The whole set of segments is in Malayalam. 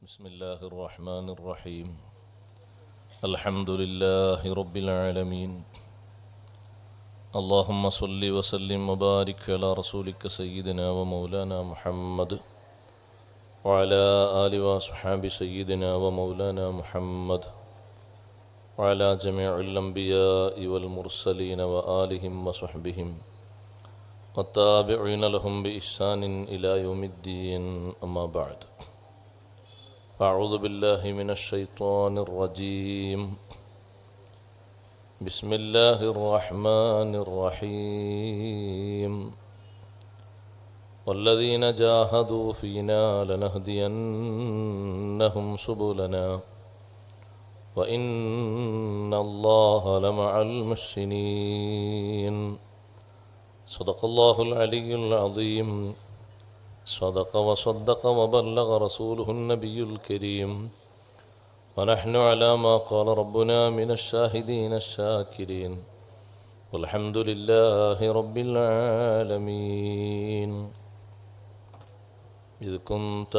بسم الله الرحمن الرحيم. الحمد لله رب العالمين. اللهم صل وسلم وبارك على رسولك سيدنا ومولانا محمد وعلى آل وأصحاب سيدنا ومولانا محمد وعلى جميع الأنبياء والمرسلين وآلهم وصحبهم والتابعين لهم بإحسان إلى يوم الدين. أما بعد، أعوذ بالله من الشيطان الرجيم. بسم الله الرحمن الرحيم. والذين جاهدوا فينا لنهدينهم سبلنا وإن الله لمع المحسنين. صدق الله العلي العظيم. صدق وصدق وبلغ رسوله النبي الكريم، ونحن على ما قال ربنا من الشاهدين الشاكرين، والحمد لله رب العالمين. إذ كنت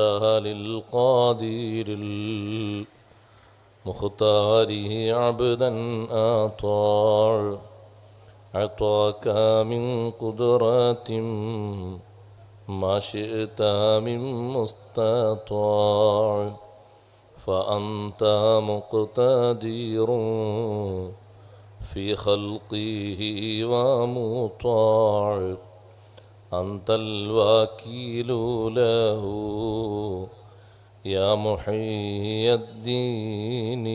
للقادر المختار عبدا أطاع، أعطاك من قدرات ما شئت من مستطاع، فأنت مقتدر في خلقه ومطاع، أنت الوكيل له يا محيي الدين.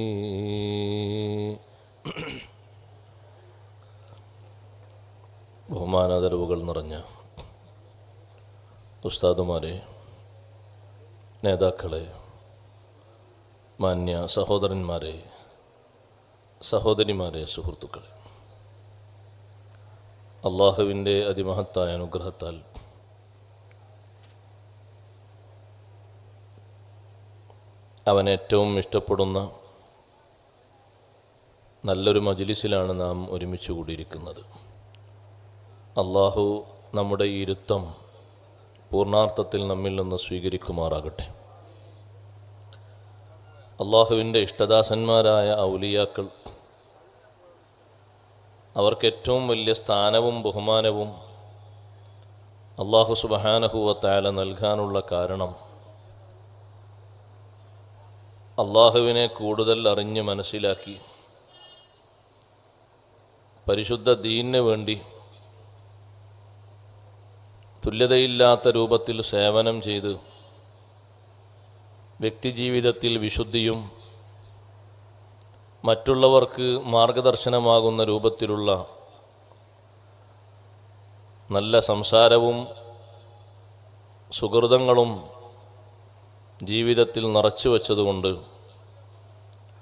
ബഹുമാനാദരവുകൾ നിറഞ്ഞ ഉസ്താദുമാരെ, നേതാക്കളെ, മാന്യ സഹോദരന്മാരെ, സഹോദരിമാരെ, സുഹൃത്തുക്കളെ, അള്ളാഹുവിൻ്റെ അതിമഹത്തായ അനുഗ്രഹത്താൽ അവൻ ഏറ്റവും ഇഷ്ടപ്പെടുന്ന നല്ലൊരു മജ്ലിസിലാണ് നാം ഒരുമിച്ച് കൂടിയിരിക്കുന്നത്. അള്ളാഹു നമ്മുടെ ഈ ഇരുത്തം പൂർണാർത്ഥത്തിൽ നമ്മിൽ നിന്ന് സ്വീകരിക്കുമാറാകട്ടെ. അള്ളാഹുവിൻ്റെ ഇഷ്ടദാസന്മാരായ ഔലിയാക്കൾ, അവർക്ക് ഏറ്റവും വലിയ സ്ഥാനവും ബഹുമാനവും അള്ളാഹു സുബ്ഹാനഹു വ തആല നൽകാനുള്ള കാരണം അള്ളാഹുവിനെ കൂടുതൽ അറിഞ്ഞ് മനസ്സിലാക്കി പരിശുദ്ധ ദീനിന് വേണ്ടി തുല്യതയില്ലാത്ത രൂപത്തിൽ സേവനം ചെയ്ത് വ്യക്തിജീവിതത്തിൽ വിശുദ്ധിയും മറ്റുള്ളവർക്ക് മാർഗദർശനമാകുന്ന രൂപത്തിലുള്ള നല്ല സംസാരവും സുഹൃതങ്ങളും ജീവിതത്തിൽ നിറച്ചു വച്ചതുകൊണ്ട്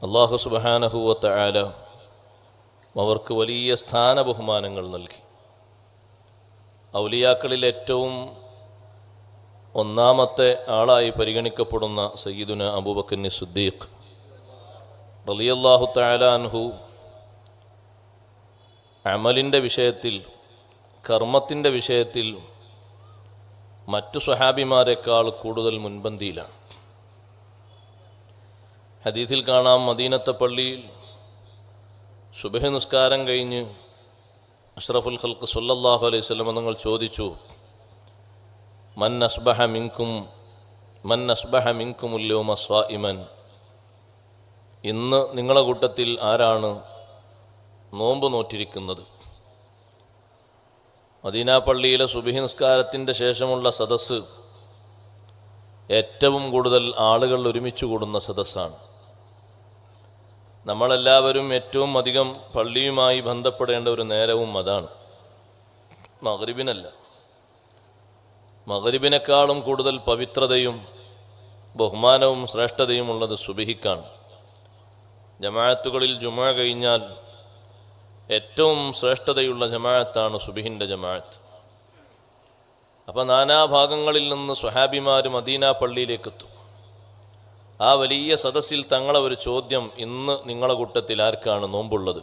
അല്ലാഹു സുബ്ഹാനഹു വ തആല അവർക്ക് വലിയ സ്ഥാന ബഹുമാനങ്ങൾ നൽകി. ഔലിയാക്കളിൽ ഏറ്റവും ഒന്നാമത്തെ ആളായി പരിഗണിക്കപ്പെടുന്ന സയ്യിദുന അബൂബക്കർ സിദ്ദീഖ് റളിയല്ലാഹു തആല അൻഹു അമലിൻ്റെ വിഷയത്തിൽ, കർമ്മത്തിൻ്റെ വിഷയത്തിൽ മറ്റു സ്വഹാബിമാരെക്കാൾ കൂടുതൽ മുൻപന്തിയിലാണ്. ഹദീസിൽ കാണാം, മദീനത്തെ പള്ളിയിൽ സുബ്ഹ് നിസ്കാരം കഴിഞ്ഞ് അഷ്റഫുൽ ഖൽഖ് സല്ലല്ലാഹു അലൈഹി വസല്ലം തങ്ങൾ ചോദിച്ചു, മൻ അസ്ബഹ മിൻകുമുൽ യൗമ സ്വാഇമൻ, ഇന്ന് നിങ്ങളുടെ കൂട്ടത്തിൽ ആരാണ് നോമ്പ് നോറ്റിരിക്കുന്നത്? മദീന പള്ളിയിലെ സുബ്ഹി നിസ്കാരത്തിൻ്റെ ശേഷമുള്ള സദസ്സ് ഏറ്റവും കൂടുതൽ ആളുകൾ ഒരുമിച്ച് കൂടുന്ന സദസ്സാണ്. നമ്മളെല്ലാവരും ഏറ്റവും അധികം പള്ളിയുമായി ബന്ധപ്പെടേണ്ട ഒരു നേരവും അതാണ്, മഗ്രിബിനല്ല. മഗ്രിബിനേക്കാളും കൂടുതൽ പവിത്രതയും ബഹുമാനവും ശ്രേഷ്ഠതയും ഉള്ളത് സുബ്ഹിക്കാണ്. ജമാഅത്തുകളിൽ ജുമുഅ കഴിഞ്ഞാൽ ഏറ്റവും ശ്രേഷ്ഠതയുള്ള ജമാഅത്താണ് സുബ്ഹിൻ്റെ ജമാഅത്ത്. അപ്പം നാനാഭാഗങ്ങളിൽ നിന്ന് സ്വഹാബിമാർ മദീന പള്ളിയിലേക്കെത്തും. ആ വലിയ സദസ്സിൽ തങ്ങളെ ഒരു ചോദ്യം, ഇന്ന് നിങ്ങളെ കൂട്ടത്തിൽ ആർക്കാണ് നോമ്പുള്ളത്?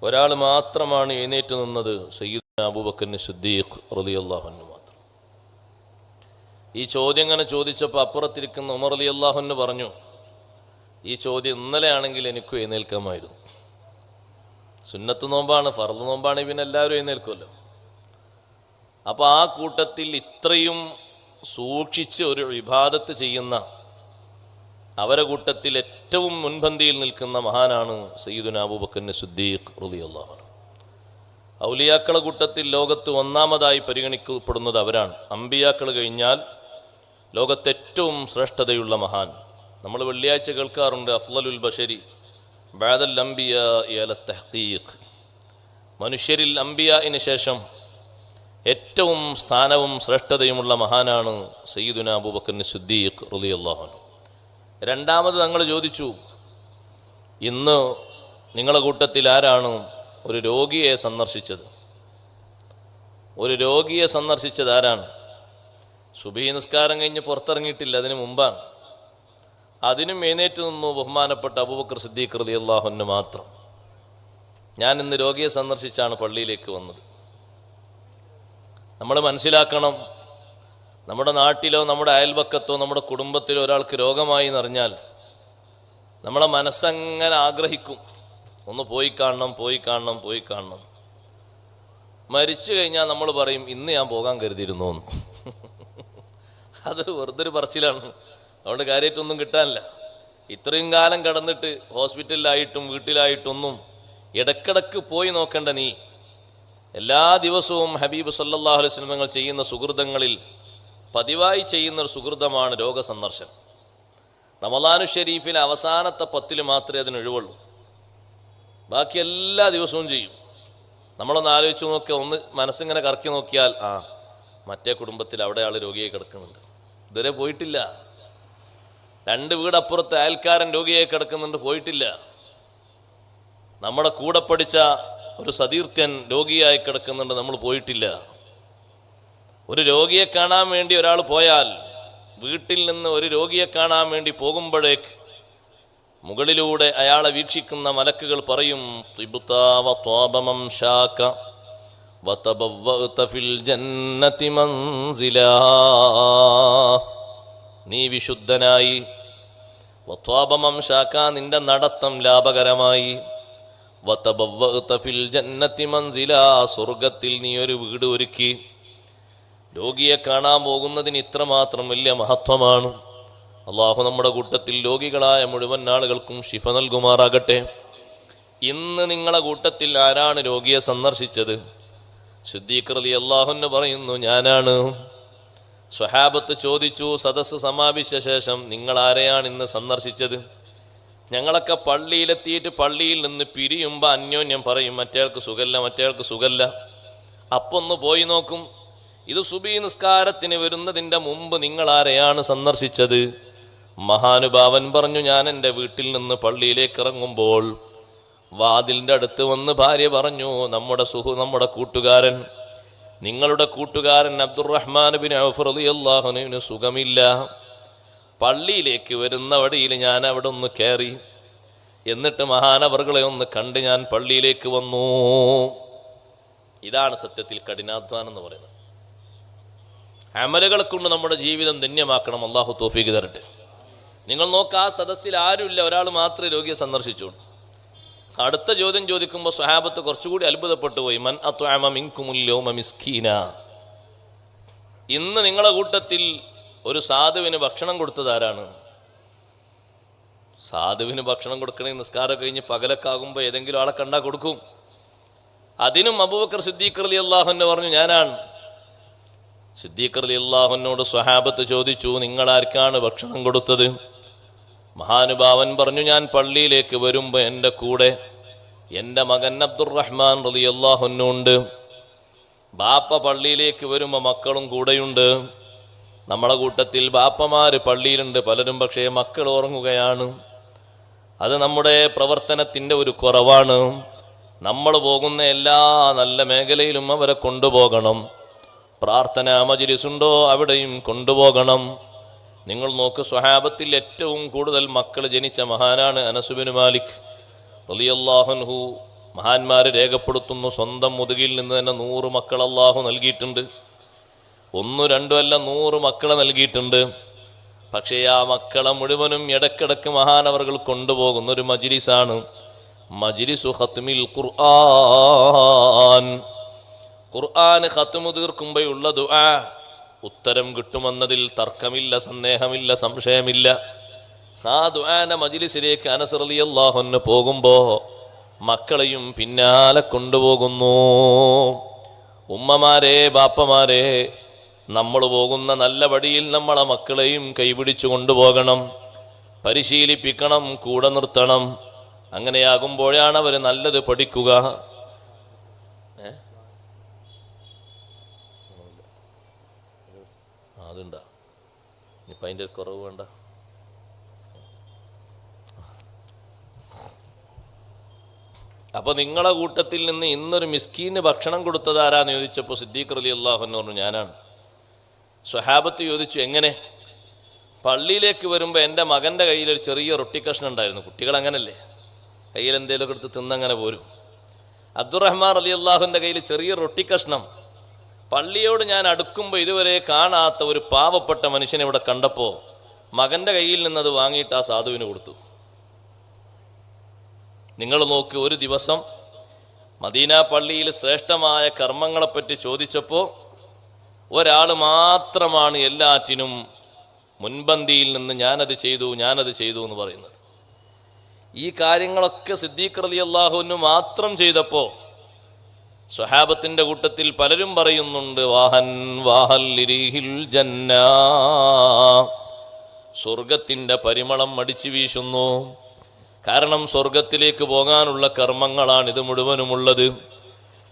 ഒരാൾ മാത്രമാണ് എഴുന്നേറ്റ് നിന്നത്, സയ്യിദുനാ അബൂബക്കർ സിദ്ദീഖ് റളിയല്ലാഹു അൻഹു മാത്രം. ഈ ചോദ്യം ഇങ്ങനെ ചോദിച്ചപ്പോൾ അപ്പുറത്തിരിക്കുന്ന ഉമർ റളിയല്ലാഹു അൻഹു പറഞ്ഞു, ഈ ചോദ്യം ഇന്നലെ ആണെങ്കിൽ എനിക്കും എഴുന്നേൽക്കാമായിരുന്നു. സുന്നത്ത് നോമ്പാണ്, ഫർദ് നോമ്പാണ്, പിന്നെ എല്ലാവരും എഴുന്നേൽക്കുമല്ലോ. അപ്പോൾ ആ കൂട്ടത്തിൽ ഇത്രയും സൂക്ഷിച്ച് ഒരു ഇബാദത്ത് ചെയ്യുന്ന അവരെ കൂട്ടത്തിൽ ഏറ്റവും മുൻപന്തിയിൽ നിൽക്കുന്ന മഹാനാണ് സയ്യിദുനാ അബൂബക്കർ സിദ്ദീഖ് റളിയല്ലാഹു അൻഹു. ഔലിയാക്കളെ കൂട്ടത്തിൽ ലോകത്ത് ഒന്നാമതായി പരിഗണിക്കപ്പെടുന്നത് അവരാണ്. അമ്പിയാക്കൾ കഴിഞ്ഞാൽ ലോകത്തെ ഏറ്റവും ശ്രേഷ്ഠതയുള്ള മഹാൻ. നമ്മൾ വെള്ളിയാഴ്ച കേൾക്കാറുണ്ട്, അഫ്ളലുൽ ബശരി ബഅദൽ അംബിയാ അല തഹ്ഖീഖ്. മനുഷ്യരിൽ അംബിയാഇന് ശേഷം ഏറ്റവും സ്ഥാനവും ശ്രേഷ്ഠതയുമുള്ള മഹാനാണ് സയ്യിദുനാ അബൂബക്കർ സിദ്ദീഖ് റളിയല്ലാഹു അൻഹു. രണ്ടാമത് തങ്ങൾ ചോദിച്ചു, ഇന്ന് നിങ്ങളുടെ കൂട്ടത്തിൽ ആരാണ് ഒരു രോഗിയെ സന്ദർശിച്ചത്? ഒരു രോഗിയെ സന്ദർശിച്ചത് ആരാണ്? സുബഹി നിസ്കാരം കഴിഞ്ഞ് പുറത്തിറങ്ങിയിട്ടില്ല, അതിനു മുമ്പാണ്. അതിനും എഴുന്നേറ്റ് നിന്നു ബഹുമാനപ്പെട്ട അബൂബക്കർ സിദ്ദീഖ് റളിയല്ലാഹു അൻഹു മാത്രം. ഞാൻ ഇന്ന് രോഗിയെ സന്ദർശിച്ചാണ് പള്ളിയിലേക്ക് വന്നത്. നമ്മൾ മനസ്സിലാക്കണം, നമ്മുടെ നാട്ടിലോ നമ്മുടെ അയൽപക്കത്തോ നമ്മുടെ കുടുംബത്തിലോ ഒരാൾക്ക് രോഗമായി എന്നറിഞ്ഞാൽ നമ്മളെ മനസ്സങ്ങനെ ആഗ്രഹിക്കും, ഒന്ന് പോയി കാണണം, പോയി കാണണം, പോയി കാണണം. മരിച്ചു കഴിഞ്ഞാൽ നമ്മൾ പറയും, ഇന്ന് ഞാൻ പോകാൻ കരുതിയിരുന്നു എന്ന്. അതൊരു വെറുതൊരു പറച്ചിലാണ്. അതുകൊണ്ട് കാര്യമായിട്ടൊന്നും കിട്ടാനില്ല. ഇത്രയും കാലം കടന്നിട്ട് ഹോസ്പിറ്റലിലായിട്ടും വീട്ടിലായിട്ടൊന്നും ഇടക്കിടക്ക് പോയി നോക്കേണ്ട നീ എല്ലാ ദിവസവും ഹബീബ് സല്ലല്ലാഹു അലൈഹി വസല്ലം തങ്ങൾ ചെയ്യുന്ന സുഹൃതങ്ങളിൽ പതിവായി ചെയ്യുന്നൊരു സുഹൃതമാണ് രോഗസന്ദർശനം. റമളാനു ഷരീഫിലെ അവസാനത്തെ 10 മാത്രമേ അതിന് ഒഴിവുള്ളൂ. ബാക്കി എല്ലാ ദിവസവും ചെയ്യും. നമ്മളൊന്ന് ആലോചിച്ച് നോക്കുക, ഒന്ന് മനസ്സിങ്ങനെ കറക്കി നോക്കിയാൽ, മറ്റേ കുടുംബത്തിൽ അവിടെ ആൾ രോഗിയായി കിടക്കുന്നുണ്ട്, ഇതുവരെ പോയിട്ടില്ല. 2 വീടപ്പുറത്ത് അയൽക്കാരൻ രോഗിയായി കിടക്കുന്നുണ്ട്, പോയിട്ടില്ല. നമ്മുടെ കൂടെ പഠിച്ച ഒരു സതീർത്ഥ്യൻ രോഗിയായി കിടക്കുന്നുണ്ട്, നമ്മൾ പോയിട്ടില്ല. ഒരു രോഗിയെ കാണാൻ വേണ്ടി ഒരാൾ പോയാൽ, വീട്ടിൽ നിന്ന് ഒരു രോഗിയെ കാണാൻ വേണ്ടി പോകുമ്പോഴേക്ക് മുകളിലൂടെ അയാളെ വീക്ഷിക്കുന്ന മലക്കുകൾ പറയും, തിബ്താ വത്വാബ മംശാക വതബവ്വഅത ഫിൽ ജന്നതി മൻസിലാ. നീ വിശുദ്ധനായി, വത്വാബ മംശാക നിന്റെ നടത്തം ലാഭകരമായി, വതബവ്വഅത ഫിൽ ജന്നതി മൻസിലാ സ്വർഗ്ഗത്തിൽ നീ ഒരു വീട് ഒരുക്കി. രോഗിയെ കാണാൻ പോകുന്നതിന് ഇത്രമാത്രം വലിയ മഹത്വമാണ്. അള്ളാഹു നമ്മുടെ കൂട്ടത്തിൽ രോഗികളായ മുഴുവൻ ആളുകൾക്കും ശിഫ നൽകുമാറാകട്ടെ. ഇന്ന് നിങ്ങളെ കൂട്ടത്തിൽ ആരാണ് രോഗിയെ സന്ദർശിച്ചത്? സിദ്ദീഖ് റളിയല്ലാഹു അൻഹു പറയുന്നു, ഞാനാണ്. സ്വഹാബത്ത് ചോദിച്ചു, സദസ്സ് സമാപിച്ച ശേഷം, നിങ്ങൾ ആരെയാണ് ഇന്ന് സന്ദർശിച്ചത്? ഞങ്ങളൊക്കെ പള്ളിയിലെത്തിയിട്ട് പള്ളിയിൽ നിന്ന് പിരിയുമ്പോൾ അന്യോന്യം പറയും, മറ്റേയാൾക്ക് സുഖല്ല, മറ്റേയാൾക്ക് സുഖല്ല. അപ്പൊന്ന് പോയി നോക്കും. ഇത് സുബഹി നിസ്കാരത്തിന് വരുന്നതിൻ്റെ മുമ്പ് നിങ്ങൾ ആരെയാണ് സന്ദർശിച്ചത്? മഹാനുഭാവൻ പറഞ്ഞു, ഞാൻ എൻ്റെ വീട്ടിൽ നിന്ന് പള്ളിയിലേക്ക് ഇറങ്ങുമ്പോൾ വാതിലിൻ്റെ അടുത്ത് വന്ന് ഭാര്യ പറഞ്ഞു, നമ്മുടെ കൂട്ടുകാരൻ, നിങ്ങളുടെ കൂട്ടുകാരൻ അബ്ദുറഹ്മാൻ ബിൻ ഔഫ് റളിയല്ലാഹു അൻഹുവിന് സുഖമില്ല. പള്ളിയിലേക്ക് വരുന്ന വഴിയിൽ ഞാൻ അവിടെ ഒന്ന് കയറി, എന്നിട്ട് മഹാനവർകളെ ഒന്ന് കണ്ട് ഞാൻ പള്ളിയിലേക്ക് വന്നു. ഇതാണ് സത്യത്തിൽ കഠിനാധ്വാനം എന്ന് പറയുന്നത്. അമലുകളെ കൊണ്ട് നമ്മുടെ ജീവിതം ധന്യമാക്കണം. അള്ളാഹു തൗഫീഖ് തരട്ടെ. നിങ്ങൾ നോക്ക്, ആ സദസ്സിൽ ആരുമില്ല, ഒരാൾ മാത്രമേ രോഗിയെ സന്ദർശിച്ചുള്ളൂ. അടുത്ത ചോദ്യം ചോദിക്കുമ്പോൾ സ്വഹാബത്ത് കുറച്ചുകൂടി അത്ഭുതപ്പെട്ടു പോയി. മൻ അത്അമ മിൻകുമുൽ യൗമ മിസ്കീന. ഇന്ന് നിങ്ങളെ കൂട്ടത്തിൽ ഒരു സാധുവിന് ഭക്ഷണം കൊടുത്തത് ആരാണ്? സാധുവിന് ഭക്ഷണം കൊടുക്കണമെങ്കിൽ നിസ്കാരം കഴിഞ്ഞ് പകലൊക്കെ ആകുമ്പോൾ ഏതെങ്കിലും ആളെ കണ്ടാൽ കൊടുക്കും. അതിനും അബൂബക്കർ സിദ്ദീഖ് റളിയല്ലാഹു അൻഹു പറഞ്ഞു, ഞാനാണ്. സിദ്ദീഖ് റളിയല്ലാഹു അൻഹുവോട് സ്വഹാബത്ത് ചോദിച്ചു, നിങ്ങൾ ആർക്കാണ് ഭക്ഷണം കൊടുത്തത്? മഹാനുഭാവൻ പറഞ്ഞു, ഞാൻ പള്ളിയിലേക്ക് വരുമ്പോൾ എൻ്റെ കൂടെ എൻ്റെ മകൻ അബ്ദുറഹ്മാൻ റളിയല്ലാഹു അൻഹു ഉണ്ട്. ബാപ്പ പള്ളിയിലേക്ക് വരുമ്പോൾ മക്കളും കൂടെയുണ്ട്. നമ്മളെ കൂട്ടത്തിൽ ബാപ്പമാർ പള്ളിയിലുണ്ട് പലരും, പക്ഷേ മക്കൾ ഉറങ്ങുകയാണ്. അത് നമ്മുടെ പ്രവർത്തനത്തിൻ്റെ ഒരു കുറവാണ്. നമ്മൾ പോകുന്ന എല്ലാ നല്ല മേഖലയിലും അവരെ കൊണ്ടുപോകണം. പ്രാർത്ഥനാ മജ്‌ലിസുണ്ടോ അവിടെയും കൊണ്ടുപോകണം. നിങ്ങൾ നോക്ക്, സ്വഹാബത്തിൽ ഏറ്റവും കൂടുതൽ മക്കൾ ജനിച്ച മഹാനാണ് അനസ് ബിൻ മാലിക് റളിയല്ലാഹു അൻഹു. മഹാന്മാർ രേഖപ്പെടുത്തുന്നു, സ്വന്തം മുതുകിൽ നിന്ന് തന്നെ 100 മക്കൾ അള്ളാഹു നൽകിയിട്ടുണ്ട്. 1 2 അല്ല 100 മക്കളെ നൽകിയിട്ടുണ്ട്. പക്ഷേ ആ മക്കളെ മുഴുവനും ഇടക്കിടക്ക് മഹാനവറുകൾ കൊണ്ടുപോകുന്ന ഒരു മജ്ലിസാണ് മജ്ലിസു ഖത്മിൽ ഖുർആൻ. ഖുർആൻ ഖത്മു തീർക്കുമ്പോഴുള്ള ദുആ ഉത്തരം കിട്ടുമെന്നതിൽ തർക്കമില്ല, സന്ദേഹമില്ല, സംശയമില്ല. ആ ദുആന്റെ മജ്ലിസിലേക്ക് അനസ് റളിയല്ലാഹു അൻഹു പോകുമ്പോൾ മക്കളെയും പിന്നാലെ കൊണ്ടുപോകുന്നു. ഉമ്മമാരെ, ബാപ്പമാരെ, നമ്മൾ പോകുന്ന നല്ല വഴിയിൽ നമ്മളെ മക്കളെയും കൈപിടിച്ചു കൊണ്ടുപോകണം, പരിശീലിപ്പിക്കണം, കൂടെ നിർത്തണം. അങ്ങനെയാകുമ്പോഴാണ് അവർ നല്ലത് പഠിക്കുക. അതുണ്ടാ ഇനിയിപ്പം അതിൻ്റെ കുറവ് വേണ്ട. അപ്പൊ നിങ്ങളെ കൂട്ടത്തിൽ നിന്ന് ഇന്നൊരു മിസ്കീന് ഭക്ഷണം കൊടുത്തത് ആരാന്ന് ചോദിച്ചപ്പോൾ സിദ്ദീഖ് റളിയല്ലാഹു അൻഹു പറഞ്ഞു, ഞാനാണ്. സ്വഹാബത്ത് ചോദിച്ചു, എങ്ങനെ? പള്ളിയിലേക്ക് വരുമ്പോൾ എൻ്റെ മകൻ്റെ കയ്യിൽ ഒരു ചെറിയ റൊട്ടി കഷ്ണം ഉണ്ടായിരുന്നു. കുട്ടികൾ അങ്ങനല്ലേ, കയ്യിൽ എന്തെങ്കിലുമൊക്കെ എടുത്ത് തിന്നങ്ങനെ പോരും. അബ്ദുറഹ്മാൻ റളിയല്ലാഹുവിൻ്റെ കയ്യിൽ ചെറിയ റൊട്ടി കഷ്ണം. പള്ളിയോട് ഞാൻ അടുക്കുമ്പോൾ ഇതുവരെ കാണാത്ത ഒരു പാവപ്പെട്ട മനുഷ്യനെ ഇവിടെ കണ്ടപ്പോൾ മകൻ്റെ കയ്യിൽ നിന്നത് വാങ്ങിയിട്ട് ആ സാധുവിന് കൊടുത്തു. നിങ്ങൾ നോക്ക്, ഒരു ദിവസം മദീന പള്ളിയിൽ ശ്രേഷ്ഠമായ കർമ്മങ്ങളെപ്പറ്റി ചോദിച്ചപ്പോൾ ഒരാൾ മാത്രമാണ് എല്ലാറ്റിനും മുൻപന്തിയിൽ നിന്ന് ഞാനത് ചെയ്തു എന്ന് പറയുന്നത്. ഈ കാര്യങ്ങളൊക്കെ സിദ്ദീഖ് റളിയല്ലാഹു അൻഹു മാത്രം ചെയ്തപ്പോൾ സ്വഹാബത്തിന്റെ കൂട്ടത്തിൽ പലരും പറയുന്നുണ്ട്, വാഹൽ ലിരിഹിൽ ജന്ന, സ്വർഗത്തിന്റെ പരിമളം അടിച്ചു വീശുന്നു. കാരണം സ്വർഗത്തിലേക്ക് പോകാനുള്ള കർമ്മങ്ങളാണ് ഇത് മുഴുവനുമുള്ളത്.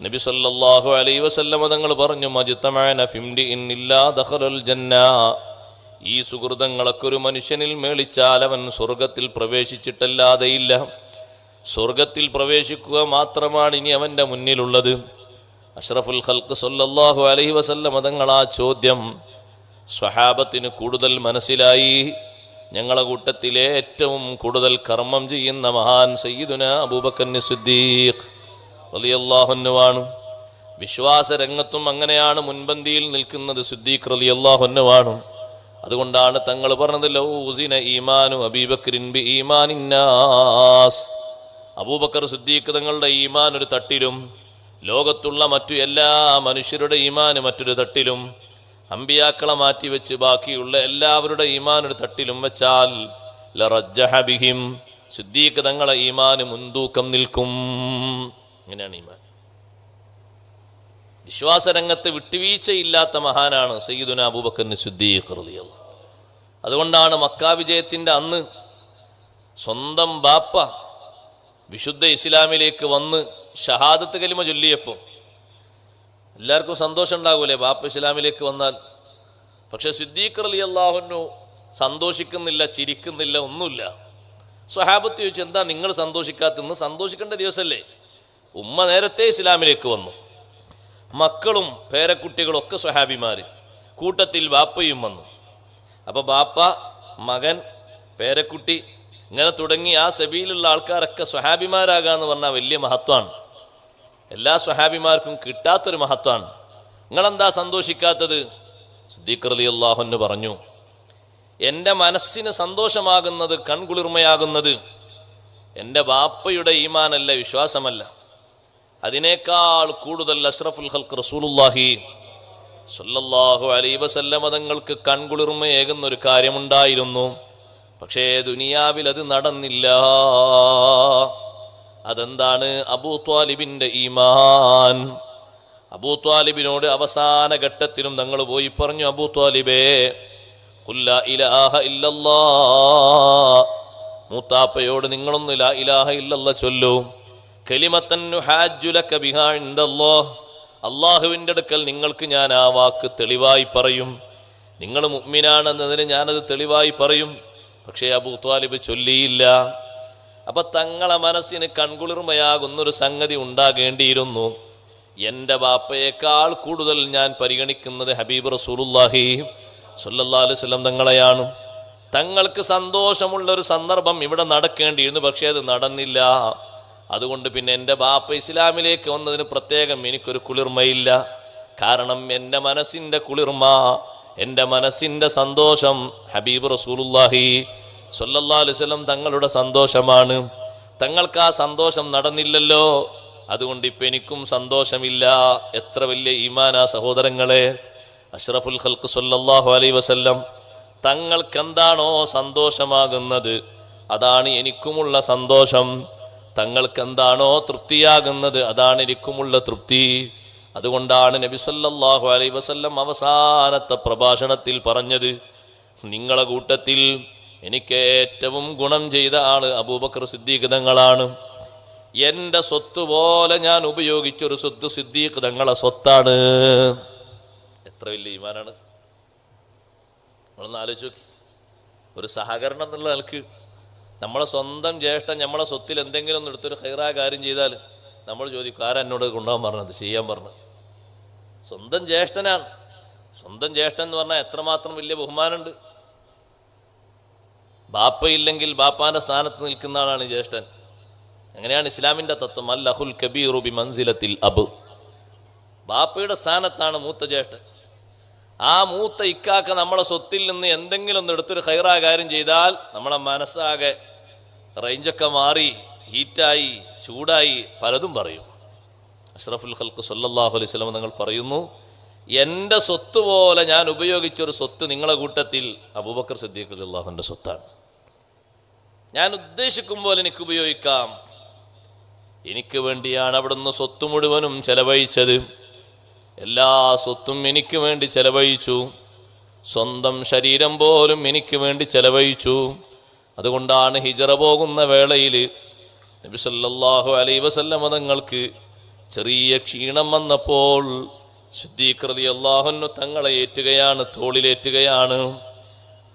നബി സല്ലല്ലാഹു അലൈഹി വസല്ലം തങ്ങൾ പറഞ്ഞു, മജ്തമഅന ഫിംരിഇൻ ഇല്ലാ ദഖലൽ ജന്ന, ഈ സുഹൃതങ്ങളൊക്കെ ഒരു മനുഷ്യനിൽ മേളിച്ചാൽ അവൻ സ്വർഗത്തിൽ പ്രവേശിച്ചിട്ടല്ലാതെയില്ല. സ്വർഗത്തിൽ പ്രവേശിക്കുക മാത്രമാണ് ഇനി അവൻ്റെ മുന്നിലുള്ളത്. അഷ്റഫുൽ ഖൽഖ് സല്ലല്ലാഹു അലൈഹി വസല്ലം തങ്ങൾ ആ ചോദ്യം സ്വഹാബത്തിന് കൂടുതൽ മനസ്സിലായി. ഞങ്ങളെ കൂട്ടത്തിലെ ഏറ്റവും കൂടുതൽ കർമ്മം ചെയ്യുന്ന മഹാൻ സയ്യിദുനാ അബൂബക്കർ സിദ്ദീഖ് റളിയല്ലാഹു അൻഹു ആണ്. വിശ്വാസ രംഗത്തും അങ്ങനെയാണ് മുൻപന്തിയിൽ നിൽക്കുന്നത് സിദ്ദീഖ് റളിയല്ലാഹു അൻഹു ആണ്. അതുകൊണ്ടാണ് തങ്ങൾ പറഞ്ഞത്, ലൗ ഉസിന ഈമാനു അബീബക്രിൻ ബി ഈമാനിൻ നാസ്, അബൂബക്കർ സിദ്ദീഖ് തങ്ങളുടെ ഈമാൻ ഒരു തട്ടിലും ലോകത്തുള്ള മറ്റു എല്ലാ മനുഷ്യരുടെ ഈമാൻ മറ്റൊരു തട്ടിലും, അമ്പിയാക്കളെ മാറ്റിവെച്ച് ബാക്കിയുള്ള എല്ലാവരുടെ ഈമാൻ ഒരു തട്ടിലും വെച്ചാൽ ലറജ്ജഹ ബിഹിം, സിദ്ദീഖ് തങ്ങളെ ഈമാൻ മുൻതൂക്കം നിൽക്കും. അങ്ങനെയാണ് ഈമാൻ. വിശ്വാസരംഗത്ത് വിട്ടുവീഴ്ചയില്ലാത്ത മഹാനാണ് സയ്യിദുനാ അബൂബക്കർ സിദ്ദീഖ് റളിയല്ലാഹു. അതുകൊണ്ടാണ് മക്കാ വിജയത്തിൻ്റെ അന്ന് സ്വന്തം ബാപ്പ വിശുദ്ധ ഇസ്ലാമിലേക്ക് വന്ന് ഷഹാദത്ത് കലിമ ചൊല്ലിയപ്പോൾ എല്ലാവർക്കും സന്തോഷം ഉണ്ടാകൂലേ ബാപ്പ ഇസ്ലാമിലേക്ക് വന്നാൽ. പക്ഷെ സിദ്ദീഖ് റളിയല്ലാഹു അൻഹു സന്തോഷിക്കുന്നില്ല, ചിരിക്കുന്നില്ല, ഒന്നുമില്ല. സ്വഹാബത്ത് ചോദിച്ചു, എന്താ നിങ്ങൾ സന്തോഷിക്കാത്തെന്ന്? സന്തോഷിക്കേണ്ട ദിവസമല്ലേ? ഉമ്മ നേരത്തെ ഇസ്ലാമിലേക്ക് വന്നു, മക്കളും പേരക്കുട്ടികളും ഒക്കെ സ്വഹാബിമാർ, കൂട്ടത്തിൽ ബാപ്പയും വന്നു. അപ്പോൾ ബാപ്പ, മകൻ, പേരക്കുട്ടി ഇങ്ങനെ തുടങ്ങി ആ സബീലുള്ള ആൾക്കാരൊക്കെ സ്വഹാബിമാരാകാന്ന് പറഞ്ഞാൽ വലിയ മഹത്വമാണ്. എല്ലാ സ്വഹാബിമാർക്കും കിട്ടാത്തൊരു മഹത്വമാണ്. നിങ്ങളെന്താ സന്തോഷിക്കാത്തത്? സിദ്ദീഖ് റളിയല്ലാഹു അൻഹു പറഞ്ഞു, എൻ്റെ മനസ്സിന് സന്തോഷമാകുന്നത്, കൺകുളിർമയാകുന്നത് എൻ്റെ ബാപ്പയുടെ ഈമാനല്ല, വിശ്വാസമല്ല. അതിനേക്കാൾ കൂടുതൽ അഷ്റഫുൽ ഖൽഖ് റസൂലുള്ളാഹി സ്വല്ലല്ലാഹു അലൈഹി വസല്ലം തങ്ങൾക്ക് കൺകുളിർമയേകുന്ന ഒരു കാര്യമുണ്ടായിരുന്നു. പക്ഷേ ദുനിയാവിൽ അത് നടന്നില്ല. അതെന്താണ്? അബൂ ത്വാലിബിൻ്റെ ഈമാൻ. അബൂ ത്വാലിബിനോട് അവസാന ഘട്ടത്തിലും തങ്ങൾ പോയി പറഞ്ഞു, അബൂ ത്വാലിബേ ഖുൽ ലാ ഇലാഹ ഇല്ലല്ലാഹ്, മൂത്താപ്പയോട് നിങ്ങളൊന്ന് ലാ ഇലാഹ ഇല്ലല്ലാഹ് ചൊല്ലൂ. കലിമത്തൻ നുഹാജ്ജു ലക ബിഹാ ഇൻദല്ലാഹ്, അല്ലാഹുവിൻ്റെ അടുക്കൽ നിങ്ങൾക്ക് ഞാൻ ആ വാക്ക് തെളിവായി പറയും. നിങ്ങൾ മുഅ്മിനാണെന്നതിന് ഞാനത് തെളിവായി പറയും. പക്ഷേ അബൂ ത്വാലിബ് ചൊല്ലിയില്ല. അപ്പൊ തങ്ങളെ മനസ്സിന് കൺകുളിർമയാകുന്നൊരു സംഗതി ഉണ്ടാകേണ്ടിയിരുന്നു. എൻ്റെ ബാപ്പയേക്കാൾ കൂടുതൽ ഞാൻ പരിഗണിക്കുന്നത് ഹബീബ് റസൂലുള്ളാഹി സ്വല്ലല്ലാഹു അലൈഹി വസല്ലം തങ്ങളെയാണ്. തങ്ങൾക്ക് സന്തോഷമുള്ളൊരു സന്ദർഭം ഇവിടെ നടക്കേണ്ടിയിരുന്നു, പക്ഷേ അത് നടന്നില്ല. അതുകൊണ്ട് പിന്നെ എൻ്റെ ബാപ്പ ഇസ്ലാമിലേക്ക് വന്നതിന് പ്രത്യേകം എനിക്കൊരു കുളിർമയില്ല. കാരണം എൻ്റെ മനസ്സിൻ്റെ കുളിർമ, എൻ്റെ മനസ്സിൻ്റെ സന്തോഷം ഹബീബ് റസൂലുള്ളാഹി സ്വല്ലല്ലാഹു അലൈഹി വസല്ലം തങ്ങളുടെ സന്തോഷമാണ്. തങ്ങൾക്ക് ആ സന്തോഷം നടന്നില്ലല്ലോ, അതുകൊണ്ട് ഇപ്പം എനിക്കും സന്തോഷമില്ല. എത്ര വലിയ ഈമാനാ സഹോദരങ്ങളെ! അഷ്റഫുൽ ഖൽഖ് സ്വല്ലല്ലാഹു അലൈഹി വസല്ലം തങ്ങൾക്ക് എന്താണോ സന്തോഷമാകുന്നത് അതാണ് എനിക്കുമുള്ള സന്തോഷം. തങ്ങൾക്ക് എന്താണോ തൃപ്തിയാകുന്നത് അതാണ് എനിക്കുമുള്ള തൃപ്തി. അതുകൊണ്ടാണ് നബി സല്ലല്ലാഹു അലൈഹി വസല്ലം അവസാനത്തെ പ്രഭാഷണത്തിൽ പറഞ്ഞത്, നിങ്ങളെ കൂട്ടത്തിൽ എനിക്ക് ഏറ്റവും ഗുണം ചെയ്ത ആള് അബൂബക്കർ സിദ്ദീഖ് തങ്ങളാണ്. എൻ്റെ സ്വത്ത് പോലെ ഞാൻ ഉപയോഗിച്ചൊരു സ്വത്ത് സിദ്ദീഖ് തങ്ങളെ സ്വത്താണ്. എത്ര വലിയ ഈമാനാണ്! നമ്മളൊന്ന് ആലോചിച്ച് നോക്കി. ഒരു സഹകരണം എന്നുള്ള നിലക്ക് നമ്മളെ സ്വന്തം ജ്യേഷ്ഠൻ നമ്മളെ സ്വത്തിൽ എന്തെങ്കിലും ഒന്ന് എടുത്തൊരു ഹൈറായ കാര്യം ചെയ്താൽ നമ്മൾ ചോദിക്കും, ആരെന്നോട് കൊണ്ടുപോകാൻ പറഞ്ഞത്, ചെയ്യാൻ പറഞ്ഞത്? സ്വന്തം ജ്യേഷ്ഠനാണ്. സ്വന്തം ജ്യേഷ്ഠൻ എന്ന് പറഞ്ഞാൽ എത്രമാത്രം വലിയ ബഹുമാനമുണ്ട്. ബാപ്പയില്ലെങ്കിൽ ബാപ്പാന്റെ സ്ഥാനത്ത് നിൽക്കുന്ന ആളാണ് ജ്യേഷ്ഠൻ. അങ്ങനെയാണ് ഇസ്ലാമിന്റെ തത്വം. അൽ അഖുൽ കബീറു ബി മൻസിലത്തിൽ അബ്. ബാപ്പയുടെ സ്ഥാനത്താണ് മൂത്ത ജ്യേഷ്ഠൻ. ആ മൂത്ത ഇക്കാക്ക നമ്മളെ സ്വത്തിൽ നിന്ന് എന്തെങ്കിലും ഒന്ന് എടുത്തൊരു ഹൈറായ കാര്യം ചെയ്താൽ നമ്മളെ മനസ്സാകെ റേഞ്ചൊക്കെ മാറി ഹീറ്റായി ചൂടായി പലതും പറയും. അഷ്റഫുൽ ഖൽഖ് സ്വല്ലല്ലാഹു അലൈഹി വസല്ലം തങ്ങൾ പറയുന്നു, എൻ്റെ സ്വത്ത് പോലെ ഞാൻ ഉപയോഗിച്ചൊരു സ്വത്ത് നിങ്ങളെ കൂട്ടത്തിൽ അബൂബക്കർ സിദ്ദീഖ് റളിയല്ലാഹുവിൻ്റെ സ്വത്താണ്. ഞാൻ ഉദ്ദേശിക്കും പോലെ എനിക്ക് ഉപയോഗിക്കാം. എനിക്ക് വേണ്ടിയാണ് അവിടുന്ന് സ്വത്ത് മുഴുവനും ചെലവഴിച്ചത്. എല്ലാ സ്വത്തും എനിക്ക് വേണ്ടി ചെലവഴിച്ചു. സ്വന്തം ശരീരം പോലും എനിക്ക് വേണ്ടി ചെലവഴിച്ചു. അതുകൊണ്ടാണ് ഹിജറ പോകുന്ന വേളയിൽ നബി സല്ലല്ലാഹു അലൈഹി വസല്ലം തങ്ങൾക്ക് ചെറിയ ക്ഷീണം വന്നപ്പോൾ സിദ്ദീഖ് റളിയല്ലാഹു അൻഹു തങ്ങളെ ഏറ്റുകയാണ്, തോളിലേറ്റുകയാണ്.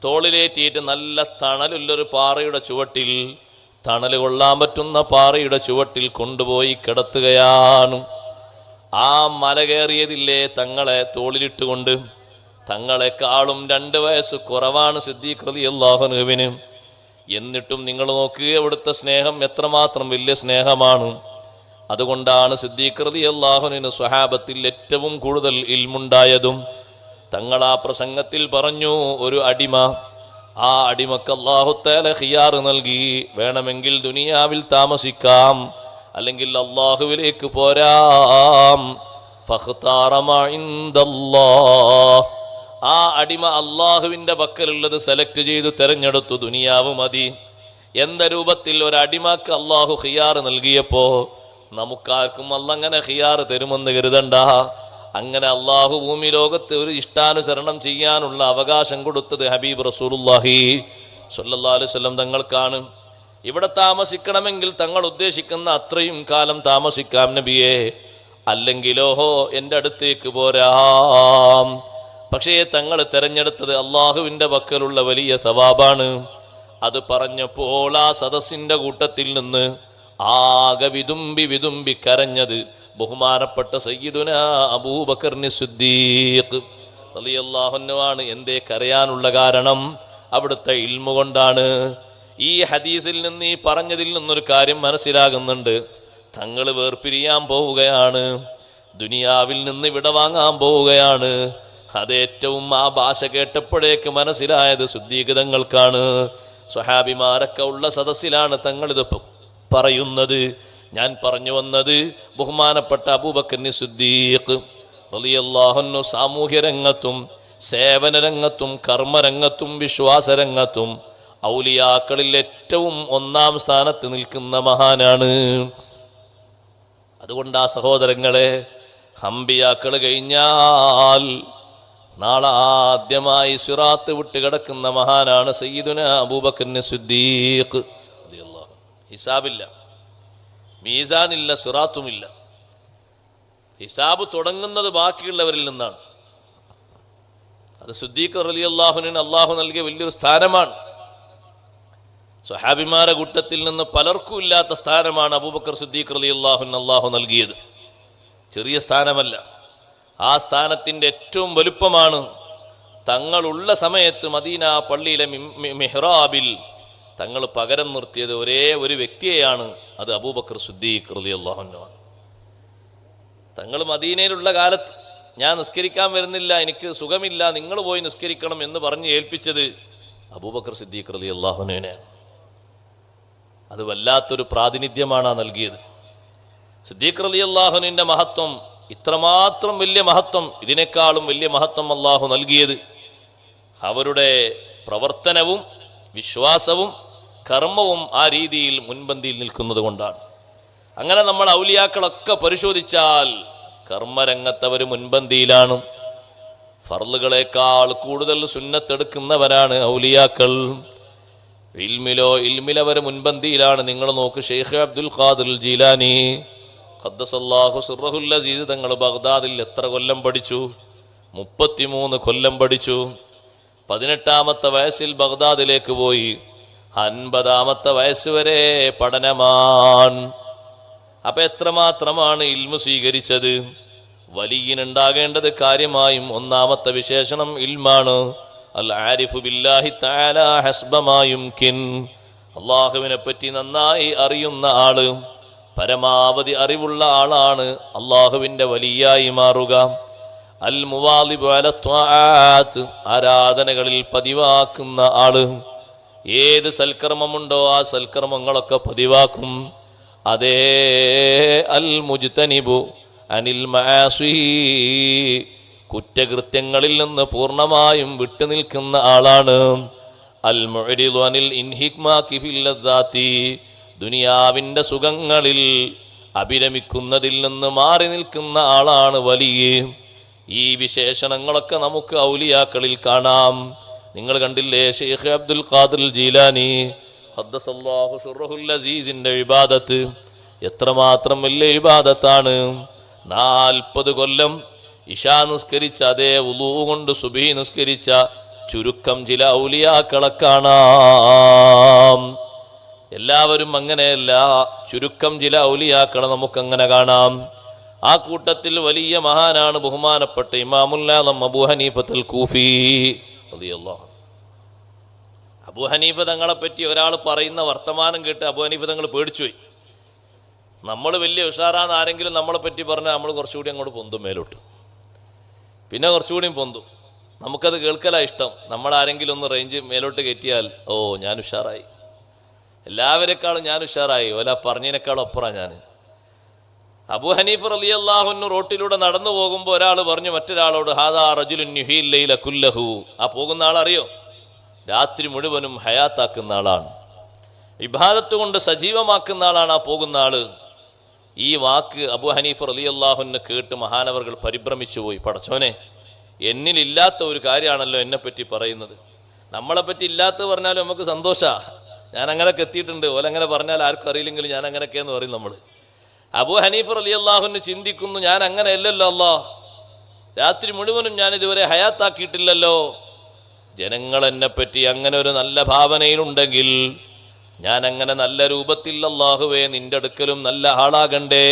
തോളിലേറ്റിയിട്ട് നല്ല തണലുള്ളൊരു പാറയുടെ ചുവട്ടിൽ, തണൽ കൊള്ളാൻ പറ്റുന്ന പാറയുടെ ചുവട്ടിൽ കൊണ്ടുപോയി കിടത്തുകയാണ്. ആ മല കയറിയതില്ലേ തങ്ങളെ തോളിലിട്ടുകൊണ്ട്. തങ്ങളെക്കാളും 2 വയസ്സ് കുറവാണ് സിദ്ദീഖ് റളിയല്ലാഹു അൻഹുവിന്. എന്നിട്ടും നിങ്ങൾ നോക്കുക അവിടുത്തെ സ്നേഹം എത്രമാത്രം വലിയ സ്നേഹമാണ്. അതുകൊണ്ടാണ് സിദ്ദീഖ് റളിയല്ലാഹു അൻഹു സ്വഹാബത്തിൽ ഏറ്റവും കൂടുതൽ ഇൽമുണ്ടായതും. തങ്ങൾ ആ പ്രസംഗത്തിൽ പറഞ്ഞു, ഒരു അടിമ, ആ അടിമക്ക് അല്ലാഹു തആല ഖിയാർ നൽകി, വേണമെങ്കിൽ ദുനിയാവിൽ താമസിക്കാം, അല്ലെങ്കിൽ അല്ലാഹുവിലേക്ക് പോരാം. ഫഖ്താറ മാ ഇൻദല്ലാഹ്. ആ അടിമ അല്ലാഹുവിൻ്റെ പക്കലുള്ളത് സെലക്ട് ചെയ്ത് തെരഞ്ഞെടുത്തു. ദുനിയാവ് മതി എന്ന രൂപത്തിൽ ഒരു അടിമക്ക് അല്ലാഹു ഖിയാർ നൽകിയപ്പോ നമുക്കാർക്കും അല്ലങ്ങനെ ഖിയാർ തരുമെന്ന് കരുതണ്ട. അങ്ങനെ അല്ലാഹു ഭൂമി ലോകത്ത് ഒരു ഇഷ്ടാനുസരണം ചെയ്യാനുള്ള അവകാശം കൊടുത്തത് ഹബീബ് റസൂലുള്ളാഹി സ്വല്ലല്ലാഹു അലൈഹി വസല്ലം തങ്ങൾക്കാണ്. ഇവിടെ താമസിക്കണമെങ്കിൽ തങ്ങൾ ഉദ്ദേശിക്കുന്ന അത്രയും കാലം താമസിക്കാം നബിയെ, അല്ലെങ്കിലോഹോ എൻ്റെ അടുത്തേക്ക് പോരാം. പക്ഷേ തങ്ങൾ തെരഞ്ഞെടുത്തത് അള്ളാഹുവിൻ്റെ പക്കലുള്ള വലിയ സവാബാണ്. അത് പറഞ്ഞപ്പോൾ ആ സദസ്സിൻ്റെ കൂട്ടത്തിൽ നിന്ന് ആകെ വിതുമ്പി വിതുമ്പി കരഞ്ഞത് ബഹുമാനപ്പെട്ട സയ്യിദുനാ അബൂബക്കർ സിദ്ദീഖ് റളിയല്ലാഹു അൻഹു ആണ്. എന്തേ കരയാനുള്ള കാരണം? അവിടുത്തെ ഇൽമു കൊണ്ടാണ്. ഈ ഹദീസിൽ നിന്ന്, ഈ പറഞ്ഞതിൽ നിന്നൊരു കാര്യം മനസ്സിലാകുന്നുണ്ട്. തങ്ങൾ വേർപിരിയാൻ പോവുകയാണ്, ദുനിയാവിൽ നിന്ന് വിട വാങ്ങാൻ പോവുകയാണ്. അതേറ്റവും ആ ഭാഷ കേട്ടപ്പോഴേക്ക് മനസ്സിലായത് സിദ്ദീഖ് തങ്ങൾക്കാണ്. സ്വഹാബിമാരൊക്കെ ഉള്ള സദസ്സിലാണ് തങ്ങളിത് പറയുന്നത്. ഞാൻ പറഞ്ഞു വന്നത്, ബഹുമാനപ്പെട്ട അബൂബക്കർ സിദ്ദീഖ് റളിയല്ലാഹു അൻഹു സാമൂഹ്യ രംഗത്തും സേവന രംഗത്തും കർമ്മരംഗത്തും വിശ്വാസരംഗത്തും ഔലിയാക്കളിൽ ഏറ്റവും 1-ാം സ്ഥാനത്ത് നിൽക്കുന്ന മഹാനാണ്. അതുകൊണ്ട് ആ സഹോദരങ്ങളെ, അമ്പിയാക്കൾ കഴിഞ്ഞാൽ നാളെ ആദ്യമായി സിറാത്ത് വിട്ട് കിടക്കുന്ന മഹാനാണ് സയ്യിദുനാ അബൂബക്കർ സിദ്ദീഖ് റളിയല്ലാഹു അൻഹു. ഹിസാബില്ല, മീസാനില്ല, സിറാത്തുമില്ല. ഹിസാബ് തുടങ്ങുന്നത് ബാക്കിയുള്ളവരിൽ നിന്നാണ്. അത് സിദ്ദീഖ് റളിയല്ലാഹു അൻഹുവിന് അല്ലാഹു നൽകിയ വലിയൊരു സ്ഥാനമാണ്. സ്വഹാബിമാരുടെ കൂട്ടത്തിൽ നിന്ന് പലർക്കും ഇല്ലാത്ത സ്ഥാനമാണ് അബൂബക്കർ സിദ്ദീഖ് റളിയല്ലാഹു അൻഹു അല്ലാഹു നൽകിയത്. ചെറിയ സ്ഥാനമല്ല. ആ സ്ഥാനത്തിൻ്റെ ഏറ്റവും വലുപ്പമാണ് തങ്ങളുള്ള സമയത്ത് മദീന പള്ളിയിലെ മിഹ്റാബിൽ തങ്ങൾ പകരം നിർത്തിയത് ഒരേ ഒരു വ്യക്തിയെയാണ്. അത് അബൂബക്കർ സിദ്ദീഖ് റളിയല്ലാഹു അൻഹു ആണ്. തങ്ങൾ മദീനയിലുള്ള കാലത്ത് ഞാൻ നിസ്കരിക്കാൻ വരുന്നില്ല, എനിക്ക് സുഖമില്ല, നിങ്ങൾ പോയി നിസ്കരിക്കണം എന്ന് പറഞ്ഞ് ഏൽപ്പിച്ചത് അബൂബക്കർ സിദ്ദീഖ് റളിയല്ലാഹു അൻഹുവിനെ. അത് വല്ലാത്തൊരു പ്രാതിനിധ്യമാണ് നൽകിയത്. സിദ്ദീഖ് റളിയല്ലാഹു അൻഹുവിന്റെ മഹത്വം, ഇത്രമാത്രം വലിയ മഹത്വം, ഇതിനേക്കാളും വലിയ മഹത്വം അള്ളാഹു നൽകിയത് അവരുടെ പ്രവർത്തനവും വിശ്വാസവും കർമ്മവും ആ രീതിയിൽ മുൻപന്തിയിൽ നിൽക്കുന്നത് കൊണ്ടാണ്. അങ്ങനെ നമ്മൾ ഔലിയാക്കളൊക്കെ പരിശോധിച്ചാൽ കർമ്മരംഗത്തവർ മുൻപന്തിയിലാണ്. ഫർളുകളെക്കാൾ കൂടുതൽ സുന്നത്തെടുക്കുന്നവരാണ് ഔലിയാക്കൾ. ഇൽമിലവർ മുൻപന്തിയിലാണ്. നിങ്ങൾ നോക്ക്, ഷെയ്ഖ് അബ്ദുൽ ഖാദിർ ജീലാനി ഖദ്ദസല്ലാഹു സിർറഹുൽ അസീസ് തങ്ങൾ ബഗ്ദാദിൽ എത്ര കൊല്ലം പഠിച്ചു? 33 കൊല്ലം പഠിച്ചു. 18-ാമത്തെ വയസ്സിൽ ബഗ്ദാദിലേക്ക് പോയി. 50-ാമത്തെ വയസ്സ് വരെ പഠനമാണ്. അപ്പൊ എത്രമാത്രമാണ് ഇൽമു സ്വീകരിച്ചത്? വലിയനുണ്ടാകേണ്ടത് കാര്യമായും ഒന്നാമത്തെ വിശേഷണം ഇൽമാണ്. അൽ ആരിഫു ബില്ലാഹി തആല ഹസ്ബ മാ യുംകിൻ. അല്ലാഹുവിനെ പറ്റി നന്നായി അറിയുന്ന ആള്, പരമാവധി അറിവുള്ള ആളാണ് അല്ലാഹുവിന്റെ വലിയായി മാറുക. അൽ മുവാലിബു അല ത്വാഅത്ത്, ആരാധനകളിൽ പതിവാക്കുന്ന ആള്. ഏത് സൽക്കർമ്മമുണ്ടോ ആ സൽക്കർമ്മങ്ങളൊക്കെ പതിവാക്കും. അതേ അൽ മുജ്തനിബു അനിൽ മആസി, കുറ്റകൃത്യങ്ങളിൽ നിന്ന് പൂർണ്ണമായും വിട്ടുനിൽക്കുന്ന ആളാണ്. അൽ മുഅ്രിദു അനിൽ ഇൻഹിക്മാകി ഫിൽ ലദ്ദാത്തി, ദുനിയാവിൻ്റെ സുഖങ്ങളിൽ അഭിരമിക്കുന്നതിൽ നിന്ന് മാറി നിൽക്കുന്ന ആളാണ് വലിയ. ഈ വിശേഷണങ്ങളൊക്കെ നമുക്ക് ഔലിയാക്കളിൽ കാണാം. നിങ്ങൾ കണ്ടില്ലേ ഷെയ്ഖ് അബ്ദുൽ ഖാദിർ ജീലാനി ഖദ്ദസല്ലാഹു സിർറഹുൽ അസീസിന്റെ ഇബാദത്ത് എത്രമാത്രം വലിയ ഇബാദത്താണ്. 40 കൊല്ലം ഇശാ നിസ്കരിച്ച അതേ വുളൂ കൊണ്ട് സുബഹി നിസ്കരിച്ച ചുരുക്കം ചില ഔലിയാക്കളെ കാണാം. എല്ലാവരും അങ്ങനെയല്ല, ചുരുക്കം ചില ഔലിയാക്കളെ നമുക്കങ്ങനെ കാണാം. ആ കൂട്ടത്തിൽ വലിയ മഹാനാണ് ബഹുമാനപ്പെട്ട ഇമാമുൽ ആലം അബൂ ഹനീഫത്തുൽ കൂഫി റളിയല്ലാഹു. അബൂ ഹനീഫ തങ്ങളെ പറ്റി ഒരാൾ പറയുന്ന വർത്തമാനം കേട്ട് അബൂ ഹനീഫ തങ്ങൾ പേടിച്ചുപോയി. നമ്മൾ വലിയ ഉഷാറാന്ന് ആരെങ്കിലും നമ്മളെ പറ്റി പറഞ്ഞാൽ നമ്മൾ കുറച്ചുകൂടി അങ്ങോട്ട് പൊന്തും, മേലോട്ട്, പിന്നെ കുറച്ചുകൂടിയും പൊന്തും. നമുക്കത് കേൾക്കലാ ഇഷ്ടം. നമ്മളാരെങ്കിലും ഒന്ന് റേഞ്ച് മേലോട്ട് കയറ്റിയാൽ ഓ ഞാൻ ഉഷാറായി, എല്ലാവരെക്കാളും ഞാൻ ഉഷാറായി, ഓല പറഞ്ഞതിനേക്കാളും അപ്പുറമാണ് ഞാൻ. അബൂ ഹനീഫ റളിയല്ലാഹു അൻഹു റോട്ടിലൂടെ നടന്നു പോകുമ്പോൾ ഒരാൾ പറഞ്ഞു മറ്റൊരാളോട്, ഹാദാ റജുലുൻ യുഹീൽ ലൈല കുല്ലഹു. ആ പോകുന്ന ആളറിയോ? രാത്രി മുഴുവനും ഹയാത്താക്കുന്ന ആളാണ്, ഇബാദത്ത് കൊണ്ട് സജീവമാക്കുന്ന ആളാണ് ആ പോകുന്ന ആള്. ഈ വാക്ക് അബൂ ഹനീഫ റളിയല്ലാഹു അൻഹു കേട്ട് മഹാനവർകൾ പരിഭ്രമിച്ചു പോയി. പടച്ചോനെ, എന്നിലില്ലാത്ത ഒരു കാര്യമാണല്ലോ എന്നെപ്പറ്റി പറയുന്നത്. നമ്മളെപ്പറ്റി ഇല്ലാത്ത പറഞ്ഞാലും നമുക്ക് സന്തോഷമാണ്. ഞാൻ അങ്ങനെയൊക്കെ എത്തിയിട്ടുണ്ട്, ഓലങ്ങനെ പറഞ്ഞാൽ ആർക്കും അറിയില്ലെങ്കിലും ഞാൻ അങ്ങനെയൊക്കെയെന്ന് പറയും നമ്മൾ. അബൂ ഹനീഫ റളിയല്ലാഹു അൻഹു ചിന്തിക്കുന്നു, ഞാൻ അങ്ങനെ അല്ലല്ലോ അല്ലാ, രാത്രി മുഴുവനും ഞാൻ ഇതുവരെ ഹയാത്താക്കിയിട്ടില്ലല്ലോ. ജനങ്ങൾ എന്നെപ്പറ്റി അങ്ങനെ ഒരു നല്ല ഭാവനയിലുണ്ടെങ്കിൽ ഞാൻ അങ്ങനെ നല്ല രൂപത്തിൽ അല്ലാഹുവേ നിന്റെ അടുക്കലും നല്ല ആളാകണ്ടേ.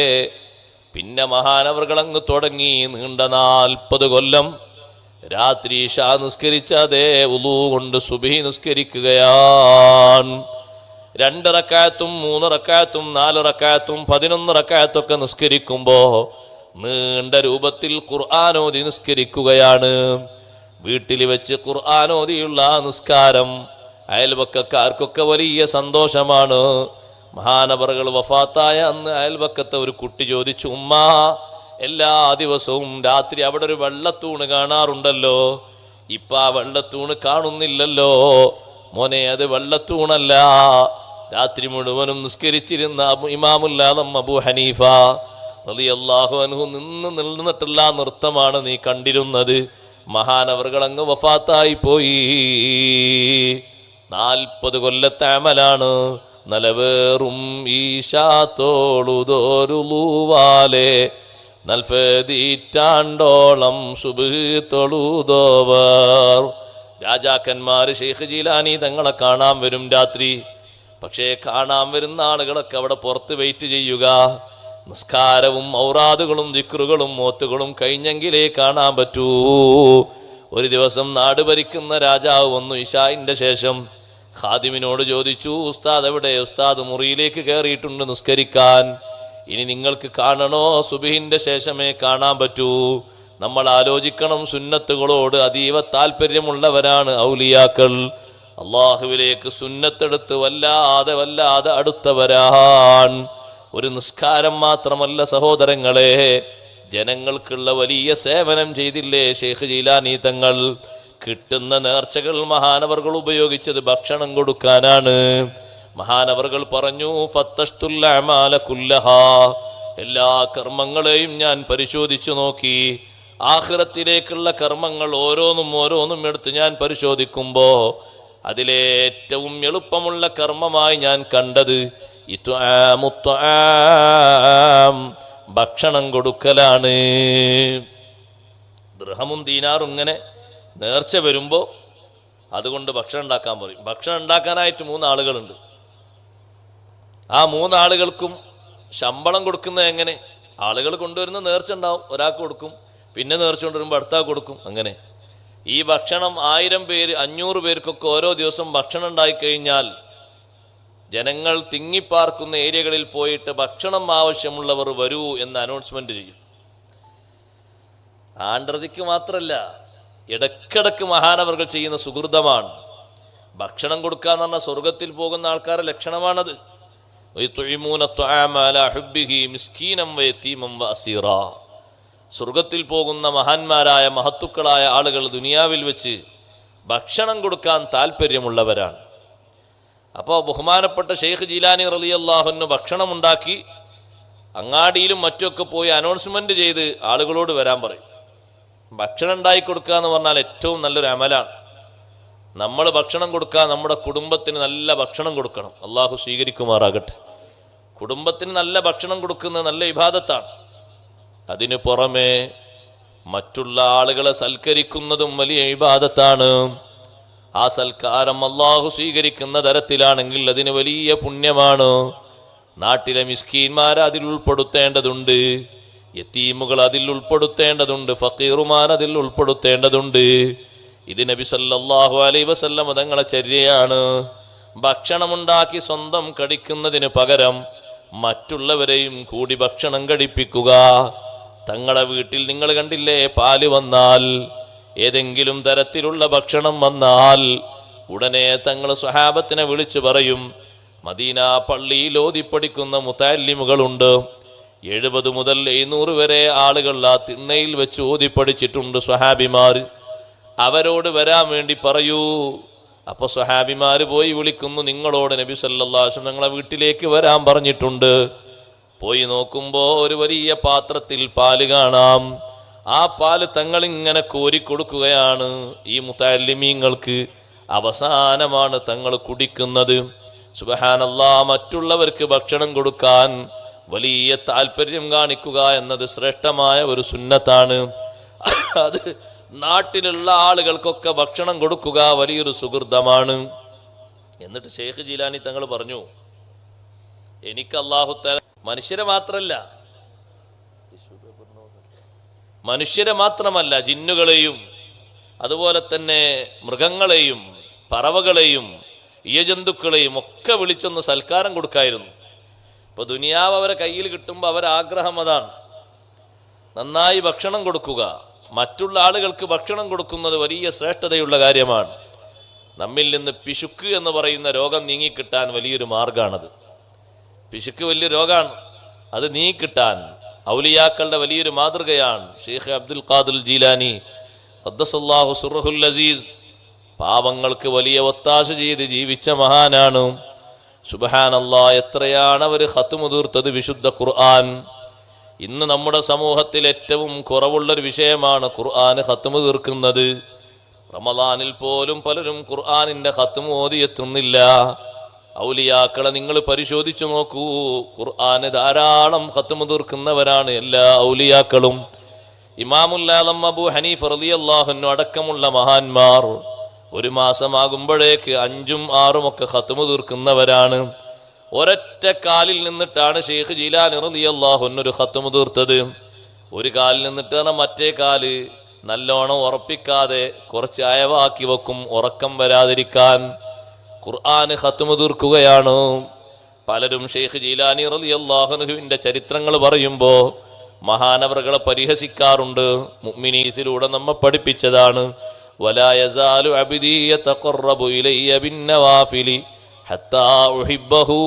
പിന്നെ മഹാനവർകളങ്ങ് തുടങ്ങി നീണ്ട 40 കൊല്ലം രാത്രി ഇശാ നിസ്കരിച്ച അതേ വുളൂ കൊണ്ട് സുബ്ഹി നിസ്കരിക്കുകയാണ്. 2 റക്അത്തും 3 റക്അത്തും 4 റക്അത്തും 11 റക്അത്തൊക്കെ നിസ്കരിക്കുമ്പോ നീണ്ട രൂപത്തിൽ ഖുർആനോദി നിസ്കരിക്കുകയാണ്. വീട്ടിൽ വെച്ച് ഖുർആനോദിയുള്ള നിസ്കാരം അയൽവക്കക്കാർക്കൊക്കെ വലിയ സന്തോഷമാണ്. മഹാനവറുകൾ വഫാത്തായ അന്ന് അയൽവക്കത്തെ ഒരു കുട്ടി ചോദിച്ചു, ഉമ്മാ, എല്ലാ ദിവസവും രാത്രി അവിടെ ഒരു വെള്ളത്തൂണ് കാണാറുണ്ടല്ലോ, ഇപ്പൊ ആ വെള്ളത്തൂണ് കാണുന്നില്ലല്ലോ. മോനെ, അത് വെള്ളത്തൂണല്ല, രാത്രി മുഴുവനും നിസ്കരിച്ചിരുന്ന ഇമാമുൽ ആലം അബൂ ഹനീഫ റളിയല്ലാഹു അൻഹു നിന്നിട്ടുള്ള നൃത്തമാണ് നീ കണ്ടിരുന്നത്. മഹാനവറുകൾ അങ്ങ് വഫാത്തായി പോയി. 40 കൊല്ലത്തെ അമലാണ്. നലവേറും ഈശാത്തോളുതോരുളൂവാലെ നൽഫീറ്റാണ്ടോളം സുബ്ഹ് തൊഴുതോവർ. രാജാക്കന്മാർ ഷെയ്ഖ് ജീലാനി തങ്ങളെ കാണാൻ വരും രാത്രി. പക്ഷേ കാണാൻ വരുന്ന ആളുകളൊക്കെ അവിടെ പുറത്ത് വെയിറ്റ് ചെയ്യുക. നിസ്കാരവും ഔറാദുകളും ദിക്റുകളും മോത്തുകളും കഴിഞ്ഞെങ്കിലേ കാണാൻ പറ്റൂ. ഒരു ദിവസം നാട് ഭരിക്കുന്ന രാജാവ് വന്നു. ഇശാഇന്റെ ശേഷം ഖാദിമിനോട് ചോദിച്ചു, ഉസ്താദ് എവിടെ? ഉസ്താദ് മുറിയിലേക്ക് കയറിയിട്ടുണ്ട് നിസ്കരിക്കാൻ. ഇനി നിങ്ങൾക്ക് കാണണോ? സുബ്ഹിന്റെ ശേഷമേ കാണാൻ പറ്റൂ. നമ്മൾ ആലോചിക്കണം, സുന്നത്തുകളോട് അതീവ താല്പര്യമുള്ളവരാണ് ഔലിയാക്കൾ. അള്ളാഹുവിലേക്ക് സുന്നത്തെടുത്ത് വല്ലാതെ അടുത്തവരാണ്. ഒരു നിസ്കാരം മാത്രമല്ല സഹോദരങ്ങളെ, ജനങ്ങൾക്കുള്ള വലിയ സേവനം ചെയ്തില്ലേ ഷെയ്ഖ് ജീലാനി തങ്ങൾ. കിട്ടുന്ന നേർച്ചകൾ മഹാനവർകൾ ഉപയോഗിച്ചത് ഭക്ഷണം കൊടുക്കാനാണ്. മഹാനവർകൾ പറഞ്ഞു, ഫത്തഷ്തുൽ അഅമാല കുല്ലഹാ, എല്ലാ കർമ്മങ്ങളെയും ഞാൻ പരിശോധിച്ചു നോക്കി. ആഖിറത്തിലേക്കുള്ള കർമ്മങ്ങൾ ഓരോന്നും എടുത്ത് ഞാൻ പരിശോധിക്കുമ്പോൾ അതിലേറ്റവും എളുപ്പമുള്ള കർമ്മമായി ഞാൻ കണ്ടത് ഭക്ഷണം കൊടുക്കലാണ്. ദിർഹമും ദീനാറും ഇങ്ങനെ നേർച്ച വരുമ്പോൾ അതുകൊണ്ട് ഭക്ഷണം ഉണ്ടാക്കാൻ പറയും. ഭക്ഷണം ഉണ്ടാക്കാനായിട്ട് 3 ആളുകളുണ്ട്. ആ 3 ആളുകൾക്കും ശമ്പളം കൊടുക്കുന്നത് എങ്ങനെ? ആളുകൾ കൊണ്ടുവരുന്ന നേർച്ച ഉണ്ടാവും, ഒരാൾക്ക് കൊടുക്കും, പിന്നെ നേർച്ച കൊണ്ടുവരുമ്പോൾ അടുത്താൾക്ക് കൊടുക്കും. അങ്ങനെ ഈ ഭക്ഷണം 1000 പേര് 500 പേർക്കൊക്കെ ഓരോ ദിവസം ഭക്ഷണം ഉണ്ടായിക്കഴിഞ്ഞാൽ ജനങ്ങൾ തിങ്ങിപ്പാർക്കുന്ന ഏരിയകളിൽ പോയിട്ട് ഭക്ഷണം ആവശ്യമുള്ളവർ വരൂ എന്ന് അനൗൺസ്മെന്റ് ചെയ്യും. ആണ്ടതിക്ക് മാത്രമല്ല, ഇടക്കിടക്ക് മഹാനവർകൾ ചെയ്യുന്ന സുഹൃതമാണ്. ഭക്ഷണം കൊടുക്കാന്ന് പറഞ്ഞാൽ സ്വർഗത്തിൽ പോകുന്ന ആൾക്കാരുടെ ലക്ഷണമാണത്. സ്വർഗത്തിൽ പോകുന്ന മഹാന്മാരായ മഹത്തുക്കളായ ആളുകൾ ദുനിയാവിൽ വെച്ച് ഭക്ഷണം കൊടുക്കാൻ താല്പര്യമുള്ളവരാണ്. അപ്പോൾ ബഹുമാനപ്പെട്ട ഷെയ്ഖ് ജീലാനി റളിയല്ലാഹു അൻഹു ഭക്ഷണം ഉണ്ടാക്കി അങ്ങാടിയിലും മറ്റുമൊക്കെ പോയി അനൗൺസ്മെന്റ് ചെയ്ത് ആളുകളോട് വരാൻ പറയും. ഭക്ഷണം ഉണ്ടാക്കി കൊടുക്കുക എന്ന് പറഞ്ഞാൽ ഏറ്റവും നല്ലൊരു അമലാണ്. നമ്മൾ ഭക്ഷണം കൊടുക്കുക, നമ്മുടെ കുടുംബത്തിന് നല്ല ഭക്ഷണം കൊടുക്കണം. അള്ളാഹു സ്വീകരിക്കുമാറാകട്ടെ. കുടുംബത്തിന് നല്ല ഭക്ഷണം കൊടുക്കുന്നത് നല്ല ഇബാദത്താണ്. അതിനു പുറമെ മറ്റുള്ള ആളുകളെ സൽക്കരിക്കുന്നതും വലിയ ഇബാദത്താണ്. ആ സൽക്കാരം അള്ളാഹു സ്വീകരിക്കുന്ന തരത്തിലാണെങ്കിൽ അതിന് വലിയ പുണ്യമാണ്. നാട്ടിലെ മിസ്കീന്മാർ അതിൽ ഉൾപ്പെടുത്തേണ്ടതുണ്ട്, യതീമുകൾ അതിൽ ഉൾപ്പെടുത്തേണ്ടതുണ്ട്, ഫക്കീറുമാർ അതിൽ ഉൾപ്പെടുത്തേണ്ടതുണ്ട്. ഇത് നബി സല്ലല്ലാഹു അലൈഹി വസല്ലം തങ്ങളുടെ ചര്യയാണ്. ഭക്ഷണമുണ്ടാക്കി സ്വന്തം കഴിക്കുന്നതിന് പകരം മറ്റുള്ളവരെയും കൂടി ഭക്ഷണം കഴിപ്പിക്കുക. തങ്ങളുടെ വീട്ടിൽ നിങ്ങൾ കണ്ടില്ലേ, പാല് വന്നാൽ, ഏതെങ്കിലും തരത്തിലുള്ള ഭക്ഷണം വന്നാൽ ഉടനെ തങ്ങൾ സ്വഹാബത്തിനെ വിളിച്ചു പറയും. മദീന പള്ളിയിൽ ഓതിപ്പടിക്കുന്ന മുതല്ലിമുകളുണ്ട്. 70 മുതൽ 700 വരെ ആളുകൾ ആ തിണ്ണയിൽ വെച്ച് ഓതിപ്പടിച്ചിട്ടുണ്ട് സ്വഹാബിമാർ. അവരോട് വരാൻ വേണ്ടി പറയൂ. അപ്പൊ സ്വഹാബിമാർ പോയി വിളിക്കുന്നു, നിങ്ങളോട് നബി സല്ലല്ലാഹു അലൈഹി വസല്ലം നിങ്ങളെ വീട്ടിലേക്ക് വരാൻ പറഞ്ഞിട്ടുണ്ട്. പോയി നോക്കുമ്പോൾ ഒരു വലിയ പാത്രത്തിൽ പാല് കാണാം. ആ പാല് തങ്ങളിങ്ങനെ കോരിക്കൊടുക്കുകയാണ് ഈ മുതല്ലിമീങ്ങൾക്ക്. അവസാനമാണ് തങ്ങൾ കുടിക്കുന്നത്. സുബ്ഹാനല്ലാഹ്, മറ്റുള്ളവർക്ക് ഭക്ഷണം കൊടുക്കാൻ വലിയ താല്പര്യം കാണിക്കുക എന്നത് ശ്രേഷ്ഠമായ ഒരു സുന്നത്താണ്. അത് നാട്ടിലുള്ള ആളുകൾക്കൊക്കെ ഭക്ഷണം കൊടുക്കുക വലിയൊരു സുഹൃതമാണ്. എന്നിട്ട് ഷെയ്ഖ് ജീലാനി തങ്ങൾ പറഞ്ഞു, എനിക്ക് അല്ലാഹു തആല മനുഷ്യരെ മാത്രമല്ല ജിന്നുകളെയും അതുപോലെ തന്നെ മൃഗങ്ങളെയും പറവകളെയും ഇയജന്തുക്കളെയും ഒക്കെ വിളിച്ചൊന്ന് സൽക്കാരം കൊടുക്കായിരുന്നു. ഇപ്പൊ ദുനിയാവ് അവരെ കയ്യിൽ കിട്ടുമ്പോൾ അവരാഗ്രഹം അതാണ്, നന്നായി ഭക്ഷണം കൊടുക്കുക. മറ്റുള്ള ആളുകൾക്ക് ഭക്ഷണം കൊടുക്കുന്നത് വലിയ ശ്രേഷ്ഠതയുള്ള കാര്യമാണ്. നമ്മിൽ നിന്ന് പിശുക്ക് എന്ന് പറയുന്ന രോഗം നീങ്ങിക്കിട്ടാൻ വലിയൊരു മാർഗമാണത്. പിശുക്ക് വലിയ രോഗമാണ്, അത് നീങ്ങിക്കിട്ടാൻ ഔലിയാക്കളുടെ വലിയൊരു മാതൃകയാണ് ഷെയ്ഖ് അബ്ദുൽ ഖാദിർ ജീലാനി ഖദ്ദസല്ലാഹു സിർറുൽ അസീസ്. പാവങ്ങൾക്ക് വലിയ ഒത്താശ ചെയ്ത് ജീവിച്ച മഹാനാണ്. സുബ്ഹാനല്ലാഹ്, എത്രയാണ് അവർ ഖത്മ് തീർത്തത് വിശുദ്ധ ഖുർആൻ. ഇന്ന് നമ്മുടെ സമൂഹത്തിൽ ഏറ്റവും കുറവുള്ളൊരു വിഷയമാണ് ഖുർആന് ഖത്മ് തീർക്കുന്നത്. റമദാനിൽ പോലും പലരും ഖുർആനിന്റെ ഖത്മ് ഓതിയെത്തുന്നില്ല. ഔലിയാക്കളെ നിങ്ങൾ പരിശോധിച്ചു നോക്കൂ, ഖുർആന് ധാരാളം ഖത്മ് തീർക്കുന്നവരാണ് എല്ലാ ഔലിയാക്കളും. ഇമാമുൽ ആലം അബൂ ഹനീഫ റളിയല്ലാഹു അൻഹു അടക്കമുള്ള മഹാന്മാർ ഒരു മാസമാകുമ്പോഴേക്ക് 5ഉം 6ഉം ഒക്കെ ഖത്മ് തീർക്കുന്നവരാണ്. ഒരൊറ്റ കാലിൽ നിന്നിട്ടാണ് ഷെയ്ഖ് ജീലാനി റളിയല്ലാഹു അൻഹു ഒരു ഖത്മ് തീർത്തത്. ഒരു കാലിൽ നിന്നിട്ടാണ് മറ്റേ കാല് നല്ലോണം ഉറപ്പിക്കാതെ കുറച്ച് അയവാക്കി വെക്കും, ഉറക്കം വരാതിരിക്കാൻ. ഖുർആന് ഖത്മ് തീർക്കുകയാണ്. പലരും ഷെയ്ഖ് ജീലാനി റളിയല്ലാഹു അൻഹുവിന്റെ ചരിത്രങ്ങൾ പറയുമ്പോൾ മഹാനവറുകളെ പരിഹസിക്കാറുണ്ട്. മുഅ്മിനീസിലൂടെ നമ്മെ പഠിപ്പിച്ചതാണ്. വലാ യസാലു അബ്ദീ യതഖറബു ഇലയ്യ ബിന്നവാഫിലി ഹത്താ ഉഹിബ്ബഹു.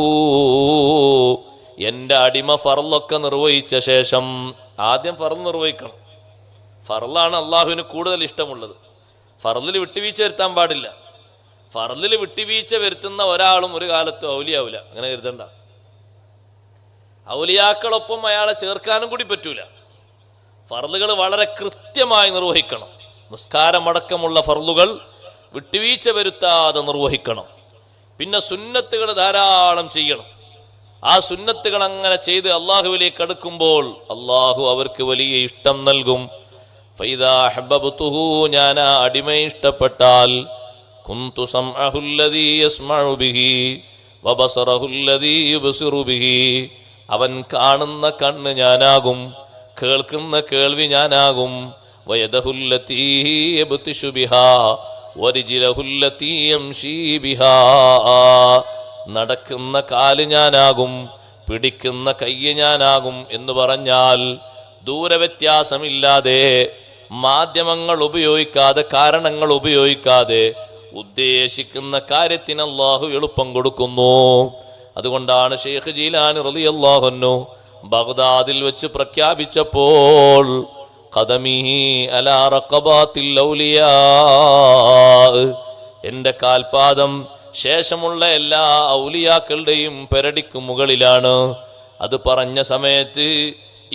എൻ്റെ അടിമ ഫർളൊക്കെ നിർവഹിച്ച ശേഷം, ആദ്യം ഫർള് നിർവഹിക്കണം. ഫർളാണ് അള്ളാഹുവിന് കൂടുതൽ ഇഷ്ടമുള്ളത്. ഫർളിൽ വിട്ടുവീഴ്ച വരുത്താൻ പാടില്ല. ഫർളിൽ വിട്ടുവീഴ്ച വരുത്തുന്ന ഒരാളും ഒരു കാലത്തും ഔലിയാവില്ല. അങ്ങനെ കരുതണ്ട. ഔലിയാക്കളൊപ്പം അയാളെ ചേർക്കാനും കൂടി പറ്റൂല. ഫർളുകൾ വളരെ കൃത്യമായി നിർവഹിക്കണം. നിസ്കാരമടക്കമുള്ള ഫർളുകൾ വിട്ടുവീഴ്ച വരുത്താതെ നിർവഹിക്കണം. പിന്നെ സുന്നത്തുകൾ ധാരാളം ചെയ്യണം. ആ സുന്നത്തുകൾ അങ്ങനെ ചെയ്ത് അള്ളാഹുവിലേക്ക് അടുക്കുമ്പോൾ അള്ളാഹു അവർക്ക് വലിയ ഇഷ്ടം നൽകും. ഫൈദാ ഹബ്ബബ്തുഹു, ഞാൻ ആ അടിമയെ ഇഷ്ടപ്പെട്ടാൽ, കുന്തു സംഅഹുല്ലദീ യസ്മഉ ബിഹി വബസറഹുല്ലദീ യുബ്സിറു ബിഹി, അവൻ കാണുന്ന കണ്ണ് ഞാനാകും, കേൾക്കുന്ന കേൾവി ഞാനാകും. വയദഹുല്ലതീ യബ്തിശു ബിഹാ വരിജ്ലഹുല്ലതീ യംശീ ബിഹാ, നടക്കുന്ന കാല് ഞാനാകും, പിടിക്കുന്ന കയ്യ് ഞാനാകും എന്ന് പറഞ്ഞാൽ ദൂരവ്യത്യാസമില്ലാതെ, മാധ്യമങ്ങൾ ഉപയോഗിക്കാതെ, കാരണങ്ങൾ ഉപയോഗിക്കാതെ ഉദ്ദേശിക്കുന്ന കാര്യത്തിന് അല്ലാഹു എളുപ്പം കൊടുക്കുന്നു. അതുകൊണ്ടാണ് ഷെയ്ഖ് ജീലാനി റളിയല്ലാഹു അൻഹു ബഗ്ദാദിൽ വെച്ച് പ്രഖ്യാപിച്ചപ്പോൾ ഖദമീ അലാ റഖബാത്തിൽ ഔലിയാ, എൻ്റെ കാൽപാദം ശേഷമുള്ള എല്ലാ ഔലിയാക്കളുടെയും പെരടിക്ക് മുകളിലാണ്. അത് പറഞ്ഞ സമയത്ത്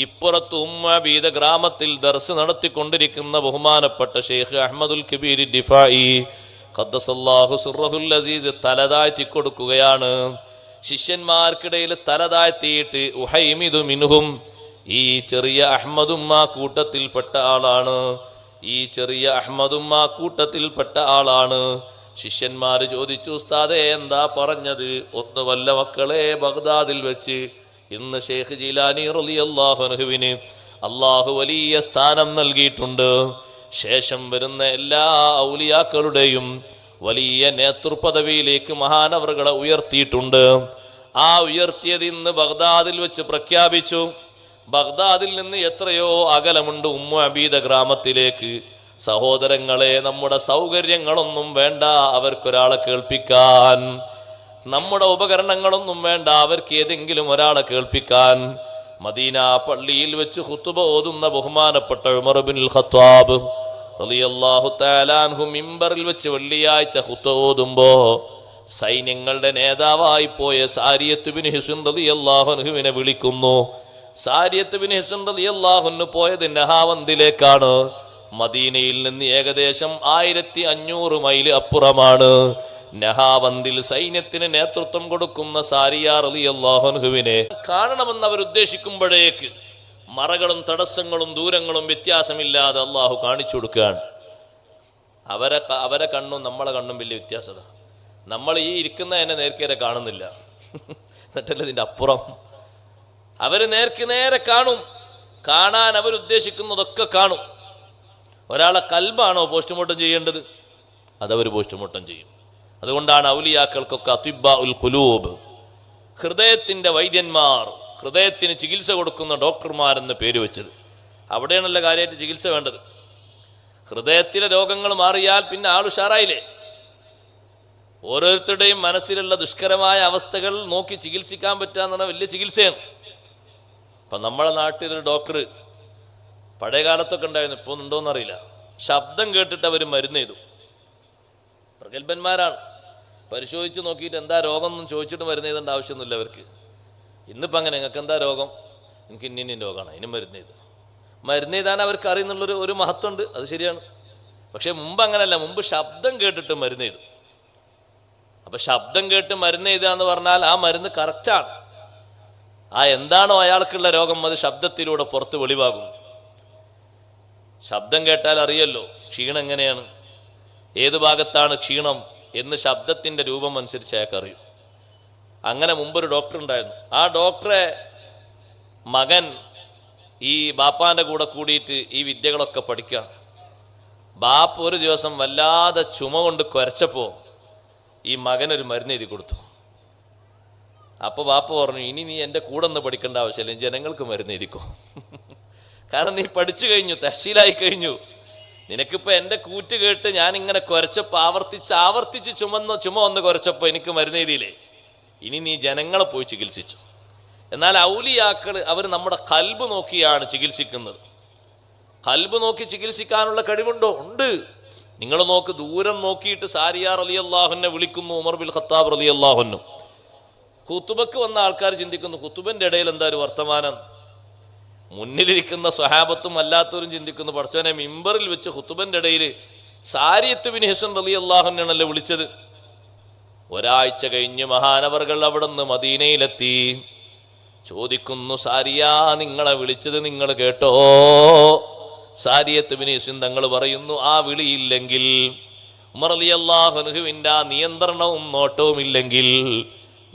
ഇപ്പുറത്ത് ഉമ്മബീദ ഗ്രാമത്തിൽ ദർസ് നടത്തിക്കൊണ്ടിരിക്കുന്ന ബഹുമാനപ്പെട്ട ഷെയ്ഖ് അഹ്മദുൽ കബീർ ദിഫായി ഖദ്ദസല്ലാഹു സിർറഹുൽ അസീസ് തലതാഴ്ത്തി കൊടുക്കുകയാണ്. ശിഷ്യന്മാർക്കിടയിൽ തലതാഴ്ത്തിയിട്ട് ഉഹൈമിദു മിൻഹും, ഈ ചെറിയ അഹ്മദും ആ കൂട്ടത്തിൽപ്പെട്ട ആളാണ്. ഈ ചെറിയ അഹ്മദും ആ കൂട്ടത്തിൽപ്പെട്ട ആളാണ്. ശിഷ്യന്മാർ ചോദിച്ചു, ഉസ്താദേ എന്താ പറഞ്ഞത്? ഒന്ന് വല്ല മക്കളെ, ബഗ്ദാദിൽ വെച്ച് ഇന്ന് ഷെയ്ഖ് ജീലാനി റളിയല്ലാഹു അൻഹുവിന് അള്ളാഹു വലിയ സ്ഥാനം നൽകിയിട്ടുണ്ട്. ശേഷം വരുന്ന എല്ലാ ഔലിയാക്കളുടെയും വലിയ നേതൃപദവിയിലേക്ക് മഹാനവറുകളെ ഉയർത്തിയിട്ടുണ്ട്. ആ ഉയർത്തിയത് ഇന്ന് ബഗ്ദാദിൽ വെച്ച് പ്രഖ്യാപിച്ചു. ബഗ്ദാദിൽ നിന്ന് എത്രയോ അകലമുണ്ട് ഉമ്മു അബീദ ഗ്രാമത്തിലേക്ക്. സഹോദരങ്ങളെ, നമ്മുടെ സൗകര്യങ്ങളൊന്നും വേണ്ട അവർക്കൊരാളെ കേൾപ്പിക്കാൻ, നമ്മുടെ ഉപകരണങ്ങളൊന്നും വേണ്ട അവർക്ക് ഏതെങ്കിലും ഒരാളെ കേൾപ്പിക്കാൻ. മദീന പള്ളിയിൽ വെച്ച് ഖുതുബ ഓതുന്ന ബഹുമാനപ്പെട്ട ഉമർ ഇബ്നുൽ ഖത്താബ് റളിയല്ലാഹു തആല അൻഹു മിമ്പറിൽ വെച്ച് വെള്ളിയാഴ്ച ഖുതുബ ഓതുമ്പോ സൈന്യങ്ങളുടെ നേതാവായി പോയ സാരിയത്ത് ബിൻ ഹിസ്ൻ റളിയല്ലാഹു അൻഹുവിനെ വിളിക്കുന്നു. സാരിയത്ത് ബിൻ ഹിസ്ൻ റളിയല്ലാഹു അൻഹു പോയത് നഹാവന്ദിലേക്കാണ്. മദീനയിൽ നിന്ന് ഏകദേശം 1500 മൈൽ അപ്പുറമാണ്. നഹാവന്തിൽ സൈന്യത്തിന് നേതൃത്വം കൊടുക്കുന്ന സാരിയ റളിയല്ലാഹു അൻഹുവിനെ കാണണമെന്ന് അവർ ഉദ്ദേശിക്കുമ്പോഴേക്ക് മറകളും തടസ്സങ്ങളും ദൂരങ്ങളും വ്യത്യാസമില്ലാതെ അള്ളാഹു കാണിച്ചു കൊടുക്കുകയാണ്. അവരെ കണ്ണും നമ്മളെ കണ്ണും വലിയ വ്യത്യാസത. നമ്മൾ ഈ ഇരിക്കുന്ന എന്നെ നേർക്കേരെ കാണുന്നില്ല, എന്നിട്ടല്ല ഇതിൻ്റെ അപ്പുറം അവർ നേർക്ക് നേരെ കാണും. കാണാൻ അവരുദ്ദേശിക്കുന്നതൊക്കെ കാണും. ഒരാളെ കൽബാണോ പോസ്റ്റ്മോർട്ടം ചെയ്യേണ്ടത്? അതവർ പോസ്റ്റ്മോർട്ടം ചെയ്യും. അതുകൊണ്ടാണ് ഔലിയാക്കൾക്കൊക്കെ അത്വിബ്ബാ ഉൽ ഖുലൂബ്, ഹൃദയത്തിൻ്റെ വൈദ്യന്മാർ, ഹൃദയത്തിന് ചികിത്സ കൊടുക്കുന്ന ഡോക്ടർമാരെന്ന് പേര് വെച്ചത്. അവിടെയാണല്ലോ കാര്യമായിട്ട് ചികിത്സ വേണ്ടത്. ഹൃദയത്തിലെ രോഗങ്ങൾ മാറിയാൽ പിന്നെ ആൾ ഉഷാറായില്ലേ? ഓരോരുത്തരുടെയും മനസ്സിലുള്ള ദുഷ്കരമായ അവസ്ഥകൾ നോക്കി ചികിത്സിക്കാൻ പറ്റുക എന്ന് പറഞ്ഞാൽ വലിയ ചികിത്സയാണ്. ഇപ്പം നമ്മളെ നാട്ടിലൊരു ഡോക്ടർ പഴയ കാലത്തൊക്കെ ഉണ്ടായിരുന്നു, ഇപ്പോൾ ഉണ്ടോയെന്നറിയില്ല. ശബ്ദം കേട്ടിട്ട് അവർ മരുന്ന് ചെയ്തു. പ്രഗത്ഭന്മാരാണ്. പരിശോധിച്ച് നോക്കിയിട്ട് എന്താ രോഗം എന്നും ചോദിച്ചിട്ട് മരുന്ന് ചെയ്തേണ്ട ആവശ്യമൊന്നുമില്ല അവർക്ക്. ഇന്നിപ്പോൾ അങ്ങനെ, നിങ്ങൾക്ക് എന്താ രോഗം? എനിക്ക് ഇന്ന രോഗമാണ്, അതിന് മരുന്ന് ചെയ്തു. മരുന്ന് ചെയ്താൽ അവർക്ക് അറിയുന്നുള്ളൊരു ഒരു മഹത്വമുണ്ട്, അത് ശരിയാണ്. പക്ഷേ മുമ്പ് അങ്ങനെയല്ല. മുമ്പ് ശബ്ദം കേട്ടിട്ട് മരുന്ന് ചെയ്തു. അപ്പം ശബ്ദം കേട്ട് മരുന്ന് ചെയ്തുക എന്ന് പറഞ്ഞാൽ ആ മരുന്ന് കറക്റ്റാണ്. ആ എന്താണോ അയാൾക്കുള്ള രോഗം അത് ശബ്ദത്തിലൂടെ പുറത്ത് വെളിവാകും. ശബ്ദം കേട്ടാൽ അറിയല്ലോ ക്ഷീണം എങ്ങനെയാണ്, ഏത് ഭാഗത്താണ് ക്ഷീണം എന്ന് ശബ്ദത്തിൻ്റെ രൂപം അനുസരിച്ച് അയാൾക്ക് അറിയും. അങ്ങനെ മുമ്പൊരു ഡോക്ടർ ഉണ്ടായിരുന്നു. ആ ഡോക്ടറെ മകൻ ഈ ബാപ്പാൻ്റെ കൂടെ കൂടിയിട്ട് ഈ വിദ്യകളൊക്കെ പഠിക്കുക. ബാപ്പ ഒരു ദിവസം വല്ലാതെ ചുമ കൊണ്ട് കുരച്ചപ്പോൾ ഈ മകനൊരു മരുന്ന് എഴുതി കൊടുത്തു. അപ്പോൾ ബാപ്പ പറഞ്ഞു, ഇനി നീ എൻ്റെ കൂടെ ഒന്ന് പഠിക്കേണ്ട ആവശ്യമില്ല, ജനങ്ങൾക്ക് മരുന്ന് എഴുതിക്കോ. കാരണം നീ പഠിച്ചു കഴിഞ്ഞു, തഹ്സീലായി കഴിഞ്ഞു. നിനക്കിപ്പോൾ എൻ്റെ കൂറ്റ് കേട്ട് ഞാനിങ്ങനെ കുരച്ചപ്പോൾ ആവർത്തിച്ച് ചുമ ഒന്ന് കുരച്ചപ്പോൾ എനിക്ക് മരുന്ന് എഴുതിയില്ലേ. ഇനി നീ ജനങ്ങളെ പോയി ചികിത്സിച്ചു. എന്നാൽ ഔലിയാക്കൾ അവർ നമ്മുടെ ഖൽബ് നോക്കിയാണ് ചികിത്സിക്കുന്നത്. ഖൽബ് നോക്കി ചികിത്സിക്കാനുള്ള കഴിവുണ്ടോ? ഉണ്ട്. നിങ്ങൾ നോക്ക്, ദൂരം നോക്കിയിട്ട് സാരിയ റളിയല്ലാഹുവിനെ വിളിക്കുന്നു ഉമർ ബിൻ ഖത്താബ് റളിയല്ലാഹു. ഖുതുബക്ക് വന്ന ആൾക്കാർ ചിന്തിക്കുന്നു ഖുതുബന്റെ ഇടയിൽ എന്താ ഒരു വർത്തമാനം. മുന്നിലിരിക്കുന്ന സ്വഹാബത്തും അല്ലാത്തവരും ചിന്തിക്കുന്നു, പടച്ചോനെ മിമ്പറിൽ വെച്ച് ഖുതുബന്റെ ഇടയിൽ സാരിയത്ത് ബിൻ ഹസൻ റളിയല്ലാഹുവിനെയാണല്ലോ വിളിച്ചത്. ഒരാഴ്ച കഴിഞ്ഞ് മഹാനവർകൾ അവിടെ നിന്ന് മദീനയിലെത്തി. ചോദിക്കുന്നു, സാരിയ നിങ്ങളെ വിളിച്ചത് നിങ്ങൾ കേട്ടോ? സാരിയത്ത് ബിൻ ഹസൻ തങ്ങൾ പറയുന്നു, ആ വിളിയില്ലെങ്കിൽ, ഉമർ റളിയല്ലാഹു അൻഹുവിന്റെ ആ നിയന്ത്രണവും നോട്ടവും ഇല്ലെങ്കിൽ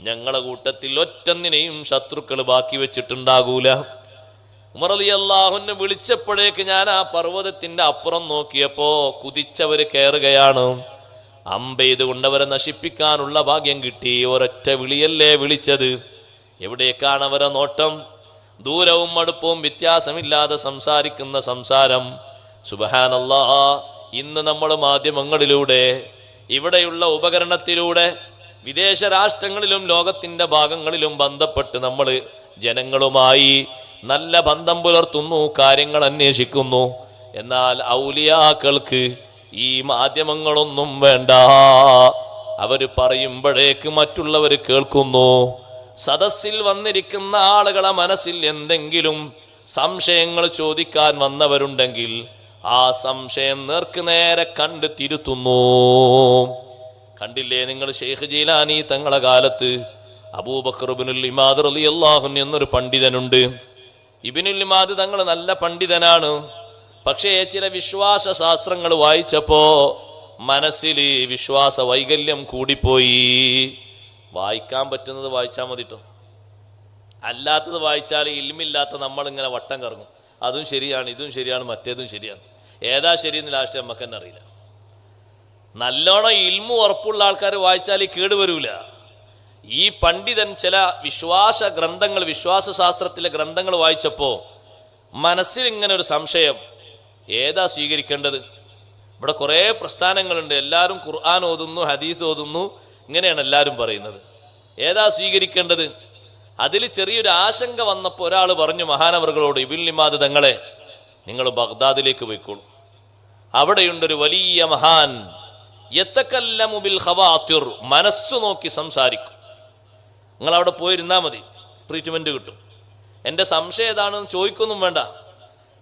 ഞങ്ങളെ കൂട്ടത്തിൽ ഒറ്റന്നിനെയും ശത്രുക്കൾ ബാക്കി വെച്ചിട്ടുണ്ടാകൂല. ഉമർ റളിയല്ലാഹുവിനെ വിളിച്ചപ്പോഴേക്ക് ഞാൻ ആ പർവ്വതത്തിന്റെ അപ്പുറം നോക്കിയപ്പോ കുതിച്ചവര് കയറുകയാണ്. അമ്പെയ്ത് കൊണ്ടവരെ നശിപ്പിക്കാനുള്ള ഭാഗ്യം കിട്ടി. ഒരൊറ്റ വിളിയല്ലേ വിളിച്ചത്. എവിടേക്കാണ് അവരെ നോട്ടം? ദൂരവും അടുപ്പവും വ്യത്യാസമില്ലാതെ സംസാരിക്കുന്ന സംസാരം. സുബ്ഹാനല്ലാഹ്, ഇന്ന് നമ്മൾ മാധ്യമങ്ങളിലൂടെ, ഇവിടെയുള്ള ഉപകരണത്തിലൂടെ വിദേശ രാഷ്ട്രങ്ങളിലും ലോകത്തിന്റെ ഭാഗങ്ങളിലും ബന്ധപ്പെട്ട് നമ്മൾ ജനങ്ങളുമായി നല്ല ബന്ധം പുലർത്തുന്നു, കാര്യങ്ങൾ അന്വേഷിക്കുന്നു. എന്നാൽ ഔലിയാക്കൾക്ക് ഈ മാധ്യമങ്ങളൊന്നും വേണ്ട. അവര് പറയുമ്പോഴേക്ക് മറ്റുള്ളവർ കേൾക്കുന്നു. സദസ്സിൽ വന്നിരിക്കുന്ന ആളുകളെ മനസ്സിൽ എന്തെങ്കിലും സംശയങ്ങൾ ചോദിക്കാൻ വന്നവരുണ്ടെങ്കിൽ ആ സംശയം നേർക്കുനേരെ കണ്ട് തിരുത്തുന്നു. കണ്ടില്ലേ നിങ്ങൾ, ഷെയ്ഖ് ജീലാനി തങ്ങളെ കാലത്ത് അബൂബക്കർ ഇബ്നുൽ ഇമാദ് റളിയല്ലാഹു അൻഹു എന്നൊരു പണ്ഡിതനുണ്ട്. ഇബ്നുൽ ഇമാദ് തങ്ങൾ നല്ല പണ്ഡിതനാണ്. പക്ഷേ ചില വിശ്വാസ ശാസ്ത്രങ്ങൾ വായിച്ചപ്പോ മനസ്സിൽ വിശ്വാസ വൈകല്യം കൂടിപ്പോയി. വായിക്കാൻ പറ്റുന്നത് വായിച്ചാൽ മതിട്ടോ, അല്ലാത്തത് വായിച്ചാൽ ഇൽമില്ലാത്ത നമ്മളിങ്ങനെ വട്ടം കറങ്ങും. അതും ശരിയാണ്, ഇതും ശരിയാണ്, മറ്റേതും ശരിയാണ്. ഏതാ ശരിയെന്ന് ലാസ്റ്റ് നമുക്ക് തന്നെ അറിയില്ല. നല്ലോണം ഇൽമു ഉറപ്പുള്ള ആൾക്കാർ വായിച്ചാൽ ഈ കേടുവരൂല. ഈ പണ്ഡിതൻ ചില വിശ്വാസ ഗ്രന്ഥങ്ങൾ, വിശ്വാസ ശാസ്ത്രത്തിലെ ഗ്രന്ഥങ്ങൾ വായിച്ചപ്പോ മനസ്സിൽ ഇങ്ങനെ ഒരു സംശയം, ഏതാ സ്വീകരിക്കേണ്ടത്? ഇവിടെ കുറേ പ്രസ്ഥാനങ്ങളുണ്ട്, എല്ലാവരും ഖുർആൻ ഓതുന്നു, ഹദീസ് ഓതുന്നു, ഇങ്ങനെയാണ് എല്ലാവരും പറയുന്നത്. ഏതാ സ്വീകരിക്കേണ്ടത്? അതിൽ ചെറിയൊരു ആശങ്ക വന്നപ്പോൾ ഒരാൾ പറഞ്ഞു മഹാനവറുകളോട്, ഇബ്നുൽ ഇമാദ് തങ്ങളെ, നിങ്ങൾ ബഗ്ദാദിലേക്ക് പോയിക്കോളൂ. അവിടെയുണ്ടൊരു വലിയ മഹാൻ, യതകല്ലമു ബിൽ ഖവാതിർ, മനസ്സു നോക്കി സംസാരിക്കും. നിങ്ങൾ അവിടെ പോയിരുന്നാൽ മതി, ട്രീറ്റ്മെന്റ് കിട്ടും. എൻ്റെ സംശയം ഏതാണെന്ന് ചോദിക്കൊന്നും വേണ്ട,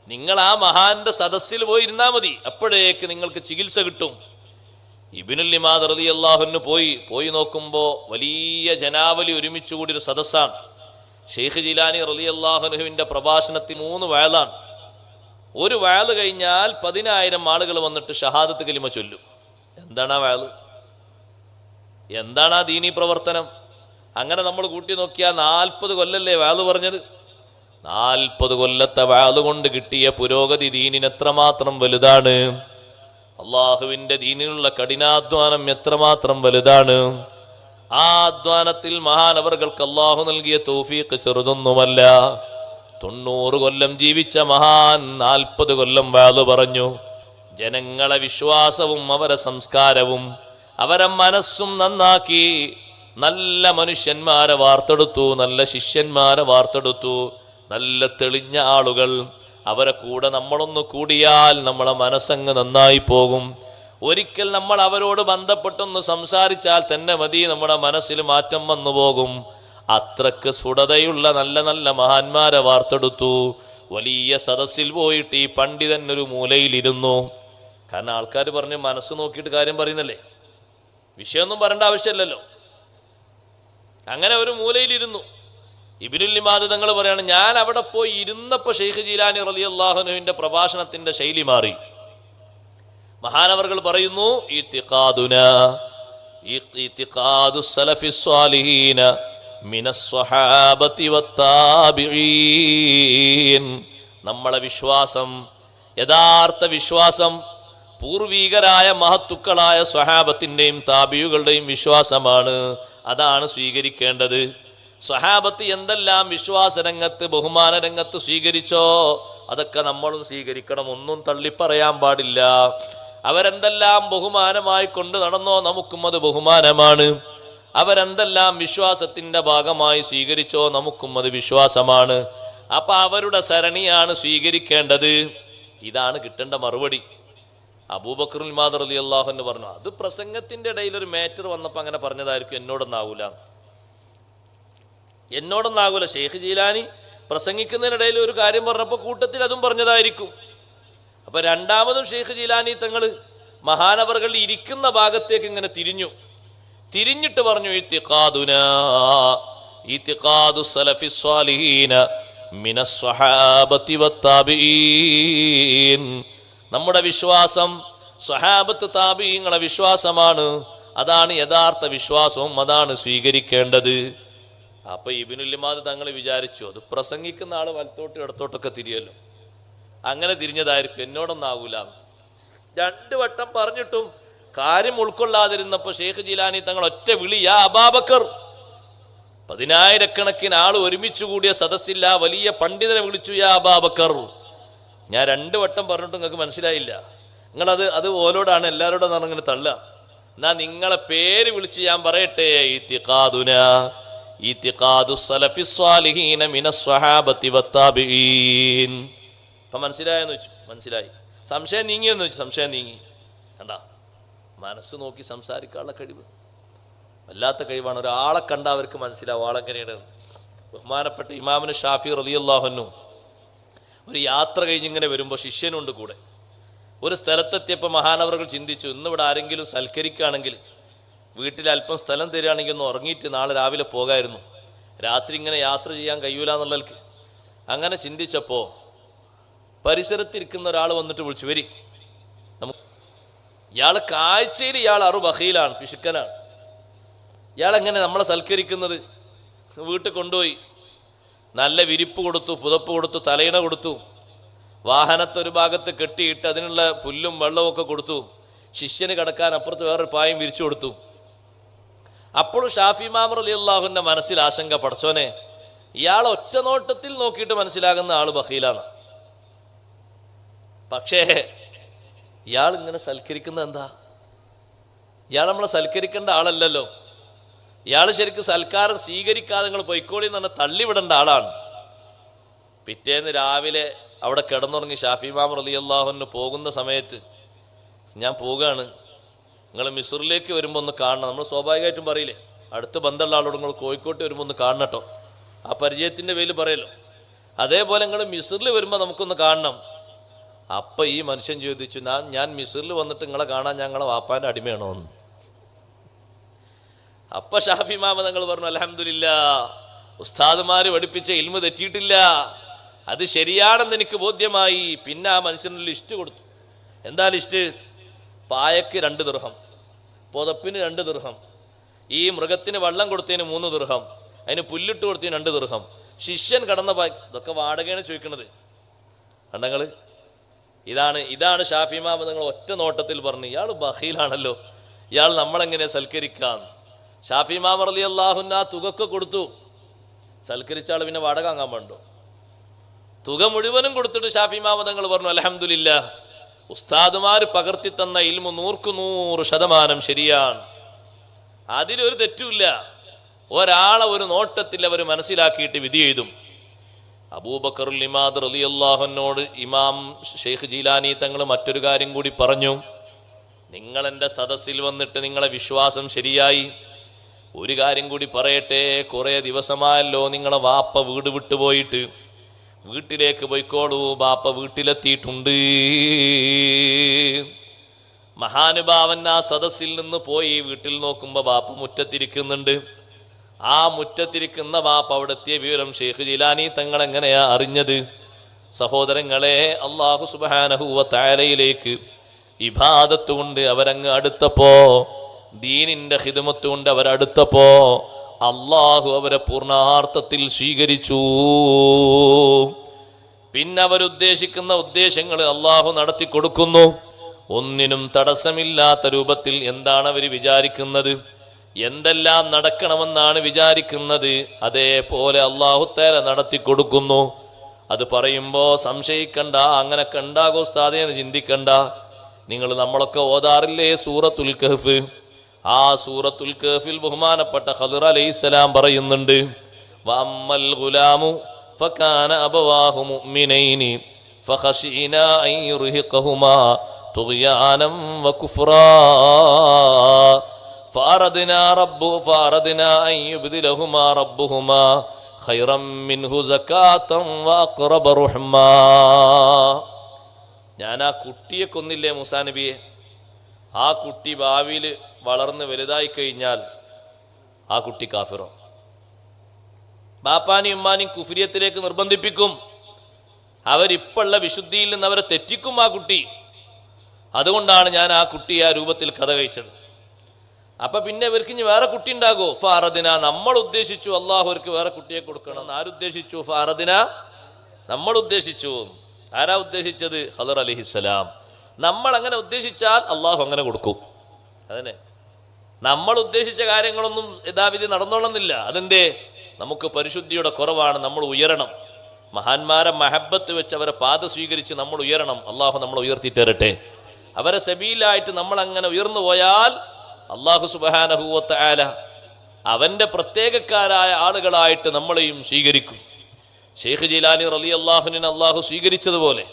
നിങ്ങൾ ആ മഹാന്റെ സദസ്സിൽ പോയിരുന്നാൽ മതി, അപ്പോഴേക്ക് നിങ്ങൾക്ക് ചികിത്സ കിട്ടും. ഇബ്നുൽ ഇമാദ് റളിയല്ലാഹു അൻഹു പോയി നോക്കുമ്പോൾ വലിയ ജനാവലി ഒരുമിച്ച് കൂടി ഒരു സദസ്സാണ്. ഷെയ്ഖ് ജീലാനി റളിയല്ലാഹു അൻഹുവിന്റെ പ്രഭാഷണത്തിൽ 3 വഅലാണ്. ഒരു വഅല് കഴിഞ്ഞാൽ 10,000 ആളുകൾ വന്നിട്ട് ഷഹാദത്ത് കലിമ ചൊല്ലും. എന്താണ് ആ വഅല്? എന്താണ് ആ ദീനീ പ്രവർത്തനം? അങ്ങനെ നമ്മൾ കൂട്ടി നോക്കിയാൽ 40 കൊല്ലല്ലേ വഅല് പറഞ്ഞത്. 40 കൊല്ലത്തെ വഅല് കൊണ്ട് കിട്ടിയ പുരോഗതി ദീനിന് എത്രമാത്രം വലുതാണ്. അള്ളാഹുവിന്റെ ദീനിലുള്ള കഠിനാധ്വാനം എത്രമാത്രം വലുതാണ്. ആ അധ്വാനത്തിൽ മഹാനവറുകൾക്ക് അള്ളാഹു നൽകിയ തൗഫീഖ് ചെറുതൊന്നുമല്ല. 90 കൊല്ലം ജീവിച്ച മഹാൻ 40 കൊല്ലം വഅല് പറഞ്ഞു. ജനങ്ങളെ വിശ്വാസവും അവരെ സംസ്കാരവും അവരെ മനസ്സും നന്നാക്കി നല്ല മനുഷ്യന്മാരെ വാർത്തെടുത്തു, നല്ല ശിഷ്യന്മാരെ വാർത്തെടുത്തു, നല്ല തെളിഞ്ഞ ആളുകൾ. അവരെ കൂടെ നമ്മളൊന്ന് കൂടിയാൽ നമ്മളെ മനസ്സങ്ങ് നന്നായി പോകും. ഒരിക്കൽ നമ്മൾ അവരോട് ബന്ധപ്പെട്ടൊന്ന് സംസാരിച്ചാൽ തന്നെ മതി, നമ്മുടെ മനസ്സിൽ മാറ്റം വന്നു പോകും. അത്രക്ക് സ്ഫുടതയുള്ള നല്ല നല്ല മഹാന്മാരെ വാർത്തെടുത്തു. വലിയ സദസ്സിൽ പോയിട്ട് ഈ പണ്ഡിതൻ ഒരു മൂലയിലിരുന്നു. കാരണം ആൾക്കാർ പറഞ്ഞ് മനസ്സ് നോക്കിയിട്ട് കാര്യം പറയുന്നല്ലേ, വിഷയമൊന്നും പറയേണ്ട ആവശ്യമില്ലല്ലോ. അങ്ങനെ ഒരു മൂലയിലിരുന്നു. ഇബ്നുൽ ഇമാദ് തങ്ങൾ പറയാണ്, ഞാൻ അവിടെ പോയി ഇരുന്നപ്പോൾ ഷെയ്ഖ് ജീലാനി റളിയല്ലാഹു അൻഹുവിന്റെ പ്രഭാഷണത്തിന്റെ ശൈലി മാറി. മഹാനവർകൾ പറയുന്നു, ഇത്തിഖാദുസ് സലഫിസ് സ്വാലിഹീന മിനസ് സ്വഹാബത്തി വത്താബിഈൻ, നമ്മളെ വിശ്വാസം, യഥാർത്ഥ വിശ്വാസം പൂർവീകരായ മഹത്തുക്കളായ സ്വഹാബത്തിന്റെയും താബിയുകളുടെയും വിശ്വാസമാണ്. അതാണ് സ്വീകരിക്കേണ്ടത്. സ്വഹാബത്ത് എന്തെല്ലാം വിശ്വാസ രംഗത്ത്, ബഹുമാന രംഗത്ത് സ്വീകരിച്ചോ അതൊക്കെ നമ്മളും സ്വീകരിക്കണം, ഒന്നും തള്ളിപ്പറയാൻ പാടില്ല. അവരെന്തെല്ലാം ബഹുമാനമായി കൊണ്ട് നടന്നോ നമുക്കും അത് ബഹുമാനമാണ്. അവരെന്തെല്ലാം വിശ്വാസത്തിന്റെ ഭാഗമായി സ്വീകരിച്ചോ നമുക്കും അത് വിശ്വാസമാണ്. അപ്പൊ അവരുടെ സരണിയാണ് സ്വീകരിക്കേണ്ടത്. ഇതാണ് കിട്ടേണ്ട മറുപടി. അബൂബക്കറുൽ മാദർ റളിയല്ലാഹു അൻഹു പറഞ്ഞു, അത് പ്രസംഗത്തിന്റെ ഇടയിൽ ഒരു മാറ്റർ വന്നപ്പോൾ അങ്ങനെ പറഞ്ഞതായിരിക്കും, എന്നോടൊന്നാകൂല. ഷെയ്ഖ് ജീലാനി പ്രസംഗിക്കുന്നതിനിടയിൽ ഒരു കാര്യം പറഞ്ഞപ്പോൾ കൂട്ടത്തിൽ അതും പറഞ്ഞതായിരിക്കും. അപ്പൊ രണ്ടാമതും ഷെയ്ഖ് ജീലാനി തങ്ങൾ മഹാനവറുകൾ ഇരിക്കുന്ന ഭാഗത്തേക്ക് ഇങ്ങനെ തിരിഞ്ഞിട്ട് പറഞ്ഞു, ഇത്തിഖാദു സലഫി സ്വാലിഹീന മിനസ് സ്വഹാബത്തി വത്താബിഈൻ. നമ്മുടെ വിശ്വാസം സ്വഹാബത്ത് താബിഈങ്ങളെ വിശ്വാസമാണ്. അതാണ് യഥാർത്ഥ വിശ്വാസവും, അതാണ് സ്വീകരിക്കേണ്ടത്. അപ്പൊ ഇബ്നുൽ ഇമാദ് തങ്ങൾ വിചാരിച്ചു, അത് പ്രസംഗിക്കുന്ന ആള് വലത്തോട്ടും ഇടത്തോട്ടൊക്കെ തിരിയല്ലോ, അങ്ങനെ തിരിഞ്ഞതായിരിക്കും, എന്നോടൊന്നാകൂല. 2 വട്ടം പറഞ്ഞിട്ടും കാര്യം ഉൾക്കൊള്ളാതിരുന്നപ്പോ ഷെയ്ഖ് ജീലാനി തങ്ങൾ ഒറ്റ വിളി, യാ അബൂബക്കർ. 10,000-കണക്കിന് ആള് ഒരുമിച്ച് കൂടിയ സദസ്സില്ല, വലിയ പണ്ഡിതനെ വിളിച്ചു, യാ അബൂബക്കർ. ഞാൻ 2 വട്ടം പറഞ്ഞിട്ടും നിങ്ങൾക്ക് മനസ്സിലായില്ല. നിങ്ങളത് ഓലോടാണ്, എല്ലാവരോടും ഇങ്ങനെ തള്ളുക. എന്നാ നിങ്ങളെ പേര് വിളിച്ച് ഞാൻ പറയട്ടെ, ഇത്തിഖാദു സലഫി സ്വാലിഹീന മിനസ് സ്വഹാബത്തി വത്താബിഈൻ. അപ്പൊ മനസ്സിലായെന്ന് വെച്ചു. മനസ്സിലായി. സംശയം നീങ്ങിയെന്ന് വെച്ചു. സംശയം നീങ്ങി. കണ്ടാ, മനസ്സ് നോക്കി സംസാരിക്കാനുള്ള കഴിവ് വല്ലാത്ത കഴിവാണ്. ഒരാളെ കണ്ട അവർക്ക് മനസ്സിലാവും ആളെങ്ങനെയാണ്. ബഹുമാനപ്പെട്ട ഇമാമിന് ഷാഫി റളിയല്ലാഹു അൻഹു ഒരു യാത്ര കഴിഞ്ഞിങ്ങനെ വരുമ്പോൾ ശിഷ്യനുണ്ട് കൂടെ. ഒരു സ്ഥലത്തെത്തിയപ്പോൾ മഹാനവറുകൾ ചിന്തിച്ചു, ഇന്നിവിടെ ആരെങ്കിലും സൽക്കരിക്കുകയാണെങ്കിൽ വീട്ടിൽ അല്പം സ്ഥലം തരികയാണെങ്കിൽ ഒന്ന് ഉറങ്ങിയിട്ട് നാളെ രാവിലെ പോകായിരുന്നു, രാത്രി ഇങ്ങനെ യാത്ര ചെയ്യാൻ കഴിയൂല എന്നുള്ളവർക്ക്. അങ്ങനെ ചിന്തിച്ചപ്പോൾ പരിസരത്തിരിക്കുന്ന ഒരാൾ വന്നിട്ട് വിളിച്ചു, വരി. ഇയാൾ കാഴ്ചയിൽ ഇയാൾ ബഖീലാണ്, പിശുക്കനാണ്. ഇയാളെങ്ങനെ നമ്മളെ സൽക്കരിക്കുന്നത്? വീട്ടിൽ കൊണ്ടുപോയി നല്ല വിരിപ്പ് കൊടുത്തു, പുതപ്പ് കൊടുത്തു, തലയിണ കൊടുത്തു, വാഹനത്തൊരു ഭാഗത്ത് കെട്ടിയിട്ട് അതിനുള്ള പുല്ലും വെള്ളവും ഒക്കെ കൊടുത്തു, ശിഷ്യന് കിടക്കാൻ അപ്പുറത്ത് വേറൊരു പായം വിരിച്ചു കൊടുത്തു. അപ്പോഴും ഷാഫി ഇമാം റളിയല്ലാഹുവിന്റെ മനസ്സിൽ ആശങ്ക, പടച്ചോനെ, ഇയാൾ ഒറ്റ നോട്ടത്തിൽ നോക്കിയിട്ട് മനസ്സിലാകുന്ന ആള് ബഖീലാണ്. പക്ഷേ ഇയാൾ ഇങ്ങനെ സൽക്കരിക്കുന്നത് എന്താ? ഇയാൾ നമ്മളെ സൽക്കരിക്കേണ്ട ആളല്ലല്ലോ. ഇയാൾ ശരിക്കും സൽക്കാരം സ്വീകരിക്കാതെ നിങ്ങൾ പൊയ്ക്കോളി എന്ന് പറഞ്ഞാൽ തള്ളിവിടേണ്ട ആളാണ്. പിറ്റേന്ന് രാവിലെ അവിടെ കിടന്നുറങ്ങി ഷാഫി ഇമാം റളിയല്ലാഹു അൻഹു പോകുന്ന സമയത്ത്, ഞാൻ പോവുകയാണ്, നിങ്ങൾ മിസ്റിലേക്ക് വരുമ്പോൾ ഒന്ന് കാണണം. നമ്മൾ സ്വാഭാവികമായിട്ടും പറയില്ലേ, അടുത്ത ബന്ധമുള്ള ആളോട് നിങ്ങൾ കോഴിക്കോട്ട് വരുമ്പോൾ ഒന്ന് കാണണട്ടോ, ആ പരിചയത്തിൻ്റെ പേരിൽ പറയല്ലോ. അതേപോലെ നിങ്ങൾ മിസ്റിൽ വരുമ്പോൾ നമുക്കൊന്ന് കാണണം. അപ്പം ഈ മനുഷ്യൻ ചോദിച്ചു, ഞാൻ മിസ്റിൽ വന്നിട്ട് നിങ്ങളെ കാണാൻ ഞങ്ങളെ വാപ്പാൻ്റെ അടിമയാണോ എന്ന്. അപ്പൊ ഷാഫി ഇമാം തങ്ങൾ പറഞ്ഞു, അൽഹംദുലില്ലാ, ഉസ്താദുമാര് പഠിപ്പിച്ച ഇൽമു തെറ്റിയിട്ടില്ല, അത് ശരിയാണെന്ന് എനിക്ക് ബോധ്യമായി. പിന്നെ ആ മനുഷ്യന് ലിസ്റ്റ് കൊടുത്തു. എന്താ ലിസ്റ്റ്? പായക്ക് 2 ദിർഹം, പുതപ്പിന് 2 ദിർഹം, ഈ മൃഗത്തിന് വെള്ളം കൊടുത്തതിന് 3 ദിർഹം, അതിന് പുല്ലിട്ട് കൊടുത്തതിന് 2 ദിർഹം, ശിഷ്യൻ കടന്ന പായ്, ഇതൊക്കെ വാടകയാണ് ചോദിക്കണത്. കണ്ടങ്ങള്, ഇതാണ് ഷാഫി ഇമാം തങ്ങൾ ഒറ്റ നോട്ടത്തിൽ പറഞ്ഞു, ഇയാൾ ബഖീലാണല്ലോ, ഇയാൾ നമ്മളെങ്ങനെ സൽക്കരിക്കാം. ഷാഫി ഇമാം റളിയല്ലാഹു അൻഹു ആ തുകക്ക് കൊടുത്തു. സൽക്കരിച്ച ആൾ പിന്നെ വാടക വാങ്ങാൻ പാടുണ്ടോ? തുക മുഴുവനും കൊടുത്തിട്ട് ഷാഫി ഇമാം തങ്ങൾ പറഞ്ഞു, അൽഹംദുലില്ലാ, ഉസ്താദുമാർ പകർത്തി തന്ന ഇൽമു 100% ശരിയാണ്, അതിലൊരു തെറ്റുമില്ല. ഒരാളെ ഒരു നോട്ടത്തിൽ അവർ മനസ്സിലാക്കിയിട്ട് വിധി എഴുതും. അബൂബക്കറുൽ ഇമാദ് റളിയല്ലാഹു അൻഹുവോട് ഇമാം ഷെയ്ഖ് ജീലാനി തങ്ങൾ മറ്റൊരു കാര്യം കൂടി പറഞ്ഞു, നിങ്ങൾ എൻ്റെ സദസ്സിൽ വന്നിട്ട് നിങ്ങളെ വിശ്വാസം ശരിയായി, ഒരു കാര്യം കൂടി പറയട്ടെ, കുറേ ദിവസമായല്ലോ നിങ്ങളെ വാപ്പ വീട് വിട്ടുപോയിട്ട്, വീട്ടിലേക്ക് പോയിക്കോളൂ, ബാപ്പ വീട്ടിലെത്തിയിട്ടുണ്ട്. മഹാനുഭാവൻ ആ സദസ്സിൽ നിന്ന് പോയി വീട്ടിൽ നോക്കുമ്പോൾ ബാപ്പ മുറ്റത്തിരിക്കുന്നുണ്ട്. ആ മുറ്റത്തിരിക്കുന്ന ബാപ്പ അവിടെ എത്തിയ വിവരം ഷെയ്ഖ് ജീലാനി തങ്ങൾ എങ്ങനെയാ അറിഞ്ഞത്? സഹോദരങ്ങളെ, അല്ലാഹു സുബ്ഹാനഹു വ തആലയിലേക്ക് ഇബാദത്ത് കൊണ്ട് അവരങ്ങ് അടുത്തപ്പോ, ദീനിന്റെ ഖിദ്മത്ത് കൊണ്ട് അവരടുത്തപ്പോ, അള്ളാഹു അവരെ പൂർണ്ണാർത്ഥത്തിൽ സ്വീകരിച്ചു. പിന്നെ അവരുദ്ദേശിക്കുന്ന ഉദ്ദേശങ്ങൾ അള്ളാഹു നടത്തി കൊടുക്കുന്നു. ഒന്നിനും തടസ്സമില്ലാത്ത രൂപത്തിൽ. എന്താണ് അവർ വിചാരിക്കുന്നത്, എന്തെല്ലാം നടക്കണമെന്നാണ് വിചാരിക്കുന്നത്, അതേപോലെ അള്ളാഹു തആല നടത്തി കൊടുക്കുന്നു. അത് പറയുമ്പോ സംശയിക്കണ്ട, അങ്ങനൊക്കെ ഉണ്ടാകോ ഉസ്താദേ എന്ന് ചിന്തിക്കണ്ട. നിങ്ങൾ നമ്മളൊക്കെ ഓതാറില്ലേ സൂറത്തുൽ കഹ്ഫ്? ആ സൂറത്തുൽ കഹ്ഫിൽ ബഹുമാനപ്പെട്ട ഖദർ അലൈഹിസ്സലാം പറയുന്നുണ്ട്, വഅമ്മൽ ഗുലാമു ഫകാന അബവാഹു മുഅ്മിനൈനി ഫഖശീനാ അൻ യുർഹിഖഹുമാ തുഗ്യാനം വകുഫ്റാ ഫഅറദ്നാ അൻ യുബ്ദിലഹുമാ റബ്ബുഹുമാ ഖൈറൻ മിൻഹു സകാതൻ വഅഖറബ റഹ്മാ. ഞാൻ ആ കുട്ടിയെ കൊന്നില്ലേ മൂസാ നബിയെ, ആ കുട്ടി ഭാവിയിൽ വളർന്ന് വലുതായി കഴിഞ്ഞാൽ ആ കുട്ടി കാഫിറോ? ബാപ്പാനെയും ഉമ്മാനെയും കുഫ്രിയത്തിലേക്ക് നിർബന്ധിപ്പിക്കും. അവരിപ്പുള്ള വിശുദ്ധിയിൽ നിന്ന് അവരെ തെറ്റിക്കും ആ കുട്ടി. അതുകൊണ്ടാണ് ഞാൻ ആ കുട്ടിയെ ആ രൂപത്തിൽ കഥ കഴിച്ചത്. അപ്പൊ പിന്നെ ഇവർക്ക് ഇനി വേറെ കുട്ടി ഉണ്ടാകോ? ഫാറദിന, നമ്മൾ ഉദ്ദേശിച്ചു അള്ളാഹു അവർക്ക് വേറെ കുട്ടിയെ കൊടുക്കണം. ആരുദ്ദേശിച്ചു? ഫാറദിന, നമ്മൾ ഉദ്ദേശിച്ചു. ആരാ ഉദ്ദേശിച്ചത്? ഖദർ അലൈഹിസ്സലാം. നമ്മൾ അങ്ങനെ ഉദ്ദേശിച്ചാൽ അള്ളാഹു അങ്ങനെ കൊടുക്കും. അതന്നെ, നമ്മൾ ഉദ്ദേശിച്ച കാര്യങ്ങളൊന്നും യഥാവിധി നടന്നോളന്നില്ല. അതെന്തേ? നമുക്ക് പരിശുദ്ധിയുടെ കുറവാണ്. നമ്മൾ ഉയരണം. മഹാന്മാരെ മഹബത്ത് വെച്ച് അവരെ പാത സ്വീകരിച്ച് നമ്മൾ ഉയരണം. അള്ളാഹു നമ്മൾ ഉയർത്തി തരട്ടെ. അവരെ സബീലായിട്ട് നമ്മൾ അങ്ങനെ ഉയർന്നു പോയാൽ അള്ളാഹു സുബ്ഹാനഹു വ തആല അവന്റെ പ്രത്യേകക്കാരായ ആളുകളായിട്ട് നമ്മളെയും സ്വീകരിക്കും. ഷെയ്ഖ് ജീലാനി റളിയല്ലാഹുവിനെ അള്ളാഹു സ്വീകരിച്ചതുപോലെ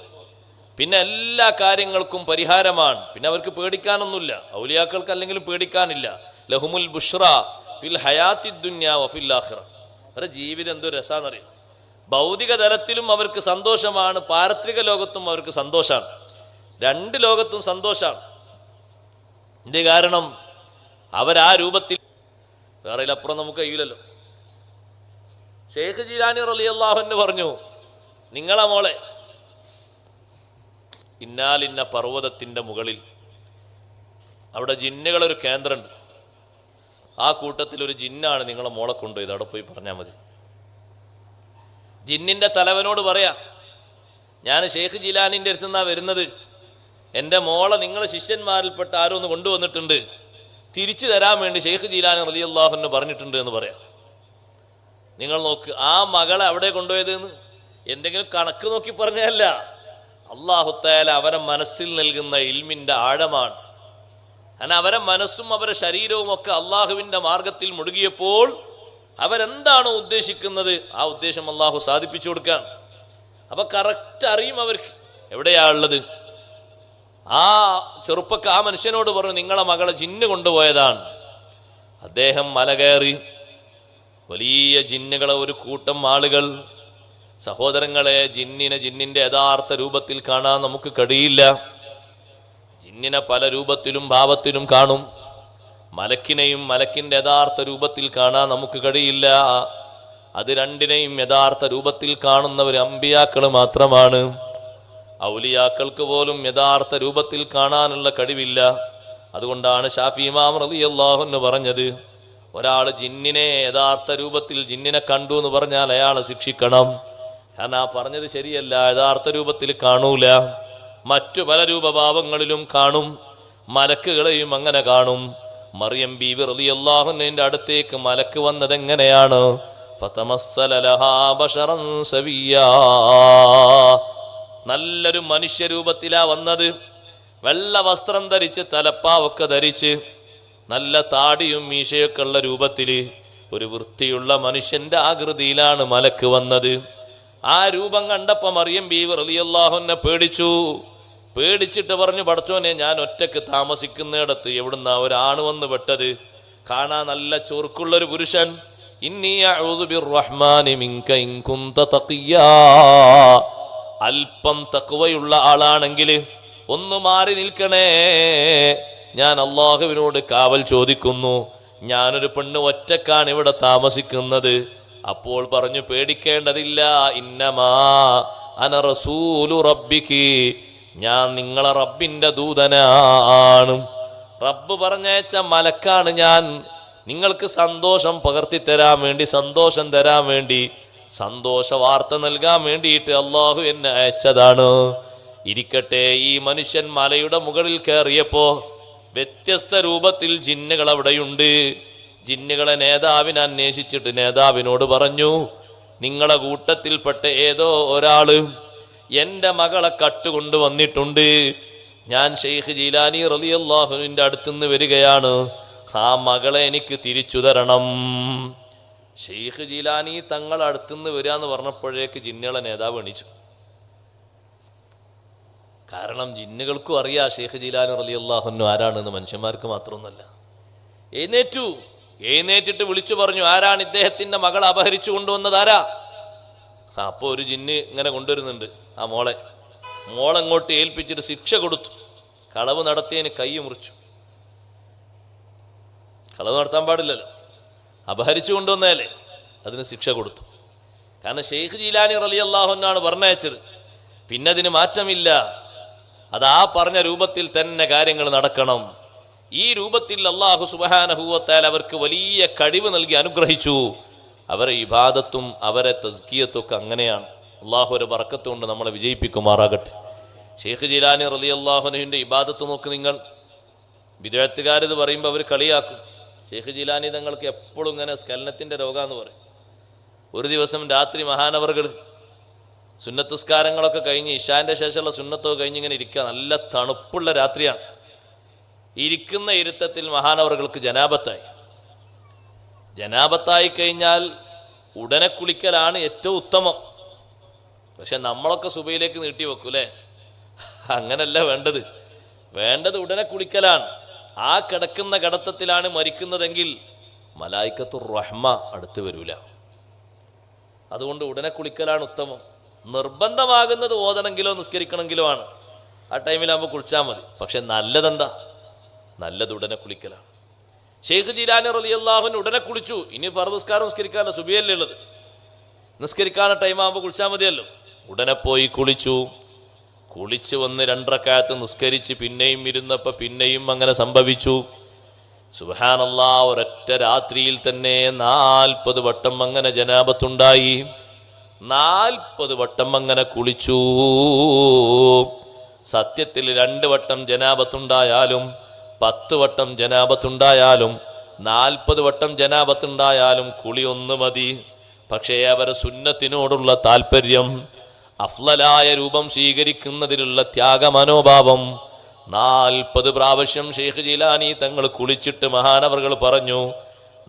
പിന്നെ എല്ലാ കാര്യങ്ങൾക്കും പരിഹാരമാണ്. പിന്നെ അവർക്ക് പേടിക്കാനൊന്നുമില്ല. ഔലിയാക്കൾക്ക് അല്ലെങ്കിലും പേടിക്കാനില്ല. ലഹുമുൽ ബുഷ്റ ഫിൽ ഹയാത്തി ദുനിയ വഫിൽ ആഖിറ. അവരുടെ ജീവിതം എന്തൊരു രസാന്നറിയാം. ഭൗതിക തലത്തിലും അവർക്ക് സന്തോഷമാണ്, പാരത്രിക ലോകത്തും അവർക്ക് സന്തോഷമാണ്. രണ്ട് ലോകത്തും സന്തോഷമാണ്. ഇതിന്റെ കാരണം അവരാ രൂപത്തിൽ വേറെ അപ്പുറം നമുക്ക് കഴിയില്ലല്ലോ. ഷെയ്ഖ് ജീലാനി റളിയല്ലാഹു അൻഹു പറഞ്ഞു, നിങ്ങളെ മോളെ ഇന്നാലിന്ന പർവ്വതത്തിന്റെ മുകളിൽ അവിടെ ജിന്നുകളൊരു കേന്ദ്രമുണ്ട്. ആ കൂട്ടത്തിൽ ഒരു ജിന്നാണ് നിങ്ങളെ മോളെ കൊണ്ടുപോയത്. അവിടെ പോയി പറഞ്ഞാൽ മതി. ജിന്നിന്റെ തലവനോട് പറയാ, ഞാൻ ഷെയ്ഖ് ജീലാനിന്റെ അടുത്ത് നിന്നാ വരുന്നത്, എൻ്റെ മോളെ നിങ്ങളെ ശിഷ്യന്മാരിൽപ്പെട്ട ആരോ ഒന്ന് കൊണ്ടുവന്നിട്ടുണ്ട്, തിരിച്ചു തരാൻ വേണ്ടി ഷെയ്ഖ് ജീലാനി റളിയല്ലാഹു അൻഹു പറഞ്ഞിട്ടുണ്ട് എന്ന് പറയാം. നിങ്ങൾ നോക്ക്, ആ മകളെ അവിടെ കൊണ്ടുപോയതെന്ന് എന്തെങ്കിലും കണക്ക് നോക്കി പറഞ്ഞതല്ല. അല്ലാഹു തആല അവരെ മനസ്സിൽ നൽകുന്ന ഇൽമിന്റെ ആഴമാണ്. കാരണം അവരെ മനസ്സും അവരെ ശരീരവും ഒക്കെ അള്ളാഹുവിന്റെ മാർഗത്തിൽ മുഴുകിയപ്പോൾ അവരെന്താണോ ഉദ്ദേശിക്കുന്നത് ആ ഉദ്ദേശം അള്ളാഹു സാധിപ്പിച്ചു കൊടുക്കാൻ. അപ്പൊ കറക്റ്റ് അറിയും അവർക്ക് എവിടെയാ ഉള്ളത്. ആ ആ മനുഷ്യനോട് പറഞ്ഞു, നിങ്ങളെ മകളെ ജിന്ന് കൊണ്ടുപോയതാണ്. അദ്ദേഹം മല കയറി വലിയ ജിന്നുകളെ ഒരു കൂട്ടം ആളുകൾ. സഹോദരങ്ങളെ, ജിന്നിന്റെ യഥാർത്ഥ രൂപത്തിൽ കാണാൻ നമുക്ക് കഴിയില്ല. ജിന്നിനെ പല രൂപത്തിലും ഭാവത്തിലും കാണും. മലക്കിനെയും മലക്കിന്റെ യഥാർത്ഥ രൂപത്തിൽ കാണാൻ നമുക്ക് കഴിയില്ല. അത് രണ്ടിനെയും യഥാർത്ഥ രൂപത്തിൽ കാണുന്നവർ അമ്പിയാക്കൾ മാത്രമാണ്. ഔലിയാക്കൾക്ക് പോലും യഥാർത്ഥ രൂപത്തിൽ കാണാനുള്ള കഴിവില്ല. അതുകൊണ്ടാണ് ഷാഫി ഇമാം റളിയല്ലാഹു അൻഹു പറഞ്ഞത്, ഒരാൾ ജിന്നിനെ യഥാർത്ഥ രൂപത്തിൽ ജിന്നിനെ കണ്ടു എന്ന് പറഞ്ഞാൽ അയാളെ ശിക്ഷിക്കണം. കാരണം ആ പറഞ്ഞത് ശരിയല്ല. യഥാർത്ഥ രൂപത്തിൽ കാണൂല. മറ്റു പല രൂപഭാവങ്ങളിലും കാണും. മലക്കുകളെയും അങ്ങനെ കാണും. മറിയം ബീവി റളിയല്ലാഹു അൻഹയുടെ അടുത്തേക്ക് മലക്ക് വന്നത് എങ്ങനെയാണ്? ഫതമസ്സല ലഹാ ബശറൻ സവിയ്യാ, നല്ലൊരു മനുഷ്യരൂപത്തിലാ വന്നത്. വെള്ള വസ്ത്രം ധരിച്ച് തലപ്പാവൊക്കെ ധരിച്ച് നല്ല താടിയും മീശയൊക്കെ ഉള്ള രൂപത്തില് ഒരു വൃത്തിയുള്ള മനുഷ്യന്റെ ആകൃതിയിലാണ് മലക്ക് വന്നത്. ആ രൂപം കണ്ടപ്പോ മറിയം ബീവി റളിയല്ലാഹു അൻഹ പേടിച്ചിട്ട് പറഞ്ഞു, പടച്ചോനെ, ഞാൻ ഒറ്റക്ക് താമസിക്കുന്നിടത്ത് എവിടുന്ന ഒരാണ് വന്ന് പെട്ടത്? കാണാൻ നല്ല ചൊറുക്കുള്ളൊരു പുരുഷൻ. ഇന്നി അഊദു ബിർറഹ്മാനി മിൻക ഇൻ കുൻത തഖിയ്യാ, അല്പം തഖ്വയുള്ള ആളാണെങ്കിൽ ഒന്ന് മാറി നിൽക്കണേ, ഞാൻ അള്ളാഹുവിനോട് കാവൽ ചോദിക്കുന്നു. ഞാനൊരു പെണ്ണ് ഒറ്റക്കാണ് ഇവിടെ താമസിക്കുന്നത്. അപ്പോൾ പറഞ്ഞു, പേടിക്കേണ്ടതില്ല, ഇന്നമാ അന റസൂലു റബ്ബിക്ക്, ഞാൻ നിങ്ങളെ റബ്ബിന്റെ ദൂതനാണ്. റബ്ബ് പറഞ്ഞയച്ച മലക്കാണ് ഞാൻ. നിങ്ങൾക്ക് സന്തോഷം പകർത്തി തരാൻ വേണ്ടി, സന്തോഷം തരാൻ വേണ്ടി, സന്തോഷ വാർത്ത നൽകാൻ വേണ്ടിയിട്ട് അള്ളാഹു എന്നെ അയച്ചതാണ്. ഇരിക്കട്ടെ, ഈ മനുഷ്യൻ മലയുടെ മുകളിൽ കയറിയപ്പോ വ്യത്യസ്ത രൂപത്തിൽ ജിന്നുകൾ അവിടെയുണ്ട്. ജിന്നുകളെ നേതാവിനെ അന്വേഷിച്ചിട്ട് നേതാവിനോട് പറഞ്ഞു, നിങ്ങളെ കൂട്ടത്തിൽപ്പെട്ട ഏതോ ഒരാള് എൻ്റെ മകളെ കട്ടുകൊണ്ട് വന്നിട്ടുണ്ട്. ഞാൻ ഷെയ്ഖ് ജീലാനി റളിയല്ലാഹുവിൻ്റെ അടുത്തുനിന്ന് വരികയാണ്, ആ മകളെ എനിക്ക് തിരിച്ചു തരണം. ഷെയ്ഖ് ജീലാനി തങ്ങൾ അടുത്തുനിന്ന് വരിക എന്ന് പറഞ്ഞപ്പോഴേക്ക് ജിന്നുകളെ നേതാവ് എണീച്ചു. കാരണം ജിന്നുകൾക്കും അറിയാം ഷെയ്ഖ് ജീലാനി റളിയല്ലാഹു അൻഹു ആരാണെന്ന്, മനുഷ്യന്മാർക്ക് മാത്രമൊന്നുമല്ല. എഴുന്നേറ്റിട്ട് വിളിച്ചു പറഞ്ഞു, ആരാണ് ഇദ്ദേഹത്തിന്റെ മകൾ അപഹരിച്ചു കൊണ്ടുവന്നത്, ആരാ? അപ്പോൾ ഒരു ജിന്ന് ഇങ്ങനെ കൊണ്ടുവരുന്നുണ്ട്. ആ മോളെങ്ങോട്ട് ഏൽപ്പിച്ചിട്ട് ശിക്ഷ കൊടുത്തു. കളവ് നടത്തിയതിന് കൈ മുറിച്ചു. കളവ് നടത്താൻ പാടില്ലല്ലോ, അപഹരിച്ചു കൊണ്ടുവന്നതല്ലേ, അതിന് ശിക്ഷ കൊടുത്തു. കാരണം ഷെയ്ഖ് ജീലാനി റളിയല്ലാഹു അൻഹു പറഞ്ഞയച്ചത്. പിന്നെ അതിന് മാറ്റമില്ല, അത് ആ പറഞ്ഞ രൂപത്തിൽ തന്നെ കാര്യങ്ങൾ നടക്കണം. ഈ രൂപത്തിൽ അല്ലാഹു സുബ്ഹാനഹു വ തആല അവർക്ക് വലിയ കഴിവ് നൽകി അനുഗ്രഹിച്ചു. അവരെ ഇബാദത്തും അവരെ തസ്കിയത്തും ഒക്കെ അങ്ങനെയാണ്. അള്ളാഹു ഒരു ബർക്കത്ത് കൊണ്ട് നമ്മളെ വിജയിപ്പിക്കുമാറാകട്ടെ. ഷെയ്ഖ് ജീലാനി റളിയല്ലാഹു അൻഹുവിൻ്റെ ഇബാദത്ത് നോക്ക് നിങ്ങൾ. ബിദ്അത്തുകാരിത് പറയുമ്പോൾ അവർ കളിയാക്കും. ഷെയ്ഖ് ജീലാനി തങ്ങൾക്ക് എപ്പോഴും ഇങ്ങനെ സ്ഖലനത്തിൻ്റെ രോഗമെന്ന് പറയും. ഒരു ദിവസം രാത്രി മഹാനവറുകൾ സുന്നത്തസ്കാരങ്ങളൊക്കെ കഴിഞ്ഞ് ഇശാന്റെ ശേഷമുള്ള സുന്നത്തൊക്കെ കഴിഞ്ഞ് ഇങ്ങനെ ഇരിക്കുക. നല്ല തണുപ്പുള്ള രാത്രിയാണ്. ഇരിക്കുന്ന ഇരുത്തത്തിൽ മഹാനവറുകൾക്ക് ജനാബത്തായി കഴിഞ്ഞാൽ ഉടനെ കുളിക്കലാണ് ഏറ്റവും ഉത്തമം. പക്ഷെ നമ്മളൊക്കെ സുബഹിയിലേക്ക് നീട്ടി വെക്കും അല്ലേ? അങ്ങനല്ല വേണ്ടത് ഉടനെ കുളിക്കലാണ്. ആ കിടക്കുന്ന കിടത്തത്തിലാണ് മരിക്കുന്നതെങ്കിൽ മലായിക്കത്തുർ റഹ്മ അടുത്ത് വരൂല. അതുകൊണ്ട് ഉടനെ കുളിക്കലാണ് ഉത്തമം. നിർബന്ധമാകുന്നത് ഓതണമെങ്കിലോ നിസ്കരിക്കണമെങ്കിലോ ആണ്. ആ ടൈമിലാകുമ്പോൾ കുളിച്ചാൽ മതി. പക്ഷെ നല്ലതെന്താ? നല്ലത് ഉടനെ കുളിക്കലാണ്. ഷെയ്ഖ് ജീലാനി റളിയല്ലാഹു അൻഹു ഉടനെ കുളിച്ചു. ഇനി ഫർദ് നിസ്കാരം നിസ്കരിക്കാനല്ല, സുബഹിയല്ലേ ഉള്ളത്, നിസ്കരിക്കാനുള്ള ടൈം ആകുമ്പോൾ കുളിച്ചാൽ മതിയല്ലോ. ഉടനെ പോയി കുളിച്ച് വന്ന് 2 റക്അത്ത് നിസ്കരിച്ച് പിന്നെയും ഇരുന്നപ്പോൾ പിന്നെയും അങ്ങനെ സംഭവിച്ചു. സുബ്ഹാനല്ലാഹ്, ഒരൊറ്റ രാത്രിയിൽ തന്നെ 40 വട്ടം അങ്ങനെ ജനാബത്തുണ്ടായി. 40 വട്ടം അങ്ങനെ കുളിച്ചു. സത്യത്തിൽ 2 വട്ടം ജനാബത്തുണ്ടായാലും 10 വട്ടം ജനാബത്തുണ്ടായാലും 40 വട്ടം ജനാബത്തുണ്ടായാലും കുളി ഒന്ന് മതി. പക്ഷേ അവരെ സുന്നത്തിനോടുള്ള താല്പര്യം, അഫ്ളലായ രൂപം സ്വീകരിക്കുന്നതിലുള്ള ത്യാഗമനോഭാവം, 40 പ്രാവശ്യം ഷെയ്ഖ് ജീലാനി തങ്ങൾ കുളിച്ചിട്ട് മഹാനവറുകൾ പറഞ്ഞു,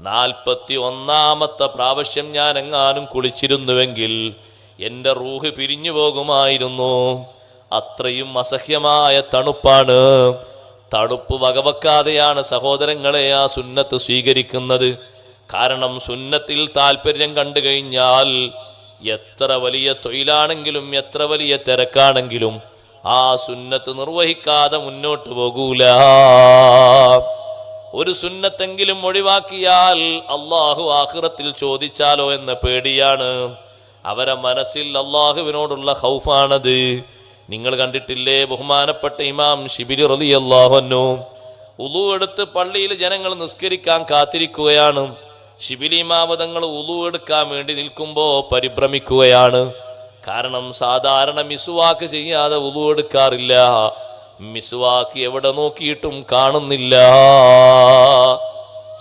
41ാമത്തെ പ്രാവശ്യം ഞാൻ എങ്ങാനും കുളിച്ചിരുന്നുവെങ്കിൽ എൻ്റെ റൂഹ് പിരിഞ്ഞു പോകുമായിരുന്നു. അത്രയും അസഹ്യമായ തണുപ്പാണ്. തണുപ്പ് വകവെക്കാതെയാണ് സഹോദരങ്ങളെ ആ സുന്നത്ത് സ്വീകരിക്കുന്നത്. കാരണം സുന്നത്തിൽ താല്പര്യം കണ്ടു കഴിഞ്ഞാൽ എത്ര വലിയ തൊഴിലാണെങ്കിലും എത്ര വലിയ തിരക്കാണെങ്കിലും ആ സുന്നത്ത് നിർവഹിക്കാതെ മുന്നോട്ട് പോകൂല. ഒരു സുന്നത്തെങ്കിലും ഒഴിവാക്കിയാൽ അള്ളാഹു ആഖിറത്തിൽ ചോദിച്ചാലോ എന്ന പേടിയാണ്. അവരെ മനസ്സിൽ അള്ളാഹുവിനോടുള്ള ഖൗഫാണത്. നിങ്ങൾ കണ്ടിട്ടില്ലേ, ബഹുമാനപ്പെട്ട ഇമാം ശിബിലി റളിയല്ലാഹു അൻഹു ഉളു എടുത്ത് പള്ളിയിൽ ജനങ്ങൾ നിസ്കരിക്കാൻ കാത്തിരിക്കുകയാണ്. ശിബിലി ഇമാം തങ്ങൾ ഉളു എടുക്കാൻ വേണ്ടി നിൽക്കുമ്പോൾ പരിഭ്രമിക്കുകയാണ്. കാരണം സാധാരണ മിസ്വാക്ക് ചെയ്യാതെ ഉളു എടുക്കാറില്ല. മിസ്വാക്ക് എവിടെ നോക്കിയിട്ടും കാണുന്നില്ല.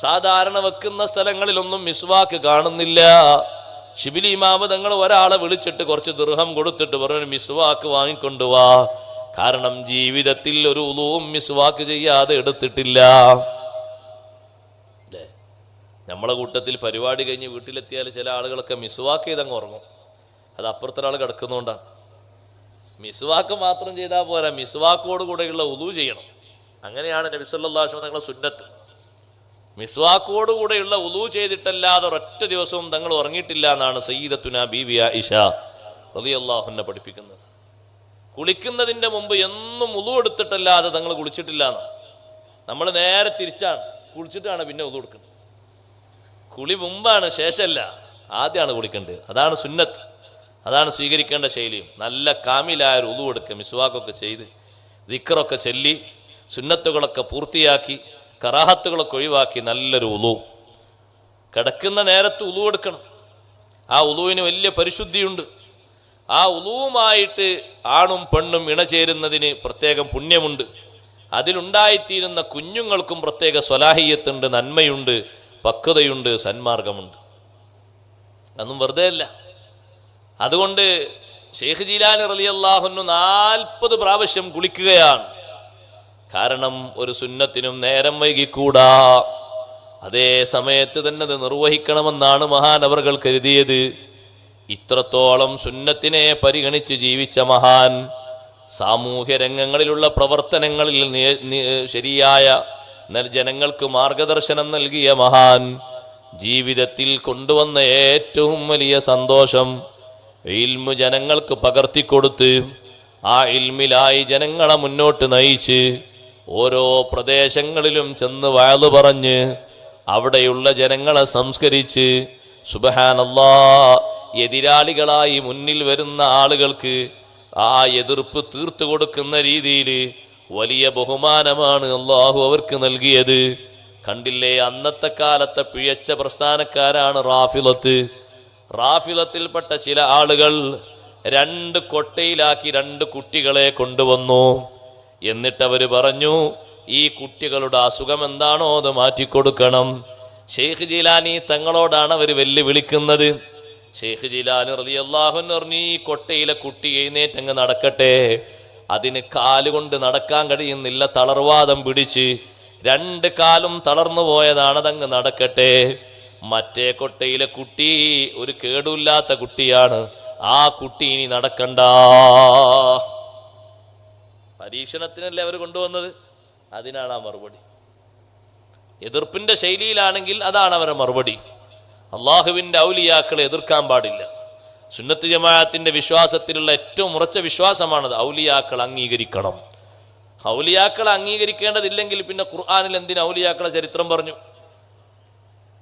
സാധാരണ വെക്കുന്ന സ്ഥലങ്ങളിലൊന്നും മിസ്വാക്ക് കാണുന്നില്ല. ശിബിലി ഇമാം തങ്ങൾ ഒരാളെ വിളിച്ചിട്ട് കുറച്ച് ദിർഹം കൊടുത്തിട്ട് പറഞ്ഞു, മിസ്വാക്ക് വാങ്ങിക്കൊണ്ടുവാ. കാരണം ജീവിതത്തിൽ ഒരു ഉളുവും മിസ്വാക്ക് ചെയ്യാതെ എടുത്തിട്ടില്ല. നമ്മളെ കൂട്ടത്തിൽ പരിപാടി കഴിഞ്ഞ് വീട്ടിലെത്തിയാൽ ചില ആളുകളൊക്കെ മിസ്വാക്ക് ചെയ്തങ്ങ് ഉറങ്ങും. അത് അപ്പുറത്തൊരാൾ കിടക്കുന്നതുകൊണ്ടാണ്. മിസ്വാക്ക് മാത്രം ചെയ്താൽ പോരാ, മിസ്വാക്കോട് കൂടെയുള്ള ഉളു ചെയ്യണം. അങ്ങനെയാണ് നബി സല്ലല്ലാഹു അലൈഹി വസല്ലം തങ്ങളുടെ സുന്നത്ത്. മിസ്വാക്കോട് കൂടെയുള്ള ഉളു ചെയ്തിട്ടല്ലാതെ ഒരൊറ്റ ദിവസവും തങ്ങൾ ഉറങ്ങിയിട്ടില്ല എന്നാണ് സയ്യിദത്തുനാ ബീവി ആയിഷ റളിയല്ലാഹു അൻഹ പഠിപ്പിക്കുന്നത്. കുളിക്കുന്നതിൻ്റെ മുമ്പ് എന്നും ഉളു എടുത്തിട്ടല്ലാതെ തങ്ങൾ കുളിച്ചിട്ടില്ല എന്നാണ്. നമ്മൾ നേരെ തിരിച്ചാണ്, കുളിച്ചിട്ടാണ് പിന്നെ ഉളു എടുക്കുന്നത്. കുളി മുമ്പാണ്, ശേഷമല്ല, ആദ്യമാണ് കുളിക്കേണ്ടത്. അതാണ് സുന്നത്ത്, അതാണ് സ്വീകരിക്കേണ്ട ശൈലിയും. നല്ല കാമിലായ ഉളു എടുക്കുക, മിസ്വാക്കൊക്കെ ചെയ്ത് ദിക്റൊക്കെ ചൊല്ലി സുന്നത്തുകളൊക്കെ പൂർത്തിയാക്കി കറാഹത്തുകളൊക്കെ ഒഴിവാക്കി നല്ലൊരു ഉളു. കിടക്കുന്ന നേരത്ത് ഉളു എടുക്കണം. ആ ഉളുവിന് വലിയ പരിശുദ്ധിയുണ്ട്. ആ ഉളുവുമായിട്ട് ആണും പെണ്ണും ഇണചേരുന്നതിന് പ്രത്യേകം പുണ്യമുണ്ട്. അതിലുണ്ടായിത്തീരുന്ന കുഞ്ഞുങ്ങൾക്കും പ്രത്യേക സ്വലാഹിയത്തുണ്ട്, നന്മയുണ്ട്, പക്വതയുണ്ട്, സന്മാർഗമുണ്ട്. അതൊന്നും വെറുതെ അല്ല. അതുകൊണ്ട് ഷെയ്ഖ് ജീലാനി റളിയല്ലാഹു അൻഹു 40 പ്രാവശ്യം കുളിക്കുകയാണ്. കാരണം ഒരു സുന്നത്തിനും നേരം വൈകിക്കൂടാ. അതേ സമയത്ത് തന്നെ അത് നിർവഹിക്കണമെന്നാണ് മഹാനവറുകൾ കരുതിയത്. ഇത്രത്തോളം സുന്നത്തിനെ പരിഗണിച്ച് ജീവിച്ച മഹാൻ, സാമൂഹ്യ രംഗങ്ങളിലുള്ള പ്രവർത്തനങ്ങളിൽ ശരിയായ ജനങ്ങൾക്ക് മാർഗദർശനം നൽകിയ മഹാൻ, ജീവിതത്തിൽ കൊണ്ടുവന്ന ഏറ്റവും വലിയ സന്തോഷം ഇൽമു ജനങ്ങൾക്ക് പകർത്തിക്കൊടുത്ത് ആ ഇൽമിലായി ജനങ്ങളെ മുന്നോട്ട് നയിച്ച് ഓരോ പ്രദേശങ്ങളിലും ചെന്ന് വഅദ് പറഞ്ഞ് അവിടെയുള്ള ജനങ്ങളെ സംസ്കരിച്ച് സുബ്ഹാനല്ലാഹ് എതിരാളികളായി മുന്നിൽ വരുന്ന ആളുകൾക്ക് ആ എതിർപ്പ് തീർത്തു കൊടുക്കുന്ന രീതിയിൽ വലിയ ബഹുമാനമാണ് അള്ളാഹു അവർക്ക് നൽകിയത്. കണ്ടില്ലേ, അന്നത്തെ കാലത്തെ പിഴച്ച പ്രസ്ഥാനക്കാരാണ് റാഫിളത്ത്. റാഫിളത്തിൽപ്പെട്ട ചില ആളുകൾ 2 കൊട്ടയിലാക്കി 2 കുട്ടികളെ കൊണ്ടുവന്നു. എന്നിട്ടവർ പറഞ്ഞു, ഈ കുട്ടികളുടെ അസുഖം എന്താണോ അത് മാറ്റിക്കൊടുക്കണം. ഷെയ്ഖ് ജീലാനി തങ്ങളോടാണ് അവർ വെല്ലുവിളിക്കുന്നത്. ഷെയ്ഖ് ജീലാനി റളിയല്ലാഹു അൻഹു പറഞ്ഞു, ഈ കൊട്ടയിലെ കുട്ടി എഴുന്നേറ്റങ്ങ് നടക്കട്ടെ. അതിന് കാലുകൊണ്ട് നടക്കാൻ കഴിയുന്നില്ല, തളർവാദം പിടിച്ച് 2 കാലും തളർന്നു പോയതാണ്, അതങ്ങ് നടക്കട്ടെ. മറ്റേ കൊട്ടയിലെ കുട്ടി ഒരു കേടുമില്ലാത്ത കുട്ടിയാണ്, ആ കുട്ടി ഇനി നടക്കണ്ട. പരീക്ഷണത്തിനല്ലേ അവർ കൊണ്ടുവന്നത്, അതിനാണ് ആ മറുപടി. എതിർപ്പിന്റെ ശൈലിയിലാണെങ്കിൽ അതാണ് അവരുടെ മറുപടി. അള്ളാഹുവിൻ്റെ ഔലിയാക്കളെ എതിർക്കാൻ പാടില്ല. സുന്നത്ത് ജമാഅത്തിന്റെ വിശ്വാസത്തിലുള്ള ഏറ്റവും ഉറച്ച വിശ്വാസമാണത്. ഔലിയാക്കൾ അംഗീകരിക്കണം. ഔലിയാക്കളെ അംഗീകരിക്കേണ്ടതില്ലെങ്കിൽ പിന്നെ ഖുർആനിൽ എന്തിന് ഔലിയാക്കളെ ചരിത്രം പറഞ്ഞു?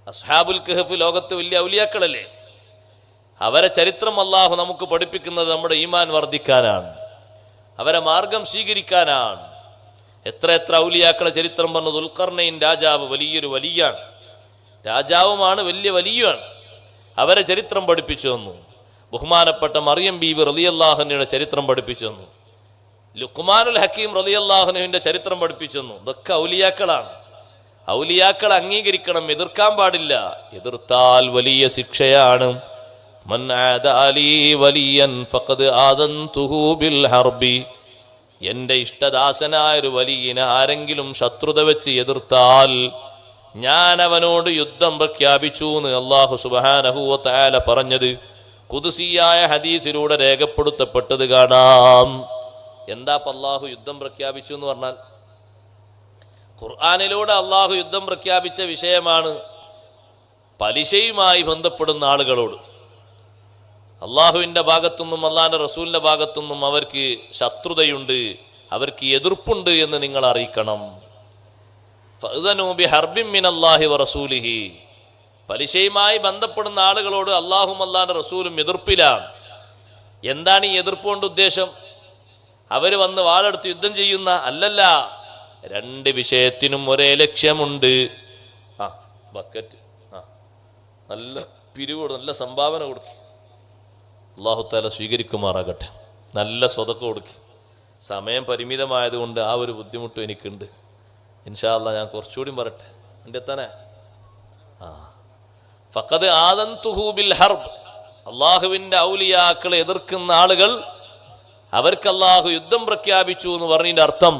അസ്ഹാബുൽ കഹഫ് ലോകത്ത് വലിയ ഔലിയാക്കളല്ലേ? അവരെ ചരിത്രം അള്ളാഹു നമുക്ക് പഠിപ്പിക്കുന്നത് നമ്മുടെ ഈമാൻ വർദ്ധിക്കാനാണ്, അവരെ മാർഗം സ്വീകരിക്കാനാണ്. എത്ര ഔലിയാക്കളെ ചരിത്രം പറഞ്ഞു. ദുൽഖർനൈൻ രാജാവ് വലിയൊരു വലിയാണ്, രാജാവുമാണ്, വലിയ വലിയാണ്. അവരെ ചരിത്രം പഠിപ്പിച്ചു തന്നു. ബഹുമാനപ്പെട്ട മറിയം ബീവി റളിയല്ലാഹു അൻഹയുടെ ചരിത്രം പഠിപ്പിച്ചു തന്നു. ലുഖ്മാനുൽ ഹക്കീം റളിയല്ലാഹു അൻഹുവിന്റെ ചരിത്രം പഠിപ്പിച്ചു തന്നു. ഇതൊക്കെ ഔലിയാക്കളാണ്. ഔലിയാക്കളെ അംഗീകരിക്കണം, എതിർക്കാൻ പാടില്ല. എതിർത്താൽ വലിയ ശിക്ഷയാണ്. മൻ ആദാലി വലിയൻ ഫഖദ് ആദൻതുഹു ബിൽ ഹർബി. എൻ്റെ ഇഷ്ടദാസനായൊരു വലിയനെ ആരെങ്കിലും ശത്രുത വെച്ച് എതിർത്താൽ ഞാൻ അവനോട് യുദ്ധം പ്രഖ്യാപിച്ചു എന്ന് അല്ലാഹു സുബ്ഹാനഹു വ തആല പറഞ്ഞത് ഖുദ്സിയായ ഹദീസിലൂടെ രേഖപ്പെടുത്തപ്പെട്ടത് കാണാം. എന്താ അല്ലാഹു യുദ്ധം പ്രഖ്യാപിച്ചു എന്ന് പറഞ്ഞാൽ? ഖുർആനിലൂടെ അല്ലാഹു യുദ്ധം പ്രഖ്യാപിച്ച വിഷയമാണ്. പലിശയുമായി ബന്ധപ്പെടുന്ന ആളുകളോട് അള്ളാഹുവിൻ്റെ ഭാഗത്തുനിന്നും അള്ളാഹിൻ്റെ റസൂലിൻ്റെ ഭാഗത്തുനിന്നും അവർക്ക് ശത്രുതയുണ്ട്, അവർക്ക് എതിർപ്പുണ്ട് എന്ന് നിങ്ങൾ അറിയിക്കണം. ഫഅ്ദനൂ ബിഹർബിൻ മിനല്ലാഹി വറസൂലിഹി. പലിശയുമായി ബന്ധപ്പെടുന്ന ആളുകളോട് അള്ളാഹും അള്ളാഹിൻ്റെ റസൂലും എതിർപ്പിലാണ്. എന്താണ് ഈ എതിർപ്പ് കൊണ്ട് ഉദ്ദേശം? അവർ വന്ന് വാളെടുത്ത് യുദ്ധം ചെയ്യുന്ന അല്ലല്ല. 2 വിഷയത്തിനും ഒരേ ലക്ഷ്യമുണ്ട്. ബക്കറ്റ് നല്ല പിരിവ്, നല്ല സംഭാവന കൊടുക്കും, അല്ലാഹു തആല സ്വീകരിക്കുമാറാകട്ടെ. നല്ല സ്വതക്ക കൊടുക്കും. സമയം പരിമിതമായതുകൊണ്ട് ആ ഒരു ബുദ്ധിമുട്ടും എനിക്കുണ്ട്. ഇൻഷാ അല്ലാഹ് ഞാൻ കുറച്ചുകൂടി പറട്ടെ. എൻ്റെ എത്താനേ ഫഖദ് ആദൻതുഹു ബിൽ ഹർബ്. അള്ളാഹുവിൻ്റെ ഔലിയാക്കളെ എതിർക്കുന്ന ആളുകൾ, അവർക്ക് അള്ളാഹു യുദ്ധം പ്രഖ്യാപിച്ചു എന്ന് പറഞ്ഞതിൻ്റെ അർത്ഥം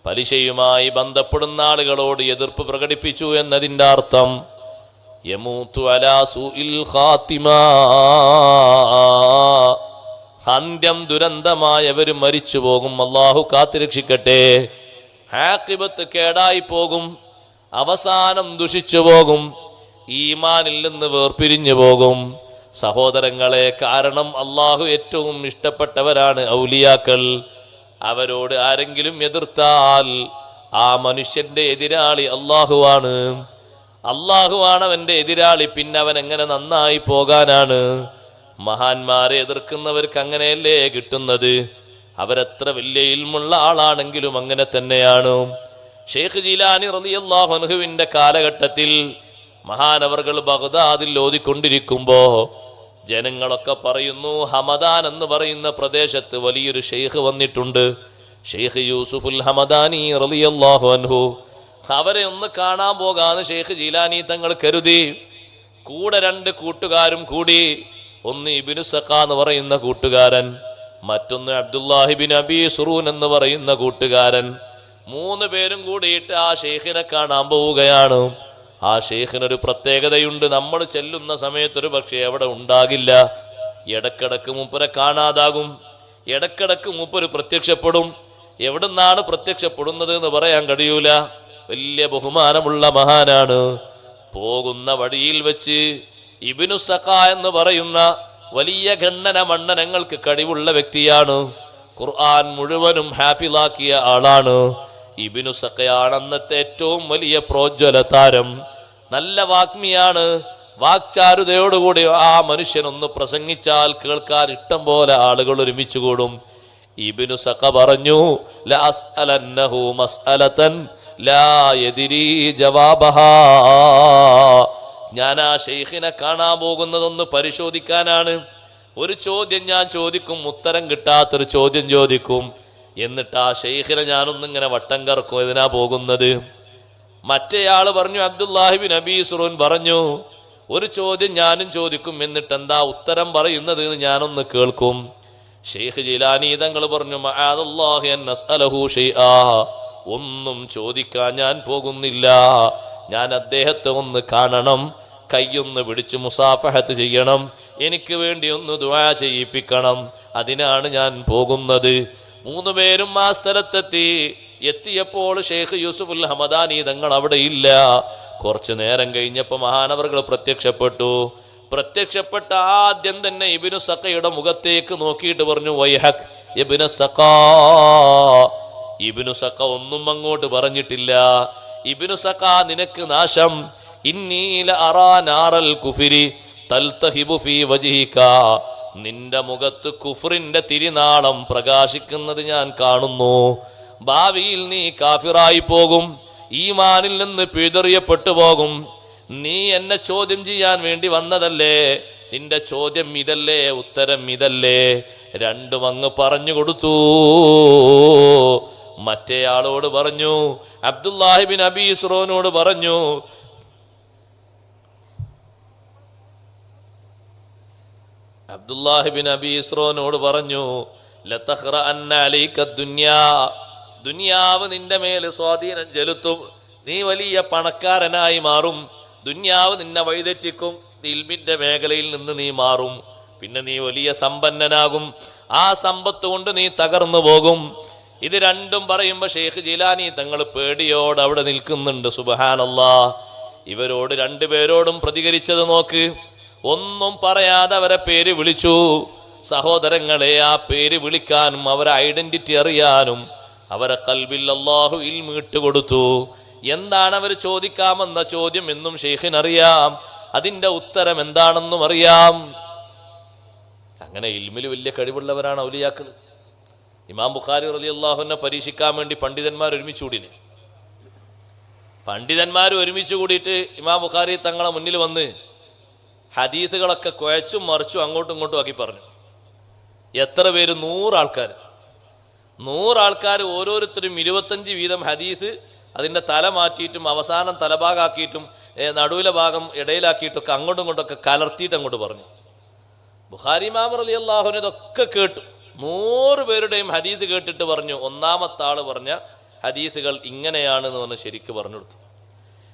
പലിശയുമായി ബന്ധപ്പെടുന്ന ആളുകളോട് എതിർപ്പ് പ്രകടിപ്പിച്ചു എന്നതിൻ്റെ അർത്ഥം യമൂതു അലാ സൂഇൽ ഖാതിമ. അന്ത്യം ദുരന്തമായവർ മരിച്ചു പോകും. അള്ളാഹു കാത്തുരക്ഷിക്കട്ടെ. ആഖിബത്ത് കേടായി പോകും, അവസാനം ദുഷിച്ചു പോകും, ഈമാനിൽ നിന്ന് വേർപിരിഞ്ഞു പോകും. സഹോദരങ്ങളെ, കാരണം അള്ളാഹു ഏറ്റവും ഇഷ്ടപ്പെട്ടവരാണ് ഔലിയാക്കൾ. അവരോട് ആരെങ്കിലും എതിർത്താൽ ആ മനുഷ്യന്റെ എതിരാളി അള്ളാഹുവാണ്. അള്ളാഹുവാണ് അവന്റെ എതിരാളി. പിന്നെ അവൻ എങ്ങനെ നന്നായി പോകാനാണ്? മഹാന്മാരെ എതിർക്കുന്നവർക്ക് അങ്ങനെയല്ലേ കിട്ടുന്നത്? അവരെത്ര വലിയ ഇൽമുള്ള ആളാണെങ്കിലും അങ്ങനെ തന്നെയാണ്. ഷെയ്ഖ് ജീലാനി റളിയല്ലാഹു അൻഹുവിന്റെ കാലഘട്ടത്തിൽ മഹാനവർകൾ ബഗ്ദാദിൽ ഓതിക്കൊണ്ടിരിക്കുമ്പോ ജനങ്ങളൊക്കെ പറയുന്നു, ഹമദാൻ എന്ന് പറയുന്ന പ്രദേശത്ത് വലിയൊരു ഷെയ്ഖ് വന്നിട്ടുണ്ട്, ഷെയ്ഖ് യൂസുഫുൽ ഹമദാനി റളിയല്ലാഹു അൻഹു. അവരെ ഒന്ന് കാണാൻ പോകാന്ന് ഷെയ്ഖ് ജീലാനി തങ്ങൾ കരുതി. കൂടെ 2 കൂട്ടുകാരും കൂടി ഒന്ന് ഇബ്നു സഖാ എന്ന് പറയുന്ന കൂട്ടുകാരൻ, മറ്റൊന്ന് അബ്ദുല്ലാഹിബിൻ അബീ സുറൂൻ എന്ന് പറയുന്ന കൂട്ടുകാരൻ. 3 പേരും കൂടിയിട്ട് ആ ഷെയ്ഖിനെ കാണാൻ പോവുകയാണ്. ആ ഷെയ്ഖിനൊരു പ്രത്യേകതയുണ്ട്. നമ്മൾ ചെല്ലുന്ന സമയത്തൊരു പക്ഷേ അവിടെ ഉണ്ടാകില്ല. ഇടക്കിടക്ക് മൂപ്പരെ കാണാതാകും, ഇടക്കിടക്ക് മൂപ്പര് പ്രത്യക്ഷപ്പെടും. എവിടുന്നാണ് പ്രത്യക്ഷപ്പെടുന്നത് എന്ന് പറയാൻ കഴിയൂല. വലിയ ബഹുമാനമുള്ള മഹാനാണ്. പോകുന്ന വഴിയിൽ വെച്ച് ഇബ്നു സഖാ എന്ന് പറയുന്ന വലിയ ഖണ്ഡന മണ്ഡനങ്ങൾക്ക് കഴിവുള്ള വ്യക്തിയാണ്. ഖുർആൻ മുഴുവനും ഹാഫിളാക്കിയ ആളാണ്. ഇബ്നു സഖയാണ് അന്നത്തെ ഏറ്റവും വലിയ പ്രോജ്വല താരം. നല്ല വാഗ്മിയാണ്. വാക്ചാരുതയോടുകൂടി ആ മനുഷ്യനൊന്ന് പ്രസംഗിച്ചാൽ കേൾക്കാൻ ഇഷ്ടം പോലെ ആളുകൾ ഒരുമിച്ച് കൂടും. ഇബ്നു സഖ പറഞ്ഞു, ലാ അസ്അലന്നഹു മസ്അലതൻ ലാ യദ്രി ജവാബഹാ. ഞാൻ ആ ഷെയ്ഖിനെ കാണാൻ പോകുന്നതൊന്ന് പരിശോധിക്കാനാണ്. ഒരു ചോദ്യം ഞാൻ ചോദിക്കും, ഉത്തരം കിട്ടാത്തൊരു ചോദ്യം ചോദിക്കും. എന്നിട്ട് ആ ഷെയ്ഖിനെ ഞാനൊന്നിങ്ങനെ വട്ടം കറക്കും. ഇതിനാ പോകുന്നത്. മറ്റേയാള് പറഞ്ഞു, അബ്ദുല്ലാഹിബിൻ അബീ സുറൂൻ പറഞ്ഞു, ഒരു ചോദ്യം ഞാനും ചോദിക്കും, എന്നിട്ട് എന്താ ഉത്തരം പറയുന്നത് എന്ന് ഞാനൊന്ന് കേൾക്കും. ഷെയ്ഖ് ജിലാനി തങ്ങൾ പറഞ്ഞു, മഅദല്ലാഹി അൻ നസ്അലഹു ഷൈആ. ഒന്നും ചോദിക്കാൻ ഞാൻ പോകുന്നില്ല. ഞാൻ അദ്ദേഹത്തെ ഒന്ന് കാണണം, കൈയൊന്ന് പിടിച്ച് മുസാഫഹത്ത് ചെയ്യണം, എനിക്ക് വേണ്ടി ഒന്ന് ദുആ ചെയ്യിപ്പിക്കണം. അതിനാണ് ഞാൻ പോകുന്നത്. 3 പേരും ആ സ്ഥലത്തെത്തി. എത്തിയപ്പോൾ ഷെയ്ഖ് യൂസുഫുൽ ഹമദാനി തങ്ങൾ അവിടെ ഇല്ല. കുറച്ചു നേരം കഴിഞ്ഞപ്പോൾ മഹാനവറുകൾ പ്രത്യക്ഷപ്പെട്ടു. പ്രത്യക്ഷപ്പെട്ട ആദ്യം തന്നെ ഇബ്നു സഖയുടെ മുഖത്തേക്ക് നോക്കിയിട്ട് പറഞ്ഞു, വൈഹക് ഇബ്നു സഖാ. ഇബ്നു സഖ ഒന്നും അങ്ങോട്ട് പറഞ്ഞിട്ടില്ല. ഇബ്നു സഖാ, നിനക്ക് നാശം. ഇന്നി ലഅറാ നാറൽ കുഫ്രി തൽതഹിബു ഫീ വജ്ഹിക. നിന്റെ മുഖത്ത് കുഫ്റിന്റെ തിരിനാളം പ്രകാശിക്കുന്നത് ഞാൻ കാണുന്നു. ഭാവിയിൽ നീ കാഫിറായി പോകും, ഈമാനിൽ നിന്ന് പിഴുതെറിയപ്പെട്ടു പോകും. നീ എന്നെ ചോദ്യം ചെയ്യാൻ വേണ്ടി വന്നതല്ലേ? നിന്റെ ചോദ്യം ഇതല്ലേ? ഉത്തരം ഇതല്ലേ? രണ്ടും അങ്ങ് പറഞ്ഞു കൊടുത്തു. മറ്റേ ആളോട് പറഞ്ഞു, അബ്ദുല്ലാഹിബിൻ അബീ സുറൂനോട് പറഞ്ഞു, അബ്ദുല്ലാഹിബിൻ അബീ സുറൂനോട് പറഞ്ഞു, ലതഖറഅന്ന അലൈക ദുനിയാ. ദുനിയാവ് നിന്റെ മേൽ സ്വാധീനം ചെലുത്തും. നീ വലിയ പണക്കാരനായി മാറും. ദുനിയാവ് നിന്നെ വഴിതെറ്റിക്കും. ഇൽമിന്റെ മേഖലയിൽ നിന്ന് നീ മാറും. പിന്നെ നീ വലിയ സമ്പന്നനാകും. ആ സമ്പത്ത് കൊണ്ട് നീ തകർന്നു പോകും. ഇത് രണ്ടും പറയുമ്പോൾ ഷെയ്ഖ് ജിലാനി തങ്ങൾ പേടിയോട് അവിടെ നിൽക്കുന്നുണ്ട്. സുബ്ഹാനല്ലാഹ്. ഇവരോട് 2 പേരോടും പ്രതികരിച്ചത് നോക്ക്. ഒന്നും പറയാതെ അവരെ പേര് വിളിച്ചു. സഹോദരങ്ങളെ, ആ പേര് വിളിക്കാനും അവരെ ഐഡന്റിറ്റി അറിയാനും അവരെ ഖൽബിൽ അല്ലാഹു ഇൽമ് ഇട്ടുകൊടുത്തു. എന്താണ് അവർ ചോദിക്കാമെന്ന ചോദ്യം എന്നും ഷെയ്ഖിനറിയാം. അതിന്റെ ഉത്തരം എന്താണെന്നും അറിയാം. അങ്ങനെ ഇൽമിൽ വലിയ കഴിവുള്ളവരാണ് ഔലിയാക്കൾ. ഇമാം ബുഖാരി റളിയല്ലാഹുവിനെ പരീക്ഷിക്കാൻ വേണ്ടി പണ്ഡിതന്മാർ ഒരുമിച്ച് കൂടിന്. പണ്ഡിതന്മാർ ഒരുമിച്ച് കൂടിയിട്ട് ഇമാം ബുഖാരി തങ്ങളെ മുന്നിൽ വന്ന് ഹദീസുകളൊക്കെ കുഴച്ചും മറിച്ചും അങ്ങോട്ടും ഇങ്ങോട്ടും ആക്കി പറഞ്ഞു. എത്ര പേര്? 100 ആൾക്കാർ. 100 ആൾക്കാർ ഓരോരുത്തരും 25 വീതം ഹദീസ് അതിൻ്റെ തല മാറ്റിയിട്ടും അവസാനം തലഭാഗമാക്കിയിട്ടും നടുവിലെ ഭാഗം ഇടയിലാക്കിയിട്ടൊക്കെ അങ്ങോട്ടും ഇങ്ങോട്ടൊക്കെ കലർത്തിയിട്ട് അങ്ങോട്ട് പറഞ്ഞു. ബുഖാരി ഇമാം റളിയല്ലാഹുവിന് ഇതൊക്കെ കേട്ടു. 100 പേരുടെയും ഹദീസ് കേട്ടിട്ട് പറഞ്ഞു, ഒന്നാമത്തെ ആള് പറഞ്ഞ ഹദീസുകൾ ഇങ്ങനെയാണെന്ന് പറഞ്ഞ് ശരിക്ക് പറഞ്ഞു കൊടുത്തു.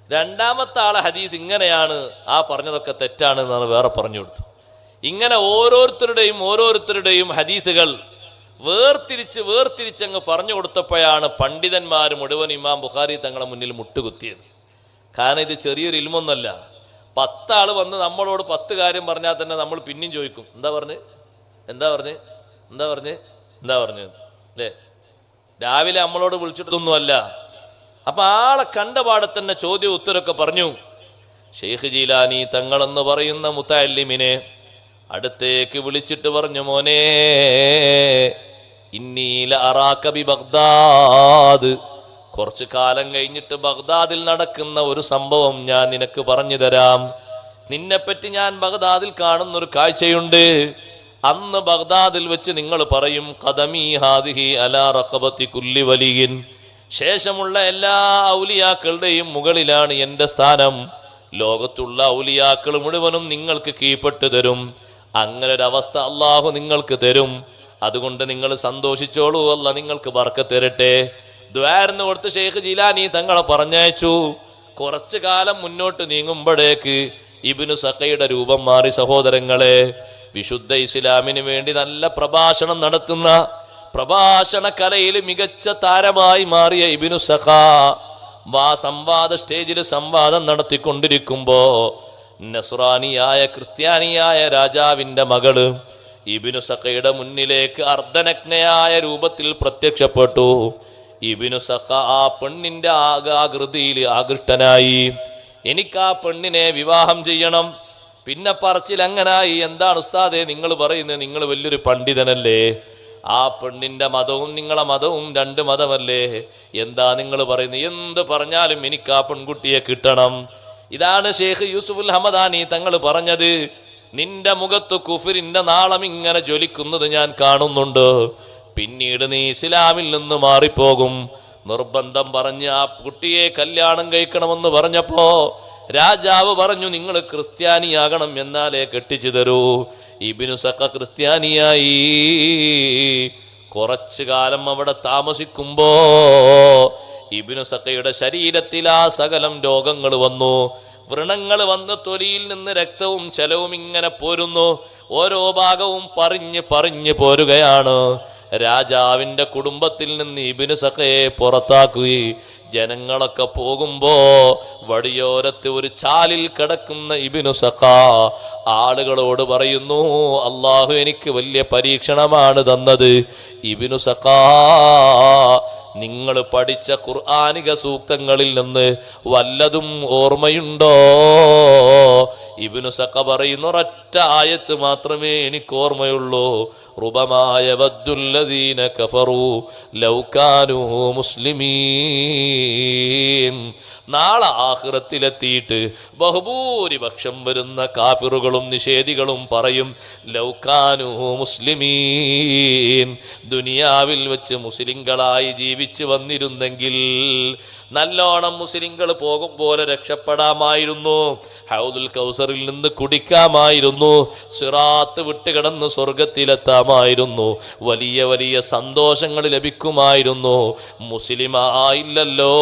രണ്ടാമത്തെ ആളെ ഹദീസ് ഇങ്ങനെയാണ്, ആ പറഞ്ഞതൊക്കെ തെറ്റാണെന്നാണ് വേറെ പറഞ്ഞു കൊടുത്തു. ഇങ്ങനെ ഓരോരുത്തരുടെയും ഹദീസുകൾ വേർതിരിച്ചങ്ങ് പറഞ്ഞു കൊടുത്തപ്പോഴാണ് പണ്ഡിതന്മാർ മുഴുവൻ ഇമാം ബുഖാരി തങ്ങളെ മുന്നിൽ മുട്ടുകുത്തിയത്. കാരണം ഇത് ചെറിയൊരു ഇൽമൊന്നുമല്ല. 10 ആള് വന്ന് നമ്മളോട് 10 കാര്യം പറഞ്ഞാൽ തന്നെ നമ്മൾ പിന്നെയും ചോദിക്കും, എന്താ പറഞ്ഞ് അല്ലേ? രാവിലെ നമ്മളോട് വിളിച്ചിട്ടൊന്നുമല്ല. അപ്പൊ ആളെ കണ്ടപാടെ തന്നെ ചോദ്യം ഉത്തരമൊക്കെ പറഞ്ഞു. ഷെയ്ഖ് ജീലാനി തങ്ങളെന്ന് പറയുന്ന മുതഅല്ലിമിനെ അടുത്തേക്ക് വിളിച്ചിട്ട് പറഞ്ഞു, മോനെ, ഇന്നി ലഅറാക ബി ബഗ്ദാദ്. കുറച്ചു കാലം കഴിഞ്ഞിട്ട് ബഗ്ദാദിൽ നടക്കുന്ന ഒരു സംഭവം ഞാൻ നിനക്ക് പറഞ്ഞു തരാം. നിന്നെപ്പറ്റി ഞാൻ ബഗ്ദാദിൽ കാണുന്നൊരു കാഴ്ചയുണ്ട്. അന്ന് ബഗ്ദാദിൽ വെച്ച് നിങ്ങൾ പറയും, ഖദമീ ഹാദിഹി അലാ റഖബത്തി കുല്ലി വലിയിൻ. ശേഷമുള്ള എല്ലാ ഔലിയാക്കളുടെയും മുകളിലാണ് എൻ്റെ സ്ഥാനം. ലോകത്തുള്ള ഔലിയാക്കൾ മുഴുവനും നിങ്ങൾക്ക് കീഴ്പ്പെട്ടു തരും. അങ്ങനെ ഒരവസ്ഥ അള്ളാഹു നിങ്ങൾക്ക് തരും. അതുകൊണ്ട് നിങ്ങൾ സന്തോഷിച്ചോളൂ, അല്ലാഹ് നിങ്ങൾക്ക് ബർക്കത്ത് തരട്ടെ. ദ്വാരന്ന് കൊടുത്ത് ഷെയ്ഖ് ജീലാനി തങ്ങളെ പറഞ്ഞയച്ചു. കുറച്ചു കാലം മുന്നോട്ട് നീങ്ങുമ്പോഴേക്ക് ഇബ്നു സഖയുടെ രൂപം മാറി. സഹോദരങ്ങളെ, വിശുദ്ധ ഇസ്ലാമിന് വേണ്ടി നല്ല പ്രഭാഷണം നടത്തുന്ന പ്രഭാഷണ കലയിൽ മികച്ച താരമായി മാറിയ ഇബ്നു സഖ സംവാദ സ്റ്റേജിൽ സംവാദം നടത്തിക്കൊണ്ടിരിക്കുമ്പോ നസ്രാനിയായ ക്രിസ്ത്യാനിയായ രാജാവിന്റെ മകള് ഇബ്നു സഖയുടെ മുന്നിലേക്ക് അർദ്ധനഗ്നയായ രൂപത്തിൽ പ്രത്യക്ഷപ്പെട്ടു. ഇബ്നു സഖ ആ പെണ്ണിന്റെ ആകൃതിയിൽ ആകൃഷ്ടനായി. എനിക്ക് ആ പെണ്ണിനെ വിവാഹം ചെയ്യണം. പിന്നെ പറച്ചിൽ അങ്ങനായി. എന്താണ് ഉസ്താദെ നിങ്ങൾ പറയുന്നത്? നിങ്ങൾ വലിയൊരു പണ്ഡിതനല്ലേ? ആ പെണ്ണിന്റെ മതവും നിങ്ങളെ മതവും രണ്ട് മതമല്ലേ? എന്താ നിങ്ങൾ പറയുന്നത്? എന്ത് പറഞ്ഞാലും എനിക്ക് ആ പെൺകുട്ടിയെ കിട്ടണം. ഇതാണ് ഷെയ്ഖ് യൂസുഫുൽ ഹമദാനി തങ്ങൾ പറഞ്ഞത്. നിന്റെ മുഖത്ത് കുഫറിന്റെ നാളം ഇങ്ങനെ ജ്വലിക്കുന്നത് ഞാൻ കാണുന്നുണ്ട്. പിന്നീട് നീ ഇസ്ലാമിൽ നിന്ന് മാറിപ്പോകും. നിർബന്ധം പറഞ്ഞ് ആ കുട്ടിയെ കല്യാണം കഴിക്കണമെന്ന് പറഞ്ഞപ്പോ രാജാവ് പറഞ്ഞു, നിങ്ങൾ ക്രിസ്ത്യാനിയാകണം, എന്നാലേ കെട്ടിച്ചു തരൂ. ഇബ്നു സഖ ക്രിസ്ത്യാനിയായി. കുറച്ചു കാലം അവിടെ താമസിക്കുമ്പോ ഇബ്നു സഖയുടെ ശരീരത്തിൽ ആ സകലം രോഗങ്ങൾ വന്നു. വ്രണങ്ങൾ വന്ന് തൊലിയിൽ നിന്ന് രക്തവും ചലവും ഇങ്ങനെ പോരുന്നു. ഓരോ ഭാഗവും പറഞ്ഞു പോരുകയാണ്. രാജാവിന്റെ കുടുംബത്തിൽ നിന്ന് ഇബ്നു സഖയെ പുറത്താക്കുകയും ജനങ്ങളൊക്കെ പോകുമ്പോ വടിയോരത്ത് ഒരു ചാലിൽ കിടക്കുന്ന ഇബ്നു സഖ ആളുകളോട് പറയുന്നു, അള്ളാഹു എനിക്ക് വലിയ പരീക്ഷണമാണ് തന്നത്. ഇബ്നു സഖ, നിങ്ങൾ പഠിച്ച ഖുർആനിക സൂക്തങ്ങളിൽ നിന്ന് വല്ലതും ഓർമ്മയുണ്ടോ? ഇബ്നു സഖ പറയുന്നു, ഒരൊറ്റ ആയത്ത് മാത്രമേ എനിക്ക് ഓർമ്മയുള്ളൂ. റുബമായ വദ്ദുല്ലദീന കഫറു ലൗ കാനൂ മുസ്ലിമീൻ. നാളെ ആഖിറത്തിലെത്തിയിട്ട് ബഹുഭൂരിപക്ഷം വരുന്ന കാഫിറുകളും നിഷേധികളും പറയും, ലൗ കാനൂ മുസ്ലിമീൻ, ദുനിയാവിൽ വെച്ച് മുസ്ലിങ്ങളായി ജീവിച്ചു വന്നിരുന്നെങ്കിൽ നല്ലോണം മുസ്ലിങ്ങൾ പോകും പോലെ രക്ഷപ്പെടാമായിരുന്നു. ഹൗദുൽ കൗസറിൽ നിന്ന് കുടിക്കാമായിരുന്നു. സിറാത്ത് വിട്ടുകിടന്ന് സ്വർഗത്തിലെത്താമായിരുന്നു. വലിയ വലിയ സന്തോഷങ്ങൾ ലഭിക്കുമായിരുന്നു. മുസ്ലിം ആയില്ലല്ലോ.